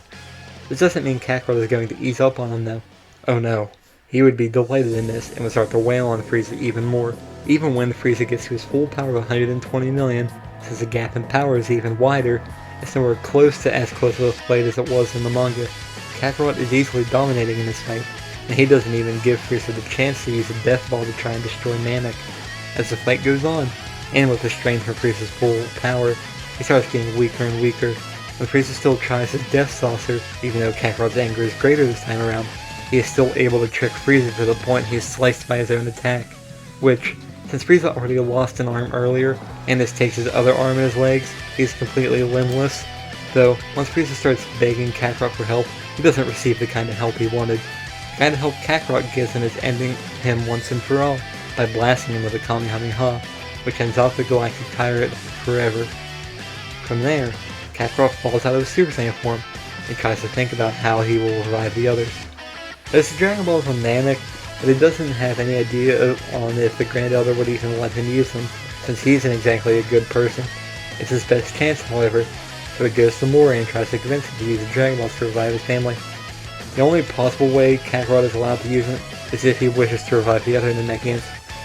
This doesn't mean Kakarot is going to ease up on him though. Oh no, he would be delighted in this and would start to wail on Frieza even more, even when Frieza gets to his full power of 120 million, since the gap in power is even wider, it's nowhere close to as close of a fight as it was in the manga. Kakarot is easily dominating in this fight, and he doesn't even give Frieza the chance to use a death ball to try and destroy Namek. As the fight goes on, and with the strain from Frieza's full power, he starts getting weaker and weaker. When Frieza still tries his Death Saucer, even though Kakarot's anger is greater this time around, he is still able to trick Frieza to the point he is sliced by his own attack. Which, since Frieza already lost an arm earlier, and this takes his other arm in his legs, he is completely limbless. Though, once Frieza starts begging Kakarot for help, he doesn't receive the kind of help he wanted. The kind of help Kakarot gives him is ending him once and for all, by blasting him with a Kamehameha, which ends off the Galactic Tyrant forever. From there, Kakarot falls out of his Super Saiyan form, and tries to think about how he will revive the others. There's the Dragon Balls on Namek, but it doesn't have any idea on if the Grand Elder would even let him use them, since he isn't exactly a good person. It's his best chance, however, so it goes to Mori and tries to convince him to use the Dragon Balls to revive his family. The only possible way Kakarot is allowed to use them is if he wishes to revive the other Namekians,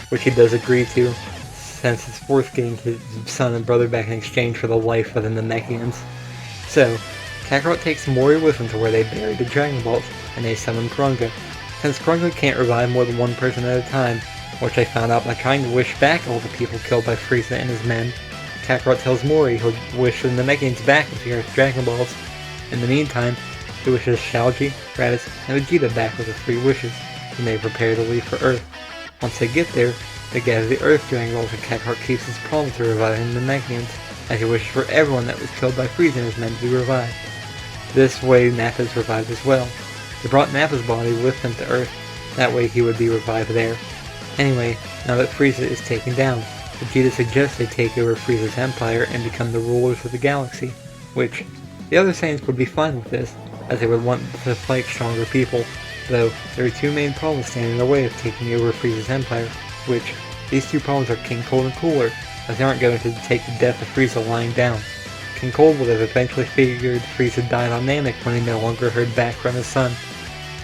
which he does agree to, since it's worth getting his son and brother back in exchange for the life of the Namekians. So, Kakarot takes Mori with him to where they bury the Dragon Balls, and they summon Kurunga. Since Kurunga can't revive more than one person at a time, which I found out by trying to wish back all the people killed by Frieza and his men, Kakarot tells Mori he'll wish the Namekians back with the Earth Dragon Balls. In the meantime, he wishes Shalji, Raditz, and Vegeta back with the 3 wishes, and they prepare to leave for Earth. Once they get there, they gather the Earth Dragon Balls and Kakarot keeps his promise to reviving the Namekians, as he wishes for everyone that was killed by Frieza and his men to be revived. This way Nappa is revived as well. They brought Nappa's body with them to Earth, that way he would be revived there. Anyway, now that Frieza is taken down, Vegeta suggests they take over Frieza's empire and become the rulers of the galaxy, which, the other Saiyans would be fine with this, as they would want to fight stronger people, though there are 2 main problems standing in the way of taking over Frieza's empire, which, these 2 problems are King Cold and Cooler, as they aren't going to take the death of Frieza lying down. King Cold would have eventually figured Frieza died on Namek when he no longer heard back from his son.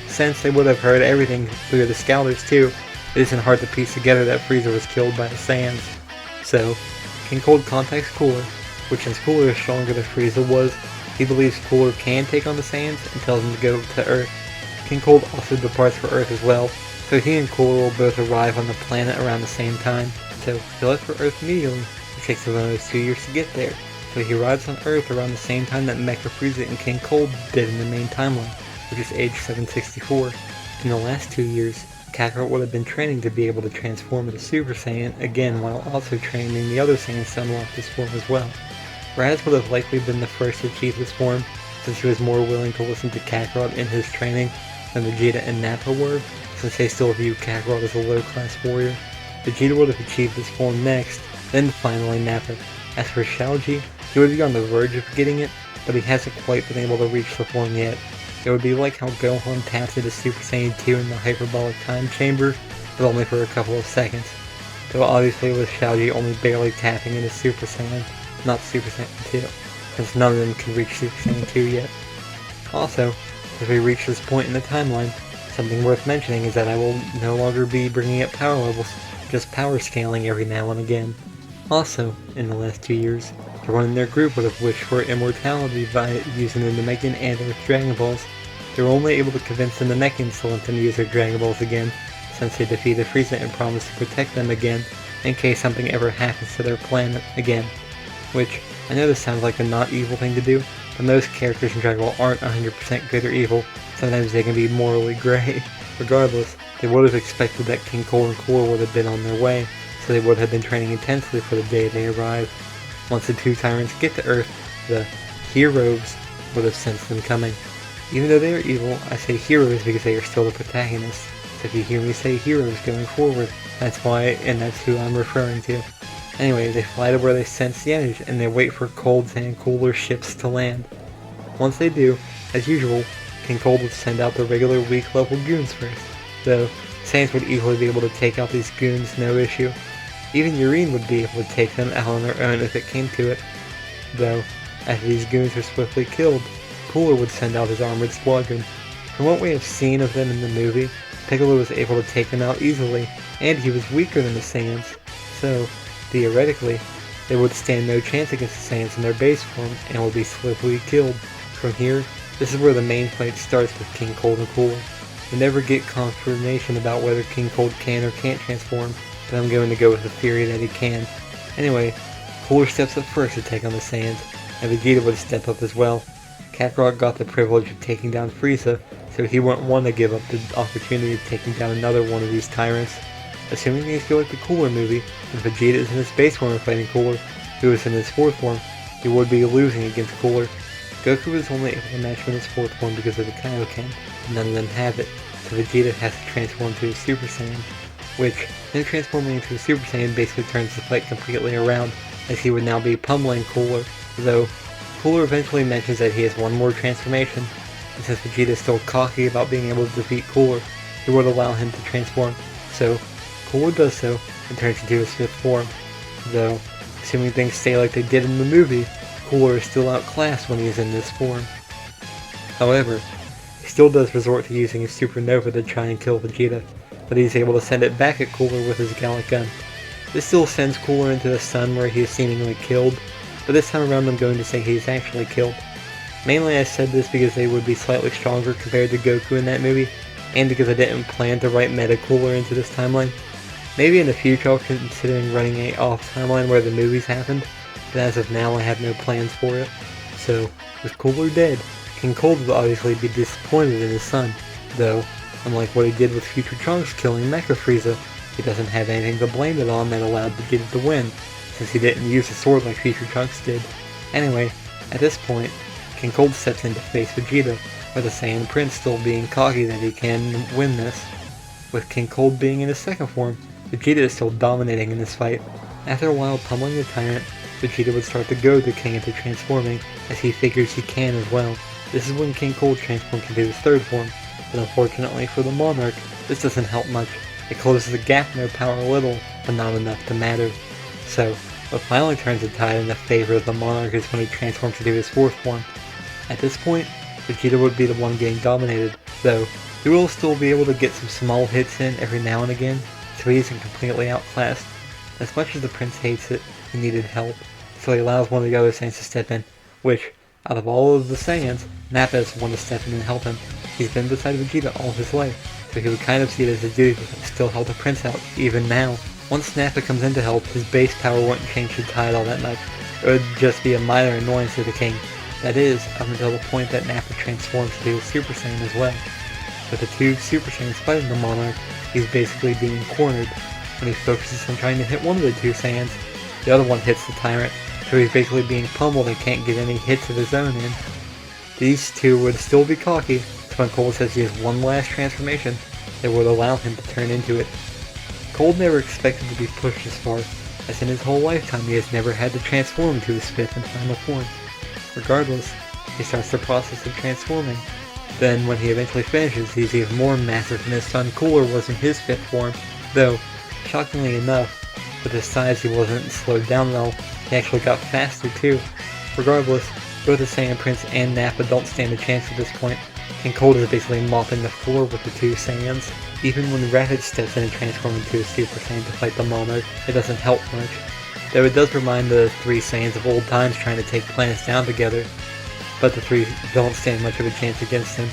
Since they would have heard everything through the Scouters too, it isn't hard to piece together that Frieza was killed by the Saiyans. So, King Cold contacts Cooler, which since Cooler is stronger than Frieza was, he believes Cooler can take on the Saiyans and tells him to go to Earth. King Cold also departs for Earth as well, so he and Cooler will both arrive on the planet around the same time. So, he left for Earth immediately. It takes him almost 2 years to get there, so he arrives on Earth around the same time that Mecha Frieza and King Cold did in the main timeline, which is age 764. In the last 2 years, Kakarot would have been training to be able to transform into Super Saiyan again while also training the other Saiyans to unlock this form as well. Raditz would have likely been the first to achieve this form, since he was more willing to listen to Kakarot in his training than Vegeta and Nappa were, since they still view Kakarot as a low-class warrior. Vegeta would have achieved this form next, then finally Nappa. As for Xiaoji, he would be on the verge of getting it, but he hasn't quite been able to reach the form yet. It would be like how Gohan tapped into Super Saiyan 2 in the Hyperbolic Time Chamber, but only for a couple of seconds. Though obviously with Xiaoji only barely tapping into Super Saiyan, not Super Saiyan 2, since none of them can reach Super Saiyan 2 yet. Also, as we reach this point in the timeline, something worth mentioning is that I will no longer be bringing up power levels, just power scaling every now and again. Also, in the last 2 years, everyone in their group would have wished for immortality by using the Namekian and Earth Dragon Balls. They were only able to convince the Namekians to let them use their Dragon Balls again, since they defeated Frieza and promised to protect them again, in case something ever happens to their planet again. Which, I know this sounds like a not evil thing to do, but most characters in Dragon Ball aren't 100% good or evil, sometimes they can be morally grey. Regardless, they would have expected that King Cole and Cooler would have been on their way, so they would have been training intensely for the day they arrive. Once the two tyrants get to Earth, the heroes would have sensed them coming. Even though they are evil, I say heroes because they are still the protagonists. So if you hear me say heroes going forward, that's why, and that's who I'm referring to. Anyway, they fly to where they sense the energy, and they wait for Cold's and Cooler ships to land. Once they do, as usual, King Cold would send out the regular weak level goons first, though Saiyans would easily be able to take out these goons no issue. Even Urine would be able to take them out on their own if it came to it, though, after these goons were swiftly killed, Cooler would send out his armored squadron. From what we have seen of them in the movie, Piccolo was able to take them out easily, and he was weaker than the Saiyans, so, theoretically, they would stand no chance against the Saiyans in their base form and would be swiftly killed. From here, this is where the main fight starts with King Cold and Cooler. We never get confirmation about whether King Cold can or can't transform, but I'm going to go with the theory that he can. Anyway, Cooler steps up first to take on the Saiyans, and Vegeta would step up as well. Kakarot got the privilege of taking down Frieza, so he wouldn't want to give up the opportunity of taking down another one of these tyrants. Assuming things go like the Cooler movie, and Vegeta is in his base form fighting Cooler, who is in his fourth form, he would be losing against Cooler. Goku is only able to match him in his fourth form because of the Kaioken, and none of them have it, so Vegeta has to transform to a Super Saiyan, which, him transforming into a Super Saiyan basically turns the fight completely around, as he would now be pummeling Cooler, though Cooler eventually mentions that he has one more transformation, and since Vegeta is still cocky about being able to defeat Cooler, he would allow him to transform, so Cooler does so, and turns into his fifth form, though, assuming things stay like they did in the movie, Cooler is still outclassed when he is in this form. However, he still does resort to using his supernova to try and kill Vegeta, but he's able to send it back at Cooler with his Gallic gun. This still sends Cooler into the sun where he is seemingly killed, but this time around I'm going to say he's actually killed. Mainly I said this because they would be slightly stronger compared to Goku in that movie, and because I didn't plan to write Meta Cooler into this timeline. Maybe in the future I'll considering running a off timeline where the movies happened, but as of now I have no plans for it. So, with Cooler dead, King Cold would obviously be disappointed in his son, though, unlike what he did with Future Trunks killing Mecha Frieza, he doesn't have anything to blame it on that allowed Vegeta to win, since he didn't use the sword like Future Trunks did. Anyway, at this point, King Cold steps in to face Vegeta, with the Saiyan Prince still being cocky that he can win this. With King Cold being in his second form, Vegeta is still dominating in this fight. After a while pummeling the tyrant, Vegeta would start to goad the king into transforming, as he figures he can as well. This is when King Cold transforms into his third form, but unfortunately for the Monarch, this doesn't help much. It closes the gap in their power a little, but not enough to matter. So, what finally turns the tide in the favor of the Monarch is when he transforms into his fourth form. At this point, Vegeta would be the one getting dominated, though he will still be able to get some small hits in every now and again, so he isn't completely outclassed. As much as the Prince hates it, he needed help, so he allows one of the other Saiyans to step in, which, out of all of the Saiyans, Nappa is the one to step in and help him. He's been beside Vegeta all his life, so he would kind of see it as a duty to still help the Prince out, even now. Once Nappa comes in to help, his base power wouldn't change the tide all that much. It would just be a minor annoyance to the king. That is, up until the point that Nappa transforms into a Super Saiyan as well. With the two Super Saiyans fighting the Monarch, he's basically being cornered. When he focuses on trying to hit one of the two Saiyans, the other one hits the tyrant, so he's basically being pummeled and can't get any hits of his own in. These two would still be cocky, so when Cold says he has one last transformation, they would allow him to turn into it. Cold never expected to be pushed this far, as in his whole lifetime he has never had to transform into his fifth and final form. Regardless, he starts the process of transforming. Then, when he eventually finishes, he's even more massive than his son Cooler was in his fifth form, though, shockingly enough, with his size he wasn't slowed down at all, he actually got faster too. Regardless, both the Saiyan Prince and Nappa don't stand a chance at this point, and Cold is basically mopping the floor with the two Saiyans. Even when Raditz steps in and transforms into a Super Saiyan to fight the Monarch, it doesn't help much. Though it does remind the three Saiyans of old times trying to take planets down together, but the three don't stand much of a chance against him.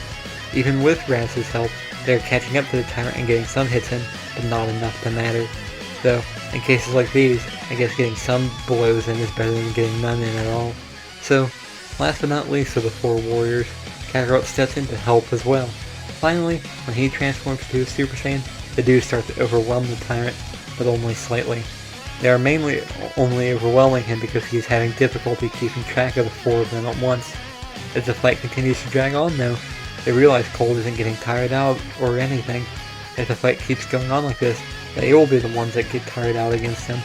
Even with Raditz's help, they're catching up to the Tyrant and getting some hits in, but not enough to matter. Though, in cases like these, I guess getting some blows in is better than getting none in at all. So, last but not least of the four warriors, Kakarot steps in to help as well. Finally, when he transforms to a Super Saiyan, the dudes start to overwhelm the Tyrant, but only slightly. They are mainly only overwhelming him because he is having difficulty keeping track of the four of them at once. As the fight continues to drag on though, they realize Cold isn't getting tired out or anything. If the fight keeps going on like this, they will be the ones that get tired out against him.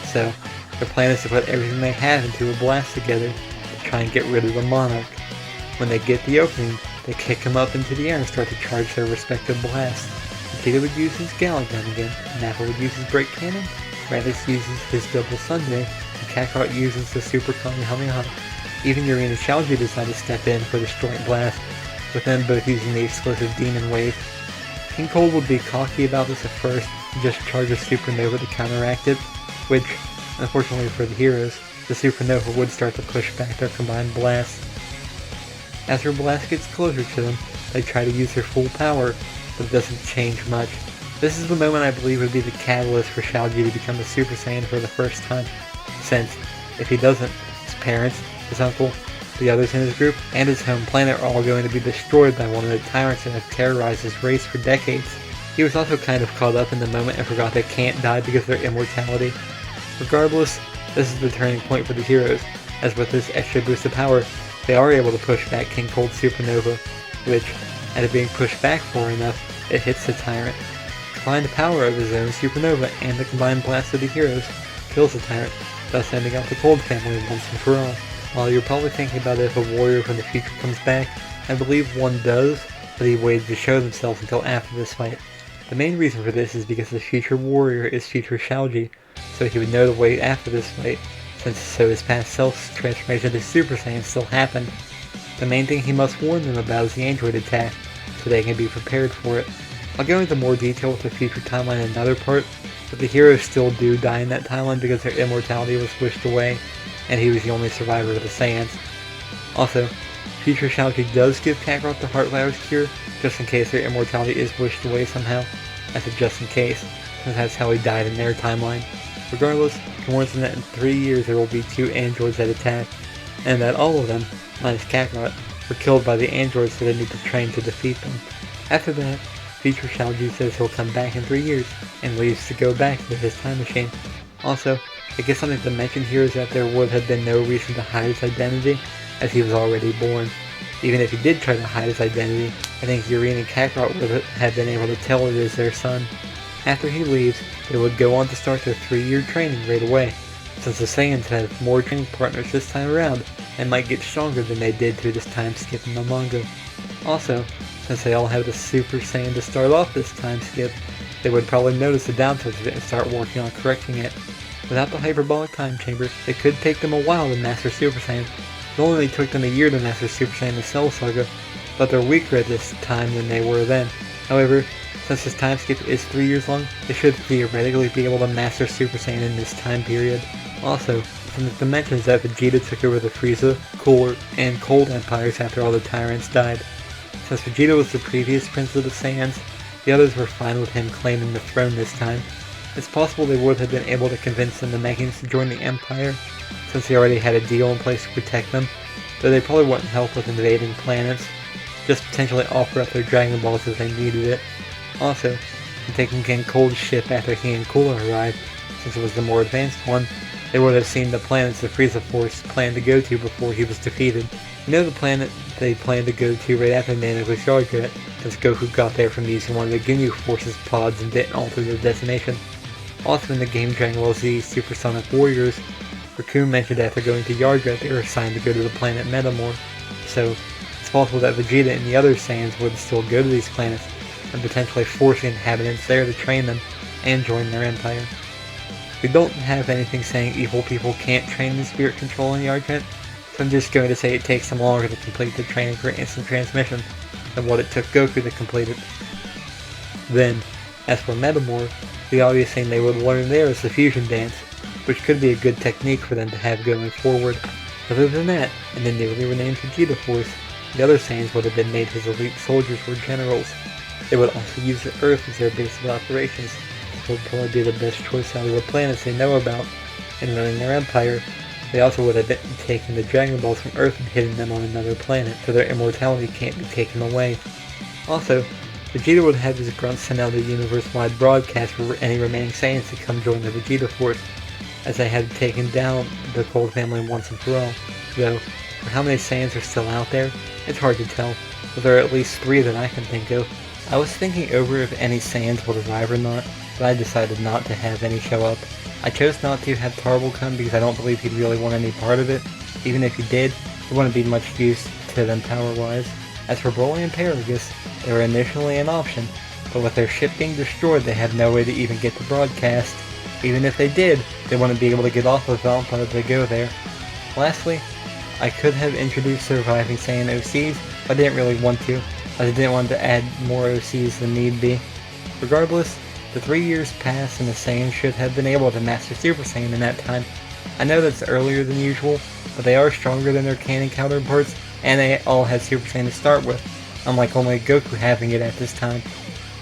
So, their plan is to put everything they have into a blast together to try and get rid of the Monarch. When they get the opening, they kick him up into the air and start to charge their respective blasts. Vegeta would use his Galick Gun again, Nappa would use his Break Cannon, Raditz uses his Double Sunday, and Kakarot uses the Super Kamehameha. Even Yuri and Chaoji decide to step in for the Destroying Blast, with them both using the explosive Demon Wave. King Cold would be cocky about this at first, and just charge a Supernova to counteract it, which, unfortunately for the heroes, the Supernova would start to push back their combined blasts. As her blast gets closer to them, they try to use their full power, but it doesn't change much. This is the moment I believe would be the catalyst for Chaoji to become a Super Saiyan for the first time, since, if he doesn't, his parents, his uncle, the others in his group, and his home planet are all going to be destroyed by one of the tyrants that have terrorized his race for decades. He was also kind of caught up in the moment and forgot they can't die because of their immortality. Regardless, this is the turning point for the heroes, as with this extra boost of power, they are able to push back King Cold's Supernova, which, at it being pushed back far enough, it hits the tyrant. The combined power of his own Supernova and the combined blast of the heroes kills the tyrant, thus ending out the Cold family once and for all. While you're probably thinking about if a warrior from the future comes back, I believe one does, but he waited to show themselves until after this fight. The main reason for this is because the future warrior is future Chaoji, so he would know to wait after this fight, since so his past self's transformation to Super Saiyan still happened. The main thing he must warn them about is the android attack, so they can be prepared for it. I'll go into more detail with the future timeline in another part, but the heroes still do die in that timeline because their immortality was wished away, and he was the only survivor of the Saiyans. Also, future Chaoji does give Kakarot the Heart Virus cure, just in case their immortality is wished away somehow. I said just in case, since that's how he died in their timeline. Regardless, he warns them that in 3 years there will be 2 androids that attack, and that all of them, minus Kakarot, were killed by the androids so they need to train to defeat them. After that, future Chaoji says he'll come back in 3 years, and leaves to go back to his time machine. Also, I guess something to mention here is that there would have been no reason to hide his identity, as he was already born. Even if he did try to hide his identity, I think Yuri and Kakarot would have been able to tell it is their son. After he leaves, they would go on to start their 3-year training right away, since the Saiyans have more training partners this time around, and might get stronger than they did through this time skip in the manga. Also, since they all have the Super Saiyan to start off this time skip, they would probably notice the downsides of it and start working on correcting it. Without the hyperbolic time chamber, it could take them a while to master Super Saiyan. It only took them a year to master Super Saiyan in the Cell Saga, but they're weaker at this time than they were then. However, since this time skip is 3 years long, they should theoretically be able to master Super Saiyan in this time period. Also, from the dimensions that Vegeta took over the Frieza, Cooler, and Cold Empires after all the tyrants died. Since Vegeta was the previous Prince of the Saiyans, the others were fine with him claiming the throne this time. It's possible they would have been able to convince the Namekians to join the Empire, since he already had a deal in place to protect them, though they probably wouldn't help with invading planets, just potentially offer up their Dragon Balls if they needed it. Also, in taking King Cold's ship after he and Cooler arrived, since it was the more advanced one, they would have seen the planets the Frieza Force planned to go to before he was defeated. You know the planet they planned to go to right after Nana was Yardrat, since Goku got there from using one of the Ginyu Force's pods and didn't alter their destination. Also in the game Dragon Ball Z Supersonic Warriors, Raccoon mentioned after going to Yardrat they were assigned to go to the planet Metamor, so it's possible that Vegeta and the other Saiyans would still go to these planets and potentially force the inhabitants there to train them and join their empire. We don't have anything saying evil people can't train in spirit control in Yardrat, so I'm just going to say it takes them longer to complete the training for instant transmission than what it took Goku to complete it. Then, as for Metamor, the obvious thing they would learn there is the fusion dance, which could be a good technique for them to have going forward. Other than that, and then newly renamed Vegeta Force, the other Saiyans would have been made his elite soldiers or generals. They would also use the Earth as their base of operations, which would probably be the best choice out of the planets they know about in running their empire. They also would have been taking the Dragon Balls from Earth and hitting them on another planet, so their immortality can't be taken away. Also, Vegeta would have his grunts send out a universe-wide broadcast for any remaining Saiyans to come join the Vegeta Force, as they had taken down the Cold family once and for all. Though, for how many Saiyans are still out there, it's hard to tell, but there are at least 3 that I can think of. I was thinking over if any Saiyans would arrive or not, but I decided not to have any show up. I chose not to have Tarble come because I don't believe he'd really want any part of it. Even if he did, it wouldn't be much use to them power-wise. As for Broly and Paragus, they were initially an option, but with their ship being destroyed they had no way to even get the broadcast. Even if they did, they wouldn't be able to get off of Valentine if they go there. Lastly, I could have introduced surviving Saiyan OCs, but I didn't really want to, as I didn't want to add more OCs than need be. Regardless, the 3 years passed and the Saiyans should have been able to master Super Saiyan in that time. I know that's earlier than usual, but they are stronger than their canon counterparts, and they all had Super Saiyan to start with, unlike only Goku having it at this time.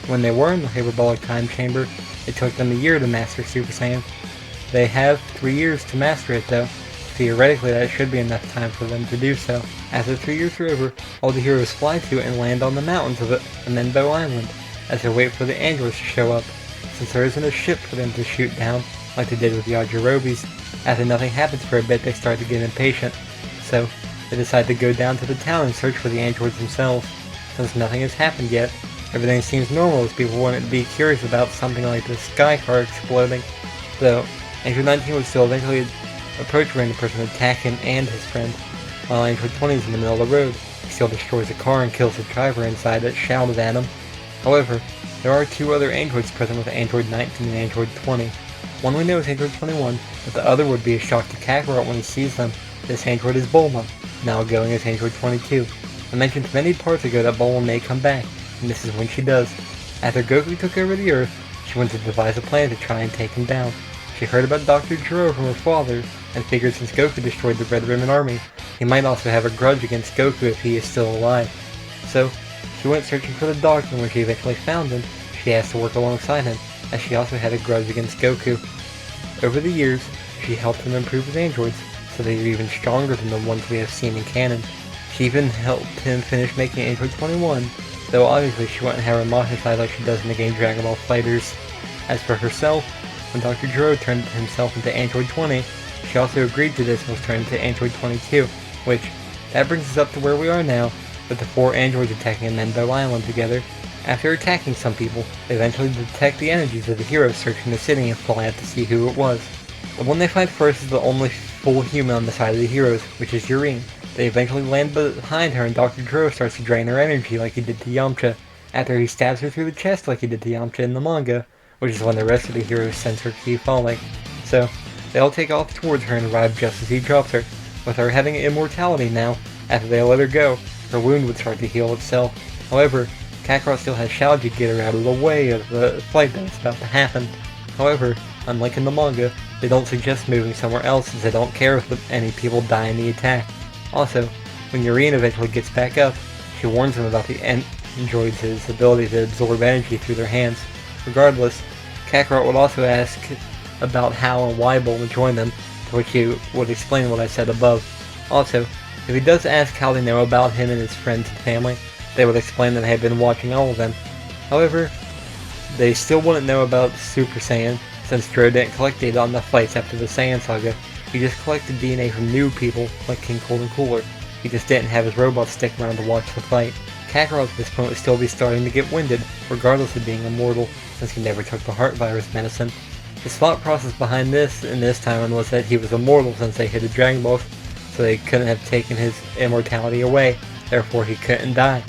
When they were in the Hyperbolic Time Chamber, it took them a year to master Super Saiyan. They have 3 years to master it though. Theoretically that should be enough time for them to do so. After 3 years are over, all the heroes fly to and land on the mountains of Amenbo Island, as they wait for the androids to show up. Since there isn't a ship for them to shoot down, like they did with the Yajirobis, after nothing happens for a bit they start to get impatient. So, they decide to go down to the town and search for the androids themselves. Since nothing has happened yet, everything seems normal as people wouldn't be curious about something like the sky car exploding. Though, Android 19 would still eventually approach a random person and attack him and his friend, while Android 20 is in the middle of the road. He still destroys the car and kills the driver inside that shouted at him. However, there are 2 other androids present with Android 19 and Android 20. One we know is Android 21, but the other would be a shock to Kakarot when he sees them. This android is Bulma, now going as Android 22. I mentioned many parts ago that Bulma may come back, and this is when she does. After Goku took over the Earth, she went to devise a plan to try and take him down. She heard about Dr. Gero from her father, and figured since Goku destroyed the Red Ribbon Army, he might also have a grudge against Goku if he is still alive. So, she went searching for the Doctor, and when she eventually found him, she asked to work alongside him, as she also had a grudge against Goku. Over the years, she helped him improve his androids, so they are even stronger than the ones we have seen in canon. She even helped him finish making Android 21, though obviously she wouldn't have her modified like she does in the game Dragon Ball FighterZ. As for herself, when Dr. Gero turned himself into Android 20, she also agreed to this and was turned into Android 22, which, that brings us up to where we are now, with the 4 androids attacking Amenbo Island together. After attacking some people, they eventually detect the energies of the heroes searching the city and fly out to see who it was. The one they find first is the only full human on the side of the heroes, which is Yurine. They eventually land behind her and Dr. Gero starts to drain her energy like he did to Yamcha, after he stabs her through the chest like he did to Yamcha in the manga, which is when the rest of the heroes sense her ki falling. So, they all take off towards her and arrive just as he drops her. With her having immortality now, after they let her go, her wound would start to heal itself. However, Kakarot still has Shaoji to get her out of the way of the fight that's about to happen. However, unlike in the manga, they don't suggest moving somewhere else as they don't care if any people die in the attack. Also, when Yurine eventually gets back up, she warns them about the androids' ability to absorb energy through their hands. Regardless, Kakarot would also ask about how and why Bulma joined them, to which he would explain what I said above. Also, if he does ask how they know about him and his friends and family, they would explain that they had been watching all of them. However, they still wouldn't know about Super Saiyan, since Gero didn't collect data on the fights after the Saiyan saga. He just collected DNA from new people like King Cold and Cooler. He just didn't have his robots stick around to watch the fight. Kakarot at this point would still be starting to get winded, regardless of being immortal, since he never took the heart virus medicine. His thought process behind this in this timeline was that he was immortal since they hit the Dragon Balls, so they couldn't have taken his immortality away, therefore he couldn't die.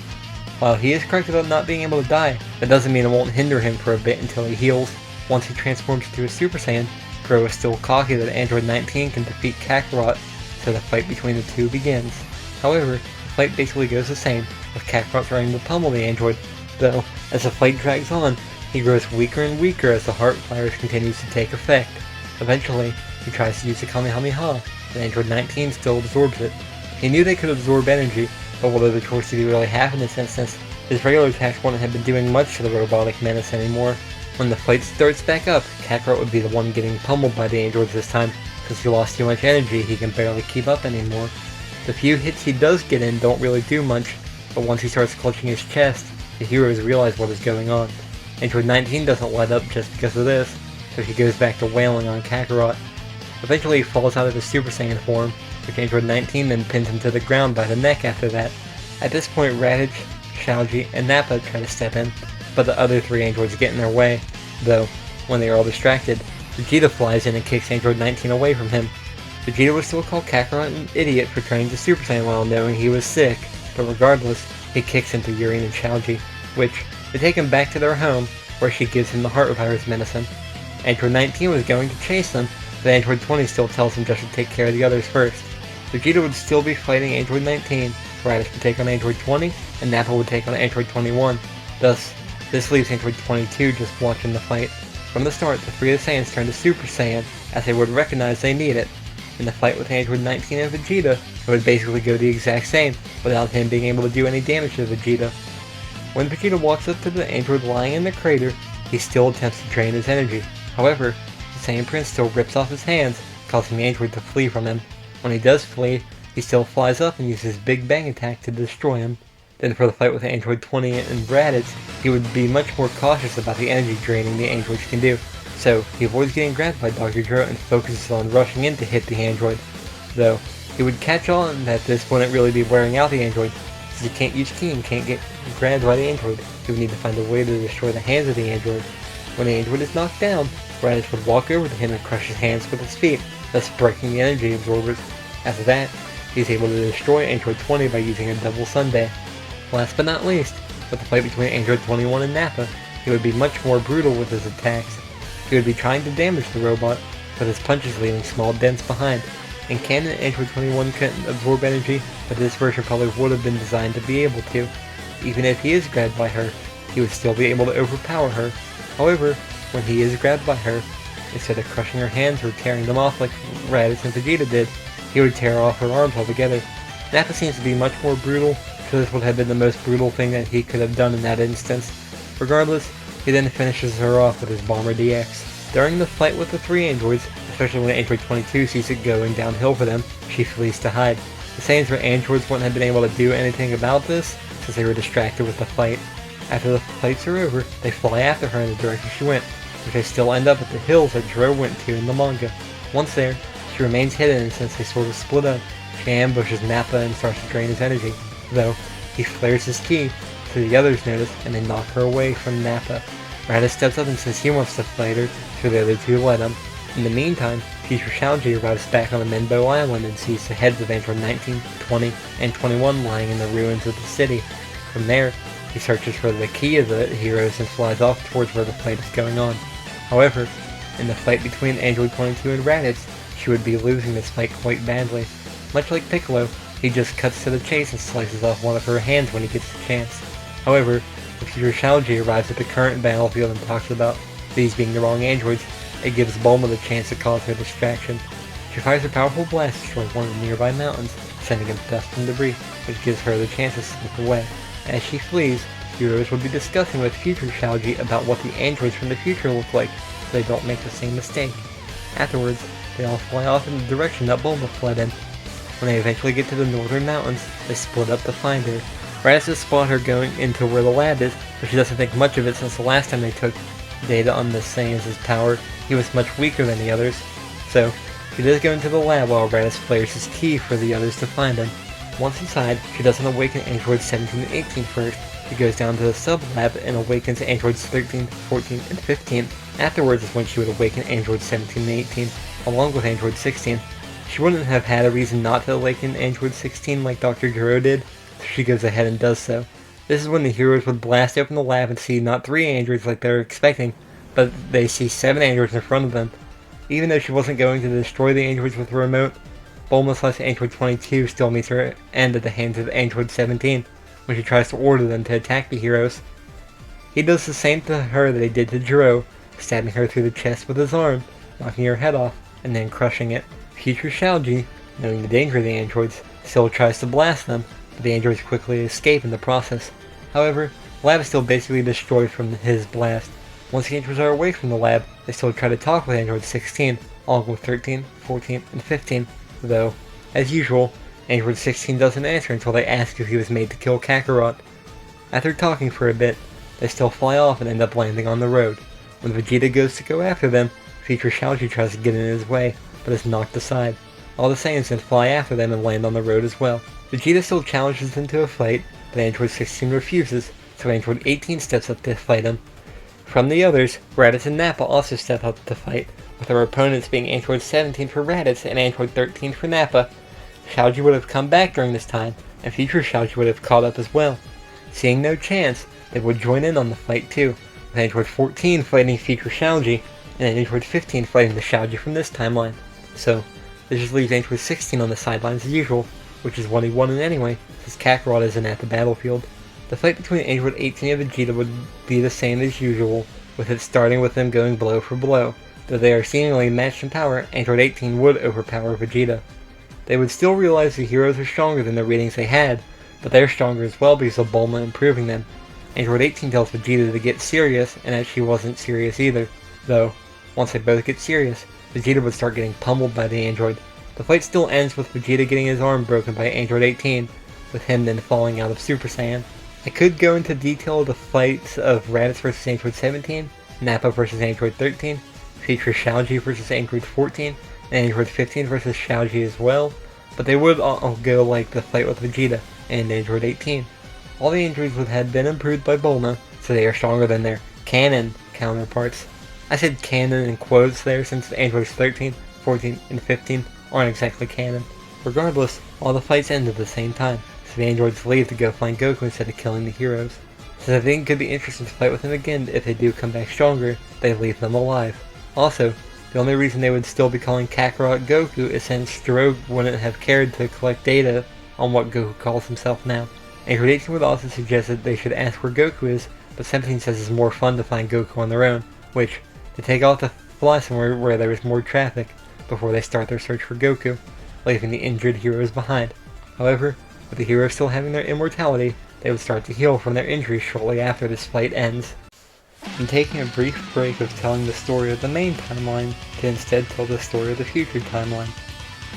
While he is correct about not being able to die, that doesn't mean it won't hinder him for a bit until he heals. Once he transforms into a Super Saiyan, Gro is still cocky that Android 19 can defeat Kakarot, so the fight between the two begins. However, the fight basically goes the same, with Kakarot trying to pummel the android, though as the fight drags on, he grows weaker and weaker as the heart virus continues to take effect. Eventually, he tries to use the Kamehameha, but Android 19 still absorbs it. He knew they could absorb energy, but what other choice did he really have in this instance? His regular attacks wouldn't have been doing much to the robotic menace anymore. When the fight starts back up, Kakarot would be the one getting pummeled by the androids this time, since he lost too much energy he can barely keep up anymore. The few hits he does get in don't really do much, but once he starts clutching his chest, the heroes realize what is going on. Android 19 doesn't let up just because of this, so he goes back to wailing on Kakarot. Eventually he falls out of his Super Saiyan form, which Android 19 then pins him to the ground by the neck after that. At this point Raditz, Shalji, and Nappa try to step in, but the other three androids get in their way, though, when they are all distracted, Vegeta flies in and kicks Android 19 away from him. Vegeta would still call Kakarot an idiot for turning to Super Saiyan while knowing he was sick, but regardless, he kicks into Urine and Shalji, which they take him back to their home, where she gives him the heart virus medicine. Android 19 was going to chase them, but Android 20 still tells him just to take care of the others first. Vegeta would still be fighting Android 19, Raditz would take on Android 20, and Nappa would take on Android 21. Thus, this leaves Android 22 just watching the fight. From the start, the three of the Saiyans turn to Super Saiyan, as they would recognize they need it. In the fight with Android 19 and Vegeta, it would basically go the exact same, without him being able to do any damage to Vegeta. When Vegeta walks up to the android lying in the crater, he still attempts to drain his energy. However, the Saiyan Prince still rips off his hands, causing the android to flee from him. When he does flee, he still flies up and uses his Big Bang attack to destroy him. Then for the fight with Android 20 and Raditz, he would be much more cautious about the energy draining the androids can do. So, he avoids getting grabbed by Dr. Gero and focuses on rushing in to hit the android. Though, he would catch on that this wouldn't really be wearing out the android, since he can't use ki and can't get grabbed by the android. He would need to find a way to destroy the hands of the android. When the android is knocked down, Raditz would walk over to him and crush his hands with his feet, thus breaking the energy absorbers. After that, he's able to destroy Android 20 by using a double sundae. Last but not least, with the fight between Android 21 and Nappa, he would be much more brutal with his attacks. He would be trying to damage the robot, with his punches leaving small dents behind. In canon, Android 21 couldn't absorb energy, but this version probably would have been designed to be able to. Even if he is grabbed by her, he would still be able to overpower her. However, when he is grabbed by her, instead of crushing her hands or tearing them off like Raditz and Vegeta did, he would tear off her arms altogether. Nappa seems to be much more brutal, so this would have been the most brutal thing that he could have done in that instance. Regardless, he then finishes her off with his Bomber DX. During the fight with the three androids, especially when Android 22 sees it going downhill for them, she flees to hide. The Saiyans or androids wouldn't have been able to do anything about this, since they were distracted with the fight. After the fights are over, they fly after her in the direction she went, which they still end up at the hills that Gero went to in the manga. Once there, she remains hidden, and since they sort of split up, she ambushes Nappa and starts to drain his energy, though he flares his ki, so the others notice and they knock her away from Nappa. Raditz steps up and says he wants to fight her, so the other two let him. In the meantime, Teacher Shalji arrives back on the Menbo Island and sees the heads of Android 19, 20, and 21 lying in the ruins of the city. From there, he searches for the key of the heroes and flies off towards where the fight is going on. However, in the fight between Android 22 and Raditz, she would be losing this fight quite badly. Much like Piccolo, he just cuts to the chase and slices off one of her hands when he gets the chance. However, when Teacher Shalji arrives at the current battlefield and talks about these being the wrong androids, it gives Bulma the chance to cause her distraction. She fires a powerful blast to destroy one of the nearby mountains, sending up dust and debris, which gives her the chance to slip away. As she flees, heroes will be discussing with future Shalji about what the androids from the future look like, so they don't make the same mistake. Afterwards, they all fly off in the direction that Bulma fled in. When they eventually get to the northern mountains, they split up to find her. Raditz spot her going into where the lab is, but she doesn't think much of it since the last time they took data on the Saiyans' power, he was much weaker than the others. So, she does go into the lab while Raditz flares his ki for the others to find him. Once inside, she doesn't awaken androids 17 and 18 first. She goes down to the sub-lab and awakens androids 13, 14, and 15. Afterwards is when she would awaken androids 17 and 18, along with android 16. She wouldn't have had a reason not to awaken android 16 like Dr. Gero did, so she goes ahead and does so. This is when the heroes would blast open the lab and see not 3 androids like they were expecting, but they see 7 androids in front of them. Even though she wasn't going to destroy the androids with the remote, Bulma/slash Android 22 still meets her end at the hands of Android 17 when she tries to order them to attack the heroes. He does the same to her that he did to Gero, stabbing her through the chest with his arm, knocking her head off, and then crushing it. Future Shaoji, knowing the danger of the androids, still tries to blast them, but the androids quickly escape in the process. However, the lab is still basically destroyed from his blast. Once the androids are away from the lab, they still try to talk with Android 16, along with 13, 14, and 15, though, as usual, Android 16 doesn't answer until they ask if he was made to kill Kakarot. After talking for a bit, they still fly off and end up landing on the road. When Vegeta goes to go after them, Future Shaoji tries to get in his way, but is knocked aside. All the Saiyans then fly after them and land on the road as well. Vegeta still challenges them to a fight, but Android 16 refuses, so Android 18 steps up to fight him. From the others, Raditz and Nappa also step up to fight, with their opponents being Android 17 for Raditz and Android 13 for Nappa. Shaoji would have come back during this time, and Future Shaoji would have caught up as well. Seeing no chance, they would join in on the fight too, with Android 14 fighting Future Shaoji, and Android 15 fighting the Shaoji from this timeline. So, this just leaves Android 16 on the sidelines as usual, which is what he wanted anyway, since Kakarot isn't at the battlefield. The fight between Android 18 and Vegeta would be the same as usual, with it starting with them going blow for blow. Though they are seemingly matched in power, Android 18 would overpower Vegeta. They would still realize the heroes are stronger than the readings they had, but they're stronger as well because of Bulma improving them. Android 18 tells Vegeta to get serious, and that she wasn't serious either. Though, once they both get serious, Vegeta would start getting pummeled by the android. The fight still ends with Vegeta getting his arm broken by Android 18, with him then falling out of Super Saiyan. I could go into detail of the fights of Raditz vs Android 17, Nappa vs Android 13, Future Shaoji vs Android 14, and Android 15 vs Shaoji as well, but they would all go like the fight with Vegeta and Android 18. All the androids would have been improved by Bulma, so they are stronger than their canon counterparts. I said canon in quotes there since the Androids 13, 14, and 15 aren't exactly canon. Regardless, all the fights end at the same time, so the androids leave to go find Goku instead of killing the heroes. Since I think it could be interesting to fight with him again if they do come back stronger, they leave them alive. Also, the only reason they would still be calling Kakarot Goku is since Gero wouldn't have cared to collect data on what Goku calls himself now. Android 18 would also suggest that they should ask where Goku is, but 17 says it's more fun to find Goku on their own, which, they take off to fly somewhere where there is more traffic before they start their search for Goku, leaving the injured heroes behind. However, with the heroes still having their immortality, they would start to heal from their injuries shortly after this fight ends. I'm taking a brief break of telling the story of the main timeline to instead tell the story of the future timeline.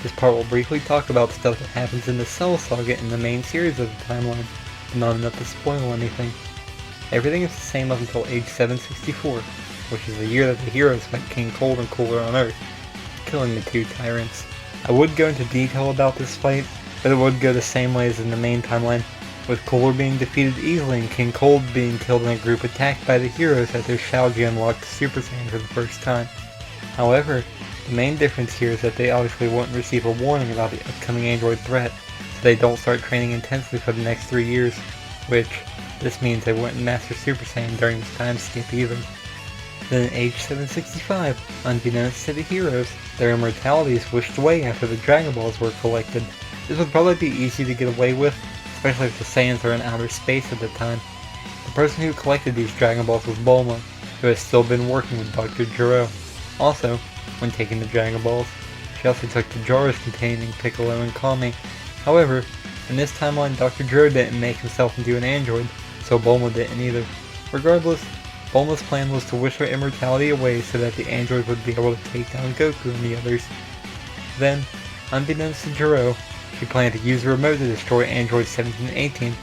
This part will briefly talk about stuff that happens in the Cell Saga in the main series of the timeline, but not enough to spoil anything. Everything is the same up until age 764, which is the year that the heroes met King Cold and Cooler on Earth, killing the two tyrants. I would go into detail about this fight, but it would go the same way as in the main timeline, with Cooler being defeated easily and King Cold being killed in a group attacked by the heroes after Shaoji unlocked Super Saiyan for the first time. However, the main difference here is that they obviously won't receive a warning about the upcoming android threat, so they don't start training intensely for the next 3 years, which, this means they wouldn't master Super Saiyan during this time skip either. Then at age 765, unbeknownst to the heroes, their immortality is wished away after the Dragon Balls were collected. This would probably be easy to get away with, especially if the Saiyans are in outer space at the time. The person who collected these Dragon Balls was Bulma, who has still been working with Dr. Gero. Also, when taking the Dragon Balls, she also took the jars containing Piccolo and Kami. However, in this timeline Dr. Gero didn't make himself into an android, so Bulma didn't either. Regardless, Bulma's plan was to wish her immortality away so that the android would be able to take down Goku and the others. Then, unbeknownst to Gero, she planned to use the remote to destroy androids 17 and 18.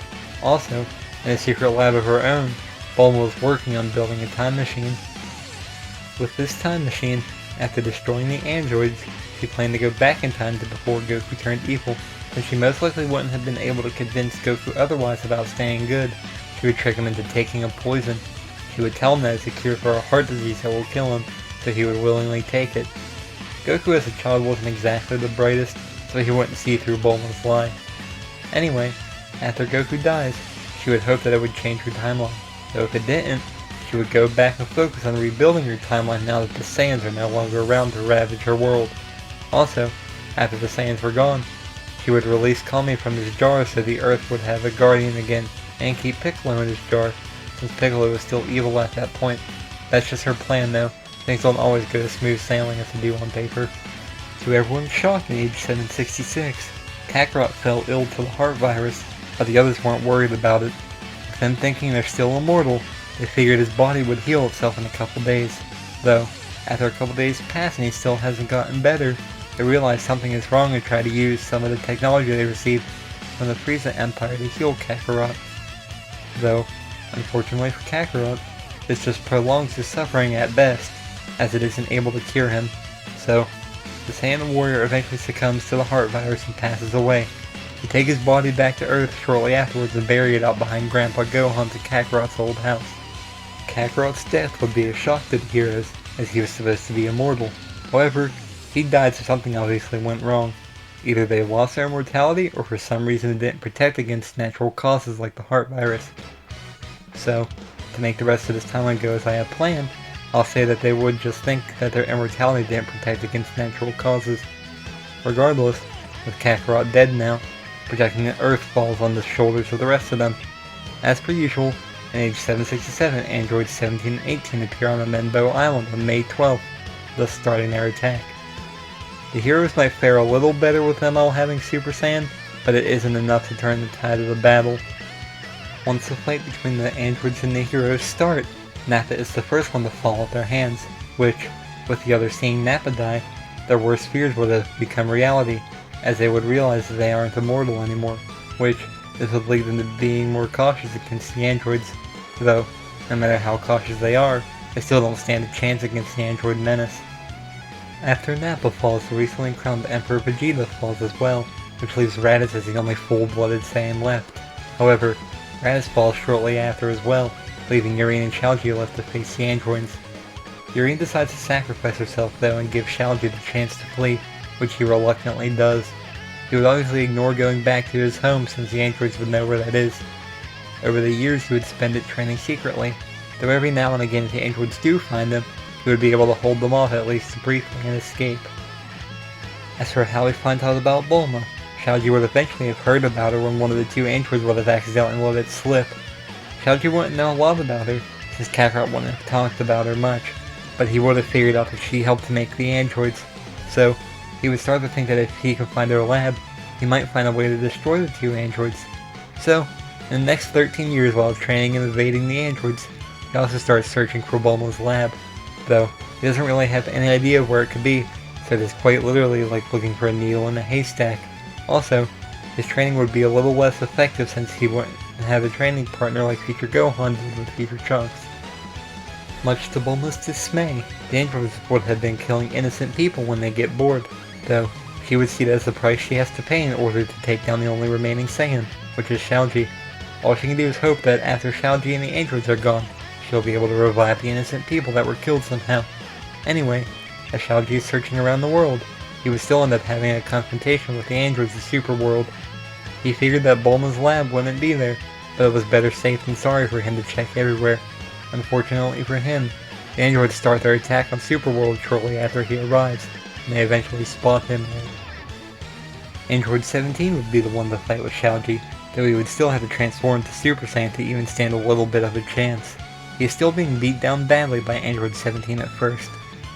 Also, in a secret lab of her own, Bulma was working on building a time machine. With this time machine, after destroying the androids, she planned to go back in time to before Goku turned evil, Since she most likely wouldn't have been able to convince Goku otherwise about staying good, she would trick him into taking a poison. She would tell him that it's a cure for a heart disease that will kill him, so he would willingly take it. Goku as a child wasn't exactly the brightest, so he wouldn't see through Bulma's lie. Anyway, after Goku dies, she would hope that it would change her timeline, though if it didn't, she would go back and focus on rebuilding her timeline now that the Saiyans are no longer around to ravage her world. Also, after the Saiyans were gone, she would release Kami from his jar so the Earth would have a guardian again, and keep Piccolo in his jar, since Piccolo was still evil at that point. That's just her plan though. Things don't always go smooth sailing as they do on paper. To everyone's shock in age 766, Kakarot fell ill to the heart virus, but the others weren't worried about it. With them thinking they're still immortal, they figured his body would heal itself in a couple days. Though, after a couple days pass and he still hasn't gotten better, they realize something is wrong and try to use some of the technology they received from the Frieza Empire to heal Kakarot. Though, unfortunately for Kakarot, this just prolongs his suffering at best, as it isn't able to cure him. So, the Saiyan warrior eventually succumbs to the heart virus and passes away. They take his body back to Earth shortly afterwards and bury it out behind Grandpa Gohan's at Kakarot's old house. Kakarot's death would be a shock to the heroes, as he was supposed to be immortal. However, he died so something obviously went wrong. Either they lost their immortality, or for some reason it didn't protect against natural causes like the heart virus. So, to make the rest of this timeline go as I have planned, I'll say that they would just think that their immortality didn't protect against natural causes. Regardless, with Kakarot dead now, protecting the Earth falls on the shoulders of the rest of them. As per usual, in age 767, androids 17 and 18 appear on Amenbo Island on May 12th, thus starting their attack. The heroes might fare a little better with them all having Super Saiyan, but it isn't enough to turn the tide of the battle. Once the fight between the androids and the heroes start, Nappa is the first one to fall at their hands, which, with the others seeing Nappa die, their worst fears would have become reality, as they would realize that they aren't immortal anymore, which this would lead them to being more cautious against the androids, though, no matter how cautious they are, they still don't stand a chance against the android menace. After Nappa falls, the recently crowned Emperor Vegeta falls as well, which leaves Raditz as the only full-blooded Saiyan left. However, Raditz falls shortly after as well, leaving Yurine and Xiaoji left to face the androids. Yurine decides to sacrifice herself though and give Xiaoji the chance to flee, which he reluctantly does. He would obviously ignore going back to his home since the androids would know where that is. Over the years he would spend it training secretly, though every now and again if the androids do find him, he would be able to hold them off at least briefly and escape. As for how he finds out about Bulma, Xiaoji would eventually have heard about her when one of the two androids would have accidentally let it slip. Xiaoji wouldn't know a lot about her, since Kakarot wouldn't have talked about her much, but he would have figured out that she helped to make the androids, so he would start to think that if he could find their lab, he might find a way to destroy the two androids. So, in the next 13 years while training and evading the androids, he also starts searching for Bulma's lab, though he doesn't really have any idea of where it could be, so it is quite literally like looking for a needle in a haystack. Also, his training would be a little less effective since he wouldn't have a training partner like Future Gohan did with Future Trunks. Much to Bulma's dismay, the androids would have been killing innocent people when they get bored, though she would see it as the price she has to pay in order to take down the only remaining Saiyan, which is Xiaoji. All she can do is hope that after Xiaoji and the androids are gone, she'll be able to revive the innocent people that were killed somehow. Anyway, as Xiaoji is searching around the world, he would still end up having a confrontation with the androids of Superworld. He figured that Bulma's lab wouldn't be there, but it was better safe than sorry for him to check everywhere. Unfortunately for him, the androids start their attack on Superworld shortly after he arrives, and they eventually spot him there. Android 17 would be the one to fight with Xiaoji, though he would still have to transform to Super Saiyan to even stand a little bit of a chance. He is still being beat down badly by Android 17 at first,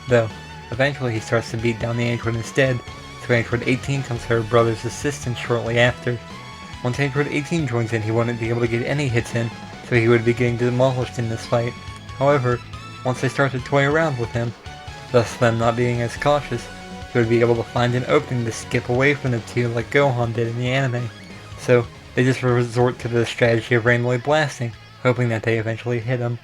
though eventually he starts to beat down the android instead, so Android 18 comes to her brother's assistance shortly after. Once Android 18 joins in, he wouldn't be able to get any hits in, so he would be getting demolished in this fight. However, once they start to toy around with him, thus them not being as cautious, he would be able to find an opening to skip away from the two like Gohan did in the anime. So they just resort to the strategy of randomly blasting, hoping that they eventually hit him.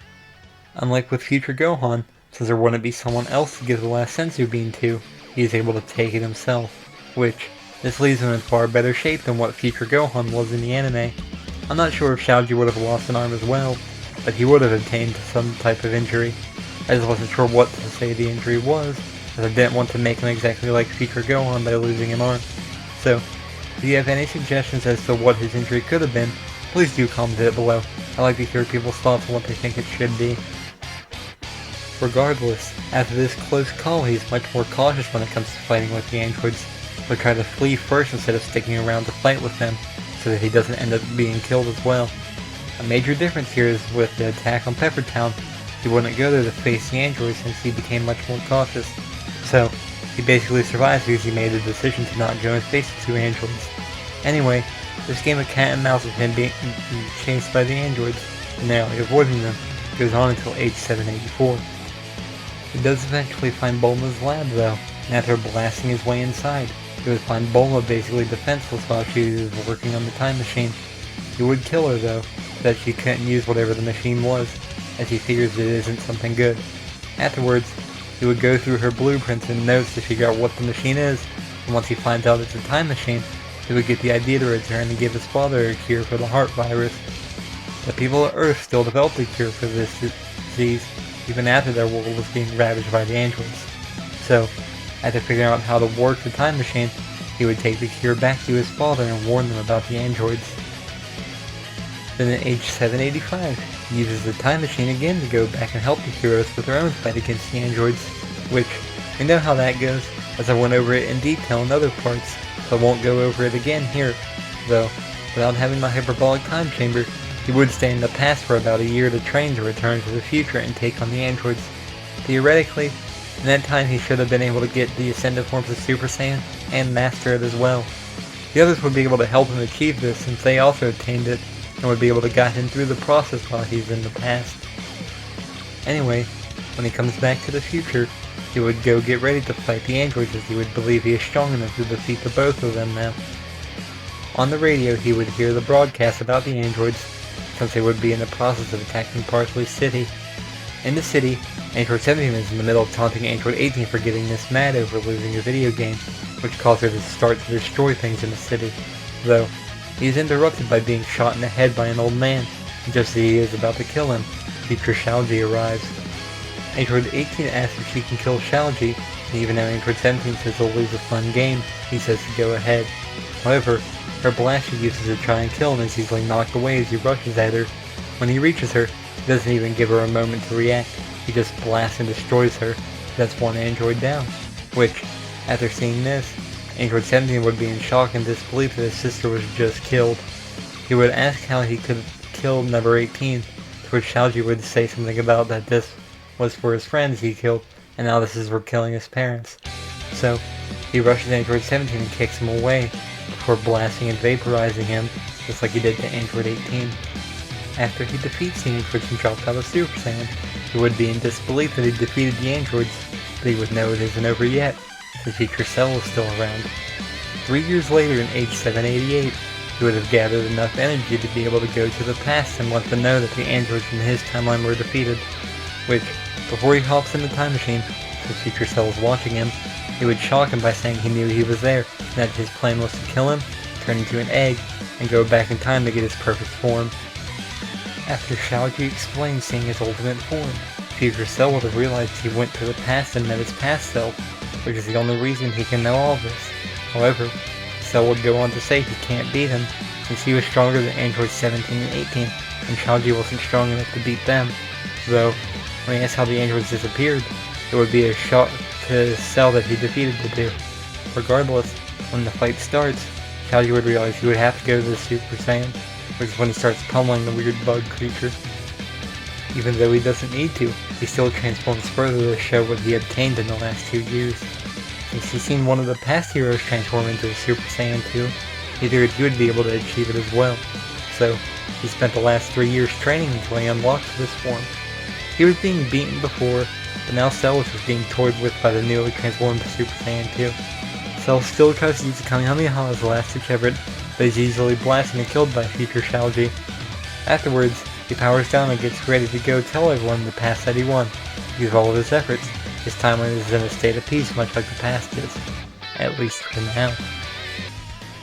Unlike with Future Gohan, since there wouldn't be someone else to give the last senzu bean to, he is able to take it himself, which, This leaves him in far better shape than what future Gohan was in the anime. I'm not sure if Shaoji would have lost an arm as well, but he would have obtained some type of injury. I just wasn't sure what to say the injury was, as I didn't want to make him exactly like future Gohan by losing an arm. So, if you have any suggestions as to what his injury could have been, please do comment it below. I like to hear people's thoughts on what they think it should be. Regardless, after this close call, he's much more cautious when it comes to fighting with the androids. He'll try to flee first instead of sticking around to fight with them, so that he doesn't end up being killed as well. A major difference here is with the attack on Pepper Town. He wouldn't go there to face the androids since he became much more cautious. So, he basically survives because he made the decision to not go and face the two androids. Anyway, this game of cat and mouse with him being chased by the androids and narrowly avoiding them goes on until age 784. He does eventually find Bulma's lab though, and after blasting his way inside, he would find Bulma basically defenseless while she was working on the time machine. He would kill her though, so that she couldn't use whatever the machine was, as he figures it isn't something good. Afterwards, he would go through her blueprints and notes to figure out what the machine is, and once he finds out it's a time machine, he would get the idea to return and give his father a cure for the heart virus. The people of Earth still developed a cure for this disease, even after their world was being ravaged by the androids. So, after figuring out how to work the time machine, he would take the cure back to his father and warn them about the androids. Then at age 785, he uses the time machine again to go back and help the heroes with their own fight against the androids, which, we know how that goes, as I went over it in detail in other parts, so I won't go over it again here, though, without having the hyperbolic time chamber, he would stay in the past for about a year to train to return to the future and take on the androids. Theoretically, in that time he should have been able to get the ascended forms of Super Saiyan and master it as well. The others would be able to help him achieve this since they also attained it, and would be able to guide him through the process while he's in the past. Anyway, when he comes back to the future, he would go get ready to fight the androids as he would believe he is strong enough to defeat the both of them now. On the radio he would hear the broadcast about the androids, since they would be in the process of attacking Parsley City. In the city, Android 17 is in the middle of taunting Android 18 for getting this mad over losing a video game, which caused her to start to destroy things in the city, though he is interrupted by being shot in the head by an old man, and just as he is about to kill him, future Shaoji arrives. Android 18 asks if she can kill Shaoji, and even though Android 17 says it'll lose a fun game, he says to go ahead. However, her blast she uses to try and kill him is easily knocked away as he rushes at her. When he reaches her, he doesn't even give her a moment to react, he just blasts and destroys her. That's one android down, which, after seeing this, Android 17 would be in shock and disbelief that his sister was just killed. He would ask how he could have killed number 18, to which Shaoji would say something about that this was for his friends he killed, and now this is for killing his parents. So, he rushes Android 17 and kicks him away, before blasting and vaporizing him, just like he did to Android 18. After he defeats the androids and drops out of Super Saiyan, he would be in disbelief that he defeated the androids, but he would know it isn't over yet, since future Cell is still around. 3 years later, in age 788, he would have gathered enough energy to be able to go to the past and let them know that the androids in his timeline were defeated, which, before he hops in the time machine, since future Cell was watching him, he would shock him by saying he knew he was there, and that his plan was to kill him, turn into an egg, and go back in time to get his perfect form. After Shaoji explained seeing his ultimate form, future Cell would have realized he went to the past and met his past self, which is the only reason he can know all this. However, Cell would go on to say he can't beat him, since he was stronger than Androids 17 and 18, and Shaoji wasn't strong enough to beat them. Though, when he asked how the androids disappeared, it would be a shock to Cell that he defeated the two. Regardless, when the fight starts, Shaoji would realize he would have to go to the Super Saiyan, which is when he starts pummeling the weird bug creature. Even though he doesn't need to, he still transforms further to show what he obtained in the last 2 years. Since he's seen one of the past heroes transform into a Super Saiyan 2, he figured he would be able to achieve it as well. So, he spent the last 3 years training until he unlocked this form. He was being beaten before, but now Cell was just being toyed with by the newly transformed Super Saiyan 2. Cell still tries to use the Kamehameha as the last ditch effort, but he's easily blasted and killed by future Shaoji. Afterwards, he powers down and gets ready to go tell everyone in the past that he won. Because of all of his efforts, his timeline is in a state of peace much like the past is. At least for now.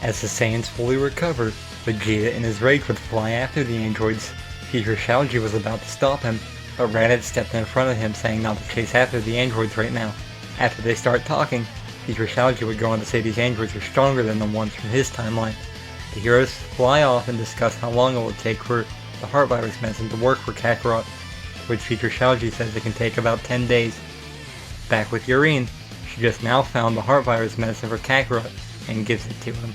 As the Saiyans fully recover, Vegeta in his rage would fly after the androids. Future Shaoji was about to stop him, but Raditz stepped in front of him saying not to chase after the androids right now. After they start talking, Future Shaoji would go on to say these androids are stronger than the ones from his timeline. The heroes fly off and discuss how long it will take for the heart virus medicine to work for Kakarot, which Future Shaoji says it can take about 10 days. Back with Yurine, she just now found the heart virus medicine for Kakarot and gives it to him.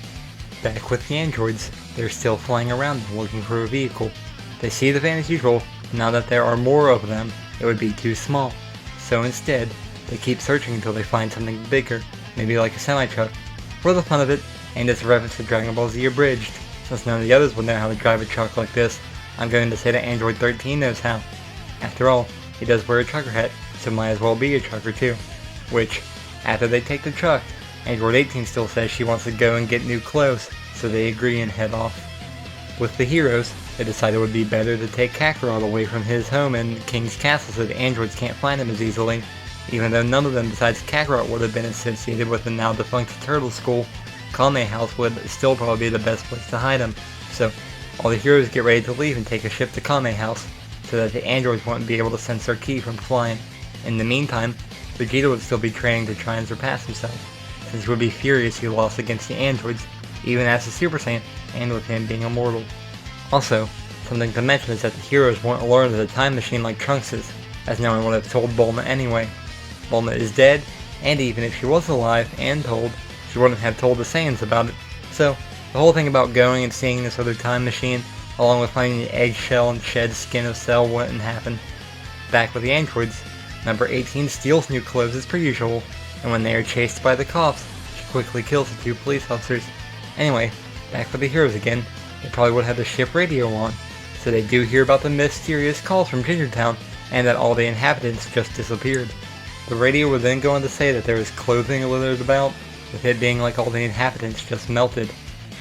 Back with the androids, they're still flying around looking for a vehicle. They see the van as usual, but now that there are more of them, it would be too small. So instead, they keep searching until they find something bigger, maybe like a semi-truck. For the fun of it, and as a reference to Dragon Ball Z Abridged, since none of the others would know how to drive a truck like this, I'm going to say that Android 13 knows how. After all, he does wear a trucker hat, so might as well be a trucker too. Which, after they take the truck, Android 18 still says she wants to go and get new clothes, so they agree and head off. With the heroes, they decided it would be better to take Kakarot away from his home in King's Castle so the androids can't find him as easily. Even though none of them besides Kakarot would have been associated with the now defunct Turtle School, Kame House would still probably be the best place to hide him. So, all the heroes get ready to leave and take a ship to Kame House, so that the androids won't be able to sense their ki from flying. In the meantime, Vegeta would still be training to try and surpass himself, since he would be furious he lost against the androids, even as a Super Saiyan, and with him being immortal. Also, something to mention is that the heroes won't learn of the time machine like Trunks is, as no one would have told Bulma anyway. Bulma is dead, and even if she was alive and told, she wouldn't have told the Saiyans about it. So, the whole thing about going and seeing this other time machine, along with finding the eggshell and shed skin of Cell, wouldn't happen. Back with the androids, number 18 steals new clothes as per usual, and when they are chased by the cops, she quickly kills the two police officers. Anyway, back with the heroes again, they probably would have the ship radio on, so they do hear about the mysterious calls from Ginger Town, and that all the inhabitants just disappeared. The radio would then go on to say that there was clothing littered about, with it being like all the inhabitants just melted.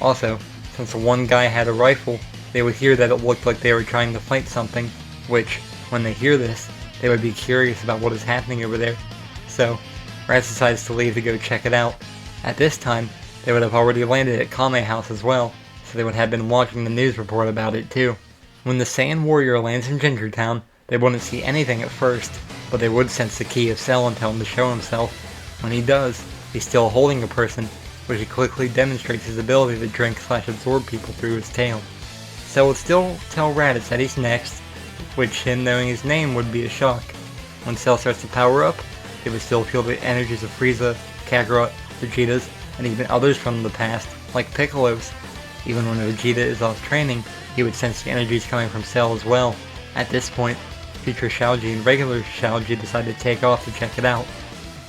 Also, since one guy had a rifle, they would hear that it looked like they were trying to fight something, which, when they hear this, they would be curious about what is happening over there. So, Raditz decides to leave to go check it out. At this time, they would have already landed at Kame House as well, so they would have been watching the news report about it too. When the Saiyan warrior lands in Ginger Town, they wouldn't see anything at first, but they would sense the ki of Cell and tell him to show himself. When he does, he's still holding a person, which he quickly demonstrates his ability to drink/absorb people through his tail. Cell would still tell Raditz that he's next, which him knowing his name would be a shock. When Cell starts to power up, he would still feel the energies of Frieza, Kakarot, Vegeta's, and even others from the past, like Piccolo's. Even when Vegeta is off training, he would sense the energies coming from Cell as well. At this point, Future Shaoji and regular Shaoji decide to take off to check it out.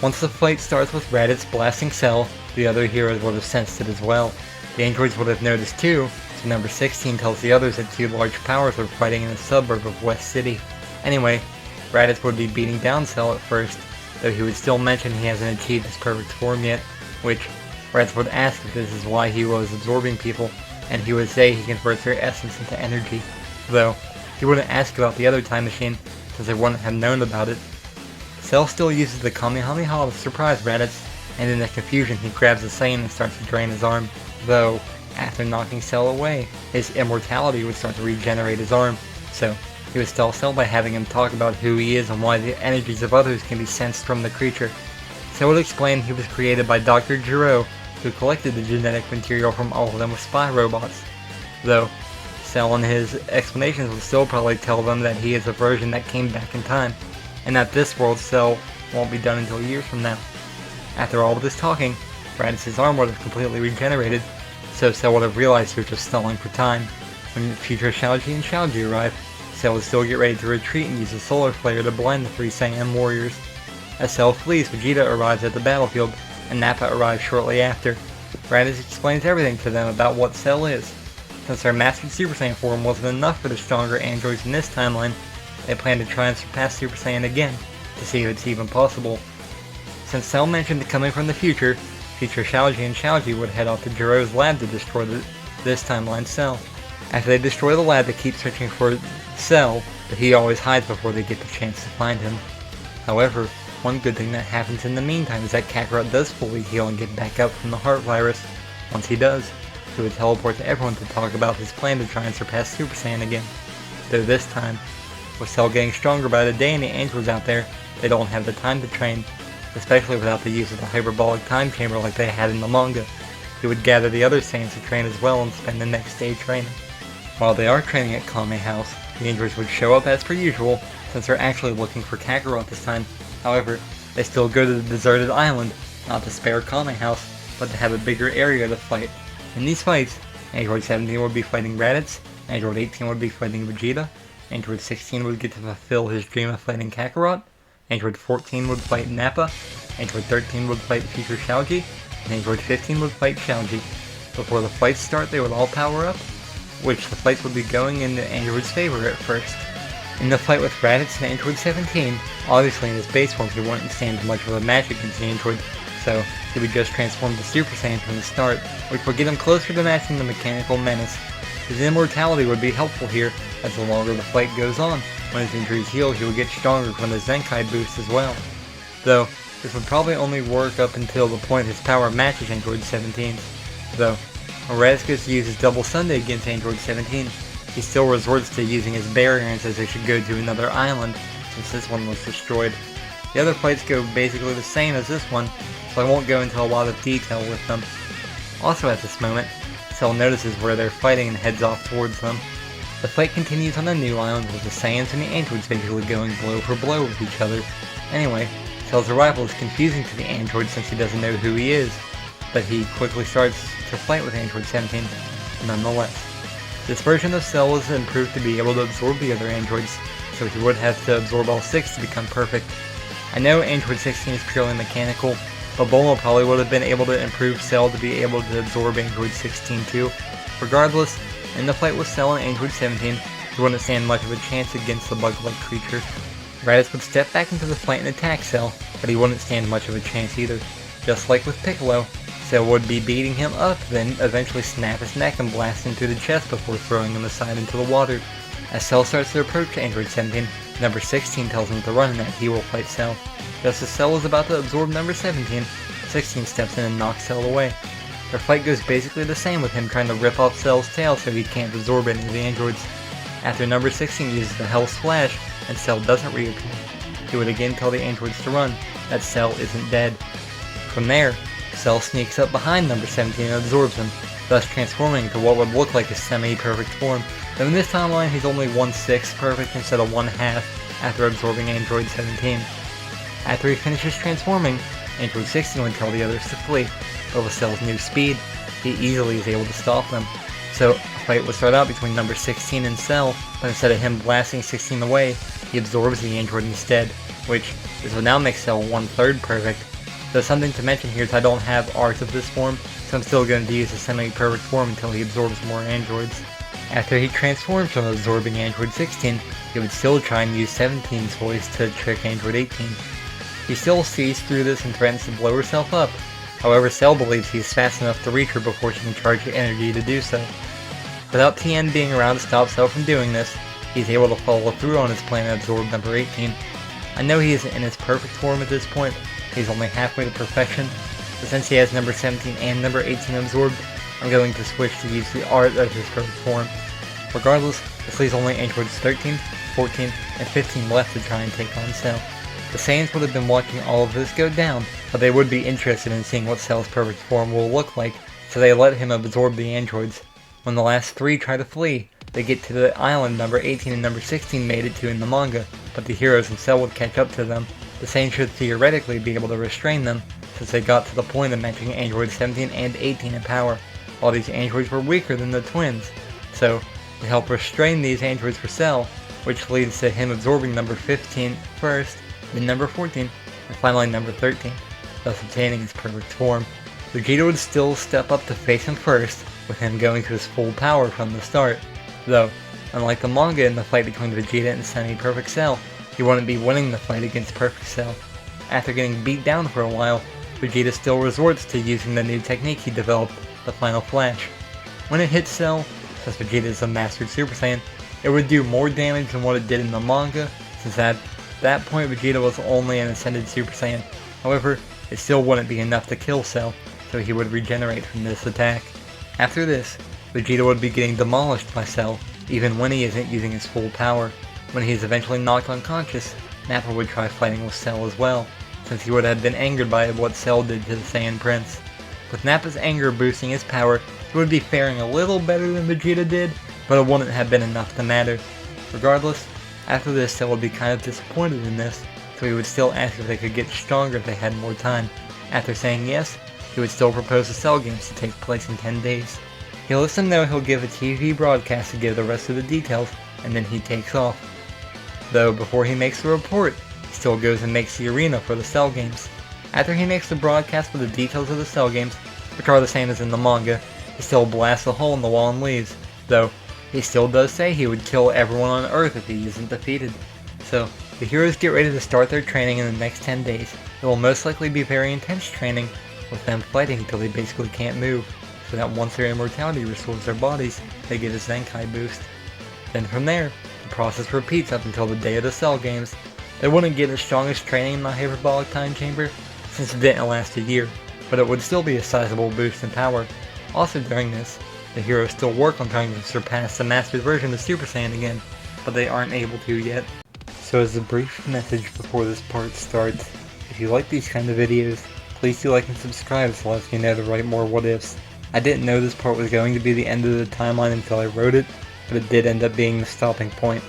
Once the fight starts with Raditz blasting Cell, the other heroes would have sensed it as well. The androids would have noticed too, so number 16 tells the others that two large powers were fighting in a suburb of West City. Anyway, Raditz would be beating down Cell at first, though he would still mention he hasn't achieved his perfect form yet, which Raditz would ask if this is why he was absorbing people, and he would say he converts their essence into energy, though he wouldn't ask about the other time machine since they wouldn't have known about it. Cell still uses the Kamehameha to surprise Raditz, and in the confusion he grabs the Saiyan and starts to drain his arm, though after knocking Cell away, his immortality would start to regenerate his arm, so he would stall Cell by having him talk about who he is and why the energies of others can be sensed from the creature. Cell would explain he was created by Dr. Gero, who collected the genetic material from all of them with spy robots, though Cell in his explanations would still probably tell them that he is a version that came back in time, and that this world's Cell won't be done until years from now. After all of this talking, Raditz's arm would have completely regenerated, so Cell would have realized he was just stalling for time. When future Shaoji and Shaoji arrive, Cell would still get ready to retreat and use a solar flare to blind the three Saiyan warriors. As Cell flees, Vegeta arrives at the battlefield, and Nappa arrives shortly after. Raditz explains everything to them about what Cell is. Since their mastered Super Saiyan form wasn't enough for the stronger androids in this timeline, they plan to try and surpass Super Saiyan again, to see if it's even possible. Since Cell mentioned coming from the future, future Shaoji and Shaoji would head off to Gero's lab to destroy this timeline's Cell. After they destroy the lab, they keep searching for Cell, but he always hides before they get the chance to find him. However, one good thing that happens in the meantime is that Kakarot does fully heal and get back up from the heart virus. Once he does, he would teleport to everyone to talk about his plan to try and surpass Super Saiyan again. Though this time, with Cell getting stronger by the day and the androids out there, they don't have the time to train, especially without the use of the hyperbolic time chamber like they had in the manga. He would gather the other Saiyans to train as well and spend the next day training. While they are training at Kame House, the androids would show up as per usual, since they're actually looking for Kakarot this time. However, they still go to the deserted island, not to spare Kame House, but to have a bigger area to fight. In these fights, Android 17 would be fighting Raditz, Android 18 would be fighting Vegeta, Android 16 would get to fulfill his dream of fighting Kakarot, Android 14 would fight Nappa, Android 13 would fight future Shaoji, and Android 15 would fight Shaoji. Before the fights start, they would all power up, which the fights would be going in the android's favor at first. In the fight with Raditz and Android 17, obviously in his base form he wouldn't stand much of a match against the android, so he would just transform to Super Saiyan from the start, which would get him closer to matching the Mechanical Menace. His immortality would be helpful here, as the longer the fight goes on. When his injuries heal, he would get stronger from the Zenkai boost as well. Though, this would probably only work up until the point his power matches Android 17's. Though, when Raditz goes to use his Double Sunday against Android 17, he still resorts to using his barrier and says they should go to another island, since this one was destroyed. The other fights go basically the same as this one, so I won't go into a lot of detail with them. Also at this moment, Cell notices where they're fighting and heads off towards them. The fight continues on a new island with the Saiyans and the androids basically going blow for blow with each other. Anyway, Cell's arrival is confusing to the android since he doesn't know who he is, but he quickly starts to fight with Android 17 nonetheless. This version of Cell was improved to be able to absorb the other androids, so he would have to absorb all 6 to become perfect. I know Android 16 is purely mechanical, but Bulma probably would have been able to improve Cell to be able to absorb Android 16 too. Regardless, in the fight with Cell and Android 17, he wouldn't stand much of a chance against the bug-like creature. Raditz would step back into the fight and attack Cell, but he wouldn't stand much of a chance either. Just like with Piccolo, Cell would be beating him up, then eventually snap his neck and blast him through the chest before throwing him aside into the water. As Cell starts to approach Android 17, number 16 tells him to run and that he will fight Cell. Just as Cell is about to absorb number 17, 16 steps in and knocks Cell away. Their fight goes basically the same with him trying to rip off Cell's tail so he can't absorb any of the androids. After number 16 uses the Hell Splash and Cell doesn't reappear, he would again tell the androids to run, that Cell isn't dead. From there, Cell sneaks up behind number 17 and absorbs him, thus transforming into what would look like a semi-perfect form, though in this timeline he's only 1/6 perfect instead of 1/2 after absorbing Android 17. After he finishes transforming, Android 16 would tell the others to flee, but with Cell's new speed, he easily is able to stop them. So a fight would start out between number 16 and Cell, but instead of him blasting 16 away, he absorbs the android instead, which this would now make Cell 1/3 perfect. Though something to mention here is I don't have art of this form, so I'm still going to use a semi-perfect form until he absorbs more androids. After he transforms from absorbing Android 16, he would still try and use 17's voice to trick Android 18. He still sees through this and threatens to blow herself up. However, Cell believes he's fast enough to reach her before she can charge the energy to do so. Without Tien being around to stop Cell from doing this, he's able to follow through on his plan and absorb number 18. I know he isn't in his perfect form at this point, he's only halfway to perfection, but since he has number 17 and number 18 absorbed, I'm going to switch to use the art of his perfect form. Regardless, this leaves only androids 13, 14, and 15 left to try and take on Cell. The Saiyans would have been watching all of this go down, but they would be interested in seeing what Cell's perfect form will look like, so they let him absorb the androids. When the last 3 try to flee, they get to the island number 18 and number 16 made it to in the manga, but the heroes and Cell would catch up to them. The Saiyans should theoretically be able to restrain them, since they got to the point of matching Android 17 and 18 in power, while these androids were weaker than the twins. So, they help restrain these androids for Cell, which leads to him absorbing number 15 first, then number 14, and finally number 13, thus obtaining his perfect form. Vegeta would still step up to face him first, with him going to his full power from the start, though, unlike the manga in the fight between Vegeta and semi-perfect Cell, he wouldn't be winning the fight against perfect Cell. After getting beat down for a while, Vegeta still resorts to using the new technique he developed, the Final Flash. When it hits Cell, since Vegeta is a mastered Super Saiyan, it would do more damage than what it did in the manga, since at that point Vegeta was only an ascended Super Saiyan. However, it still wouldn't be enough to kill Cell, so he would regenerate from this attack. After this, Vegeta would be getting demolished by Cell, even when he isn't using his full power. When he is eventually knocked unconscious, Nappa would try fighting with Cell as well, since he would have been angered by what Cell did to the Saiyan Prince. With Nappa's anger boosting his power, he would be faring a little better than Vegeta did, but it wouldn't have been enough to matter. Regardless, after this, Cell would be kind of disappointed in this, so he would still ask if they could get stronger if they had more time. After saying yes, he would still propose the Cell Games to take place in 10 days. He lets them know he'll give a TV broadcast to give the rest of the details, and then he takes off. Though before he makes the report, he still goes and makes the arena for the Cell Games. After he makes the broadcast with the details of the Cell Games, which are the same as in the manga, he still blasts a hole in the wall and leaves, though he still does say he would kill everyone on Earth if he isn't defeated. So, the heroes get ready to start their training in the next 10 days. It will most likely be very intense training, with them fighting until they basically can't move, so that once their immortality restores their bodies, they get a Zenkai boost. Then from there, the process repeats up until the day of the Cell Games. They wouldn't get the strongest training in the Hyperbolic Time Chamber, since it didn't last a year, but it would still be a sizable boost in power. Also during this, the heroes still work on trying to surpass the mastered version of Super Saiyan again, but they aren't able to yet. So as a brief message before this part starts, if you like these kind of videos, please do like and subscribe so it lets me know to write more what ifs. I didn't know this part was going to be the end of the timeline until I wrote it, but it did end up being the stopping point.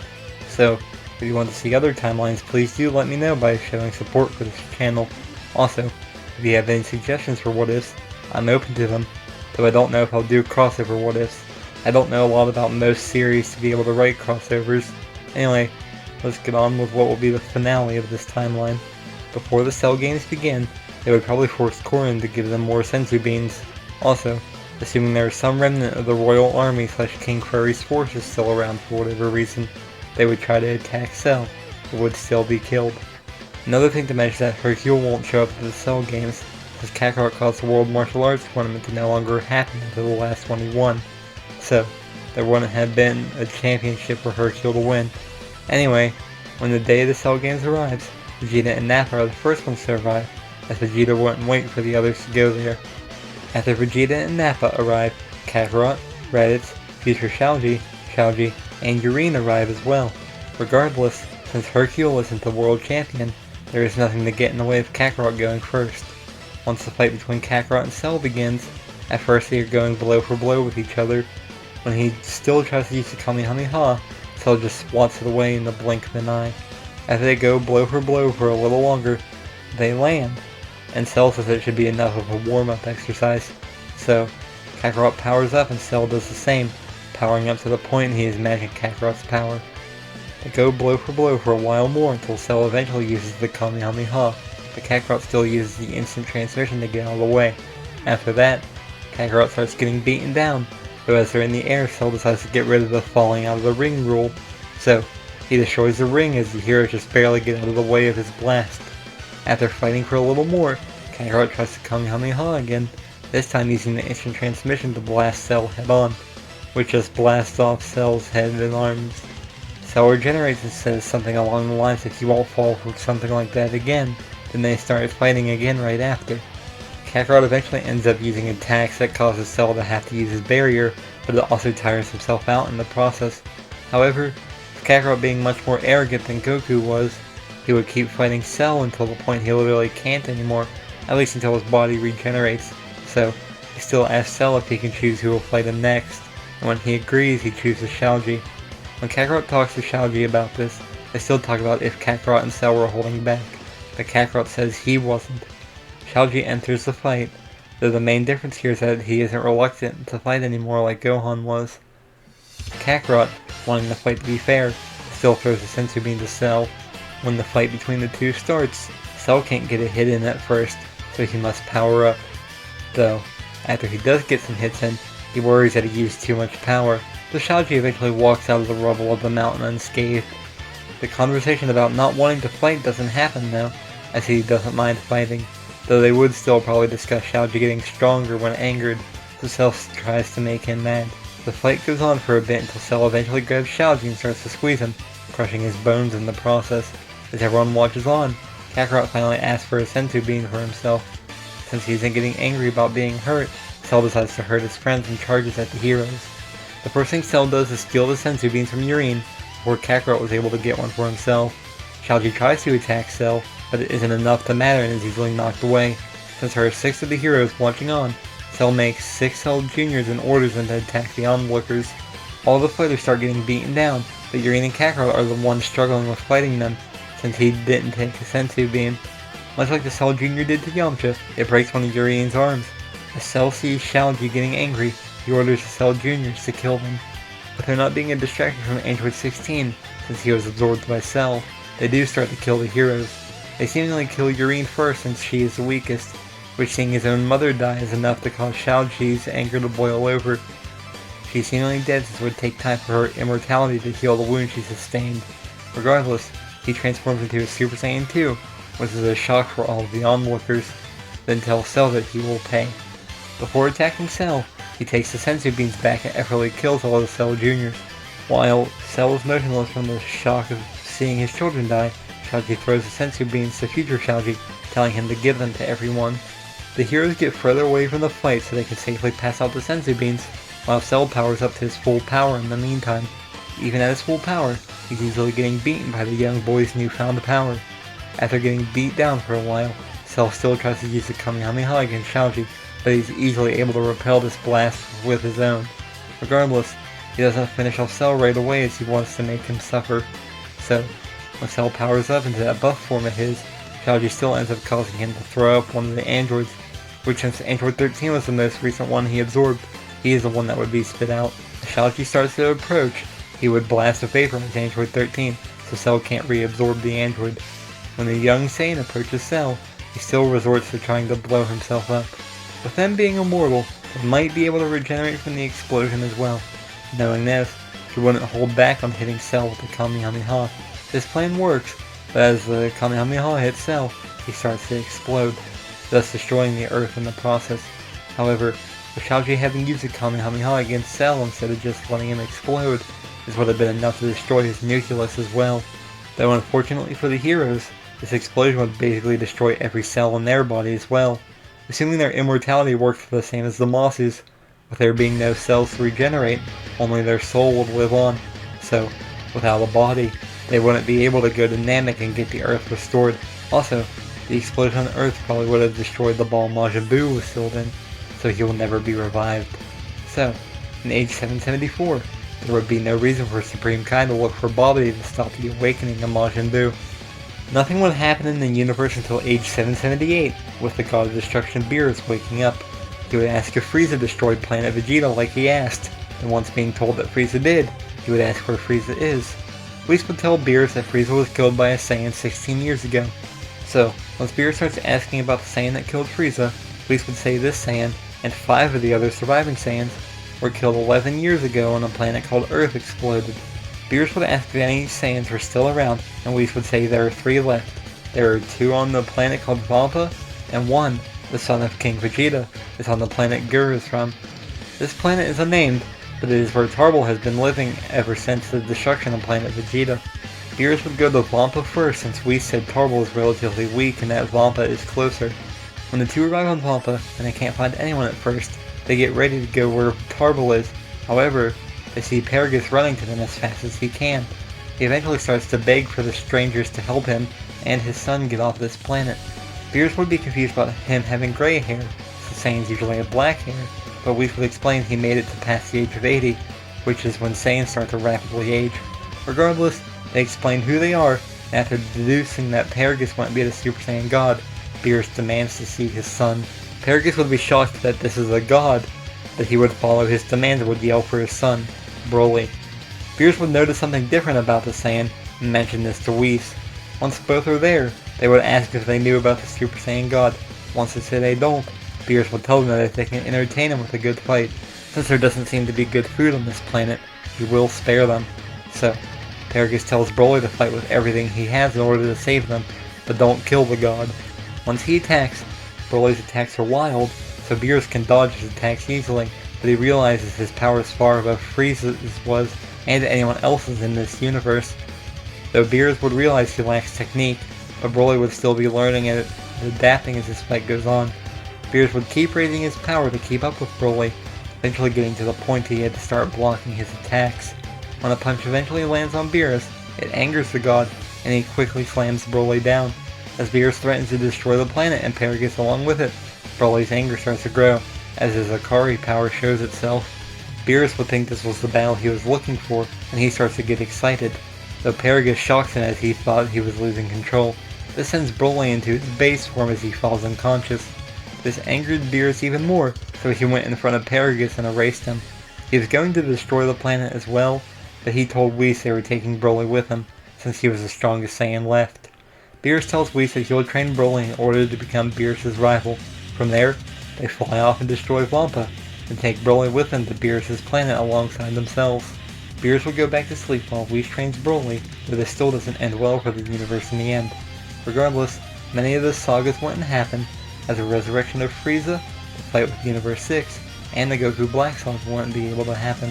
So, if you want to see other timelines, please do let me know by showing support for this channel. Also, if you have any suggestions for what ifs, I'm open to them, though I don't know if I'll do crossover what ifs. I don't know a lot about most series to be able to write crossovers. Anyway, let's get on with what will be the finale of this timeline. Before the Cell Games begin, they would probably force Korin to give them more senzu beans. Also, assuming there is some remnant of the Royal Army / King Furry's forces still around for whatever reason, they would try to attack Cell, but would still be killed. Another thing to mention is that Hercule won't show up at the Cell Games, as Kakarot caused the World Martial Arts Tournament to no longer happen until the last one he won. So, there wouldn't have been a championship for Hercule to win. Anyway, when the day of the Cell Games arrives, Vegeta and Nappa are the first ones to arrive, as Vegeta wouldn't wait for the others to go there. After Vegeta and Nappa arrive, Kakarot, Raditz, future Shalji, and Yurine arrive as well. Regardless, since Hercule isn't the world champion, there is nothing to get in the way of Kakarot going first. Once the fight between Kakarot and Cell begins, at first they are going blow for blow with each other. When he still tries to use the Kamehameha, Cell just swats it away in the blink of an eye. After they go blow for a little longer, they land, and Cell says it should be enough of a warm-up exercise. So, Kakarot powers up and Cell does the same, powering up to the point he is matching Kakarot's power. They go blow for a while more until Cell eventually uses the Kamehameha, but Kakarot still uses the instant transmission to get out of the way. After that, Kakarot starts getting beaten down, though as they're in the air, Cell decides to get rid of the falling out of the ring rule. So, he destroys the ring as the heroes just barely get out of the way of his blast. After fighting for a little more, Kakarot tries to Kamehameha again, this time using the instant transmission to blast Cell head on, which just blasts off Cell's head and arms. Cell regenerates and says something along the lines if you won't fall for something like that again, then they start fighting again right after. Kakarot eventually ends up using attacks that causes Cell to have to use his barrier, but it also tires himself out in the process. However, with Kakarot being much more arrogant than Goku was, he would keep fighting Cell until the point he literally can't anymore, at least until his body regenerates. So, he still asks Cell if he can choose who will fight him next, and when he agrees, he chooses Shalji. When Kakarot talks to Shalji about this, they still talk about if Kakarot and Cell were holding back, but Kakarot says he wasn't. Shalji enters the fight, though the main difference here is that he isn't reluctant to fight anymore like Gohan was. Kakarot, wanting the fight to be fair, still throws a senzu bean to Cell. When the fight between the two starts, Cell can't get a hit in at first, so he must power up. Though, after he does get some hits in, he worries that he used too much power, so Shalji eventually walks out of the rubble of the mountain unscathed. The conversation about not wanting to fight doesn't happen though, as he doesn't mind fighting, though they would still probably discuss Shalji getting stronger when angered, so Cell tries to make him mad. The fight goes on for a bit until Cell eventually grabs Shalji and starts to squeeze him, crushing his bones in the process. As everyone watches on, Kakarot finally asks for a senzu bean for himself. Since he isn't getting angry about being hurt, Cell decides to hurt his friends and charges at the heroes. The first thing Cell does is steal the senzu beans from Yurine, before Kakarot was able to get one for himself. Xiaoji tries to attack Cell, but it isn't enough to matter and is easily knocked away. Since there are 6 of the heroes watching on, Cell makes 6 Cell Juniors and orders them to attack the onlookers. All the fighters start getting beaten down, but Yurine and Kakarot are the ones struggling with fighting them, since he didn't take a senzu bean. Much like the Cell Jr. did to Yamcha, it breaks one of Yurine's arms. As Cell sees Xiaoji getting angry, he orders the Cell Juniors to kill them. With there not being a distraction from Android 16, since he was absorbed by Cell, they do start to kill the heroes. They seemingly kill Yurine first since she is the weakest, which seeing his own mother die is enough to cause Xiaoji's anger to boil over. She's seemingly dead since it would take time for her immortality to heal the wound she sustained. Regardless, he transforms into a Super Saiyan 2, which is a shock for all of the onlookers, then tells Cell that he will pay. Before attacking Cell, he takes the senzu beans back and effortlessly kills all of the Cell Juniors. While Cell is motionless from the shock of seeing his children die, Xiaoji throws the senzu beans to future Xiaoji, telling him to give them to everyone. The heroes get further away from the fight so they can safely pass out the senzu beans, while Cell powers up to his full power in the meantime. Even at his full power, he's easily getting beaten by the young boy's newfound power. After getting beat down for a while, Cell still tries to use the Kamehameha against Xiaoji, but he's easily able to repel this blast with his own. Regardless, he doesn't finish off Cell right away as he wants to make him suffer. So, when Cell powers up into that buff form of his, Xiaoji still ends up causing him to throw up one of the androids, which since Android 13 was the most recent one he absorbed, he is the one that would be spit out. As Xiaoji starts to approach, he would blast a vaporize Android 13, so Cell can't reabsorb the android. When the young Saiyan approaches Cell, he still resorts to trying to blow himself up. With them being immortal, they might be able to regenerate from the explosion as well. Knowing this, he wouldn't hold back on hitting Cell with the Kamehameha. This plan works, but as the Kamehameha hits Cell, he starts to explode, thus destroying the Earth in the process. However, with Xiaoji having used the Kamehameha against Cell instead of just letting him explode, this would have been enough to destroy his nucleus as well. Though unfortunately for the heroes, this explosion would basically destroy every cell in their body as well. Assuming their immortality worked the same as the Mosses, with there being no cells to regenerate, only their soul would live on. So, without a body, they wouldn't be able to go to Namek and get the Earth restored. Also, the explosion on Earth probably would have destroyed the ball Majin Buu was sealed in, so he will never be revived. So, in age 774, there would be no reason for Supreme Kai to look for Babidi to stop the awakening of Majin Buu. Nothing would happen in the universe until age 778, with the God of Destruction Beerus waking up. He would ask if Frieza destroyed Planet Vegeta like he asked, and once being told that Frieza did, he would ask where Frieza is. Whis would tell Beerus that Frieza was killed by a Saiyan 16 years ago. So, once Beerus starts asking about the Saiyan that killed Frieza, Whis would say this Saiyan, and 5 of the other surviving Saiyans, were killed 11 years ago when a planet called Earth exploded. Beerus would ask if any Saiyans were still around, and Whis would say there are 3 left. There are 2 on the planet called Vampa, and 1, the son of King Vegeta, is on the planet Gur is from. This planet is unnamed, but it is where Tarble has been living ever since the destruction of Planet Vegeta. Beerus would go to Vampa first since Whis said Tarble is relatively weak and that Vampa is closer. When the 2 arrive on Vampa and they can't find anyone at first, they get ready to go where Tarble is. However, they see Paragus running to them as fast as he can. He eventually starts to beg for the strangers to help him and his son get off this planet. Beerus would be confused about him having gray hair, since Saiyans usually have black hair, but Whis would explain he made it to past the age of 80, which is when Saiyans start to rapidly age. Regardless, they explain who they are, and after deducing that Paragus might be the Super Saiyan God, Beerus demands to see his son. Paragus would be shocked that this is a god, but he would follow his demands and would yell for his son, Broly. Beerus would notice something different about the Saiyan and mention this to Whis. Once both are there, they would ask if they knew about the Super Saiyan God. Once they say they don't, Beerus would tell them that if they can entertain him with a good fight, since there doesn't seem to be good food on this planet, he will spare them. So, Paragus tells Broly to fight with everything he has in order to save them, but don't kill the god. Once he attacks, Broly's attacks are wild, so Beerus can dodge his attacks easily, but he realizes his power is far above Frieza's was and anyone else's in this universe. Though Beerus would realize he lacks technique, but Broly would still be learning and adapting as this fight goes on. Beerus would keep raising his power to keep up with Broly, eventually getting to the point he had to start blocking his attacks. When a punch eventually lands on Beerus, it angers the god, and he quickly slams Broly down. As Beerus threatens to destroy the planet and Paragus along with it, Broly's anger starts to grow, as his Akari power shows itself. Beerus would think this was the battle he was looking for, and he starts to get excited, though Paragus shocks him as he thought he was losing control. This sends Broly into his base form as he falls unconscious. This angered Beerus even more, so he went in front of Paragus and erased him. He was going to destroy the planet as well, but he told Whis they were taking Broly with him, since he was the strongest Saiyan left. Beerus tells Whis that he will train Broly in order to become Beerus' rival. From there, they fly off and destroy Wampa, and take Broly with them to Beerus' planet alongside themselves. Beerus will go back to sleep while Whis trains Broly, but this still doesn't end well for the universe in the end. Regardless, many of the sagas wouldn't happen, as the resurrection of Frieza, the fight with Universe 6, and the Goku Black Saga wouldn't be able to happen.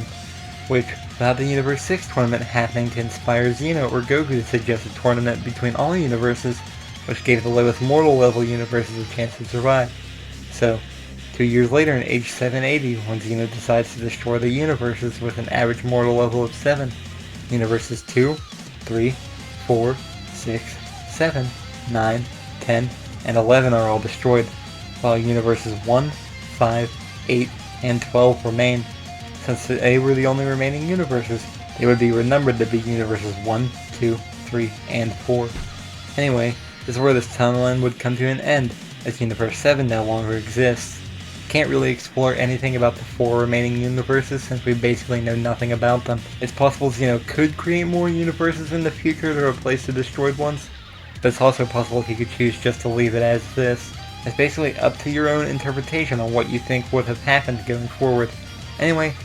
Which, without the Universe 6 tournament happening to inspire Xeno or Goku to suggest a tournament between all universes, which gave the lowest mortal level universes a chance to survive. So, 2 years later in age 780, when Xeno decides to destroy the universes with an average mortal level of 7, universes 2, 3, 4, 6, 7, 9, 10, and 11 are all destroyed, while universes 1, 5, 8, and 12 remain. Since they were the only remaining universes, they would be remembered to be universes 1, 2, 3, and 4. Anyway, this is where this timeline would come to an end, as Universe 7 no longer exists. Can't really explore anything about the 4 remaining universes since we basically know nothing about them. It's possible Xeno could create more universes in the future to replace the destroyed ones, but it's also possible he could choose just to leave it as this. It's basically up to your own interpretation on what you think would have happened going forward. Anyway,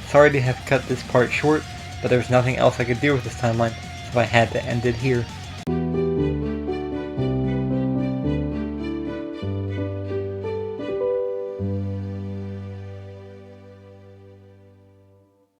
sorry to have cut this part short, but there was nothing else I could do with this timeline, so I had to end it here.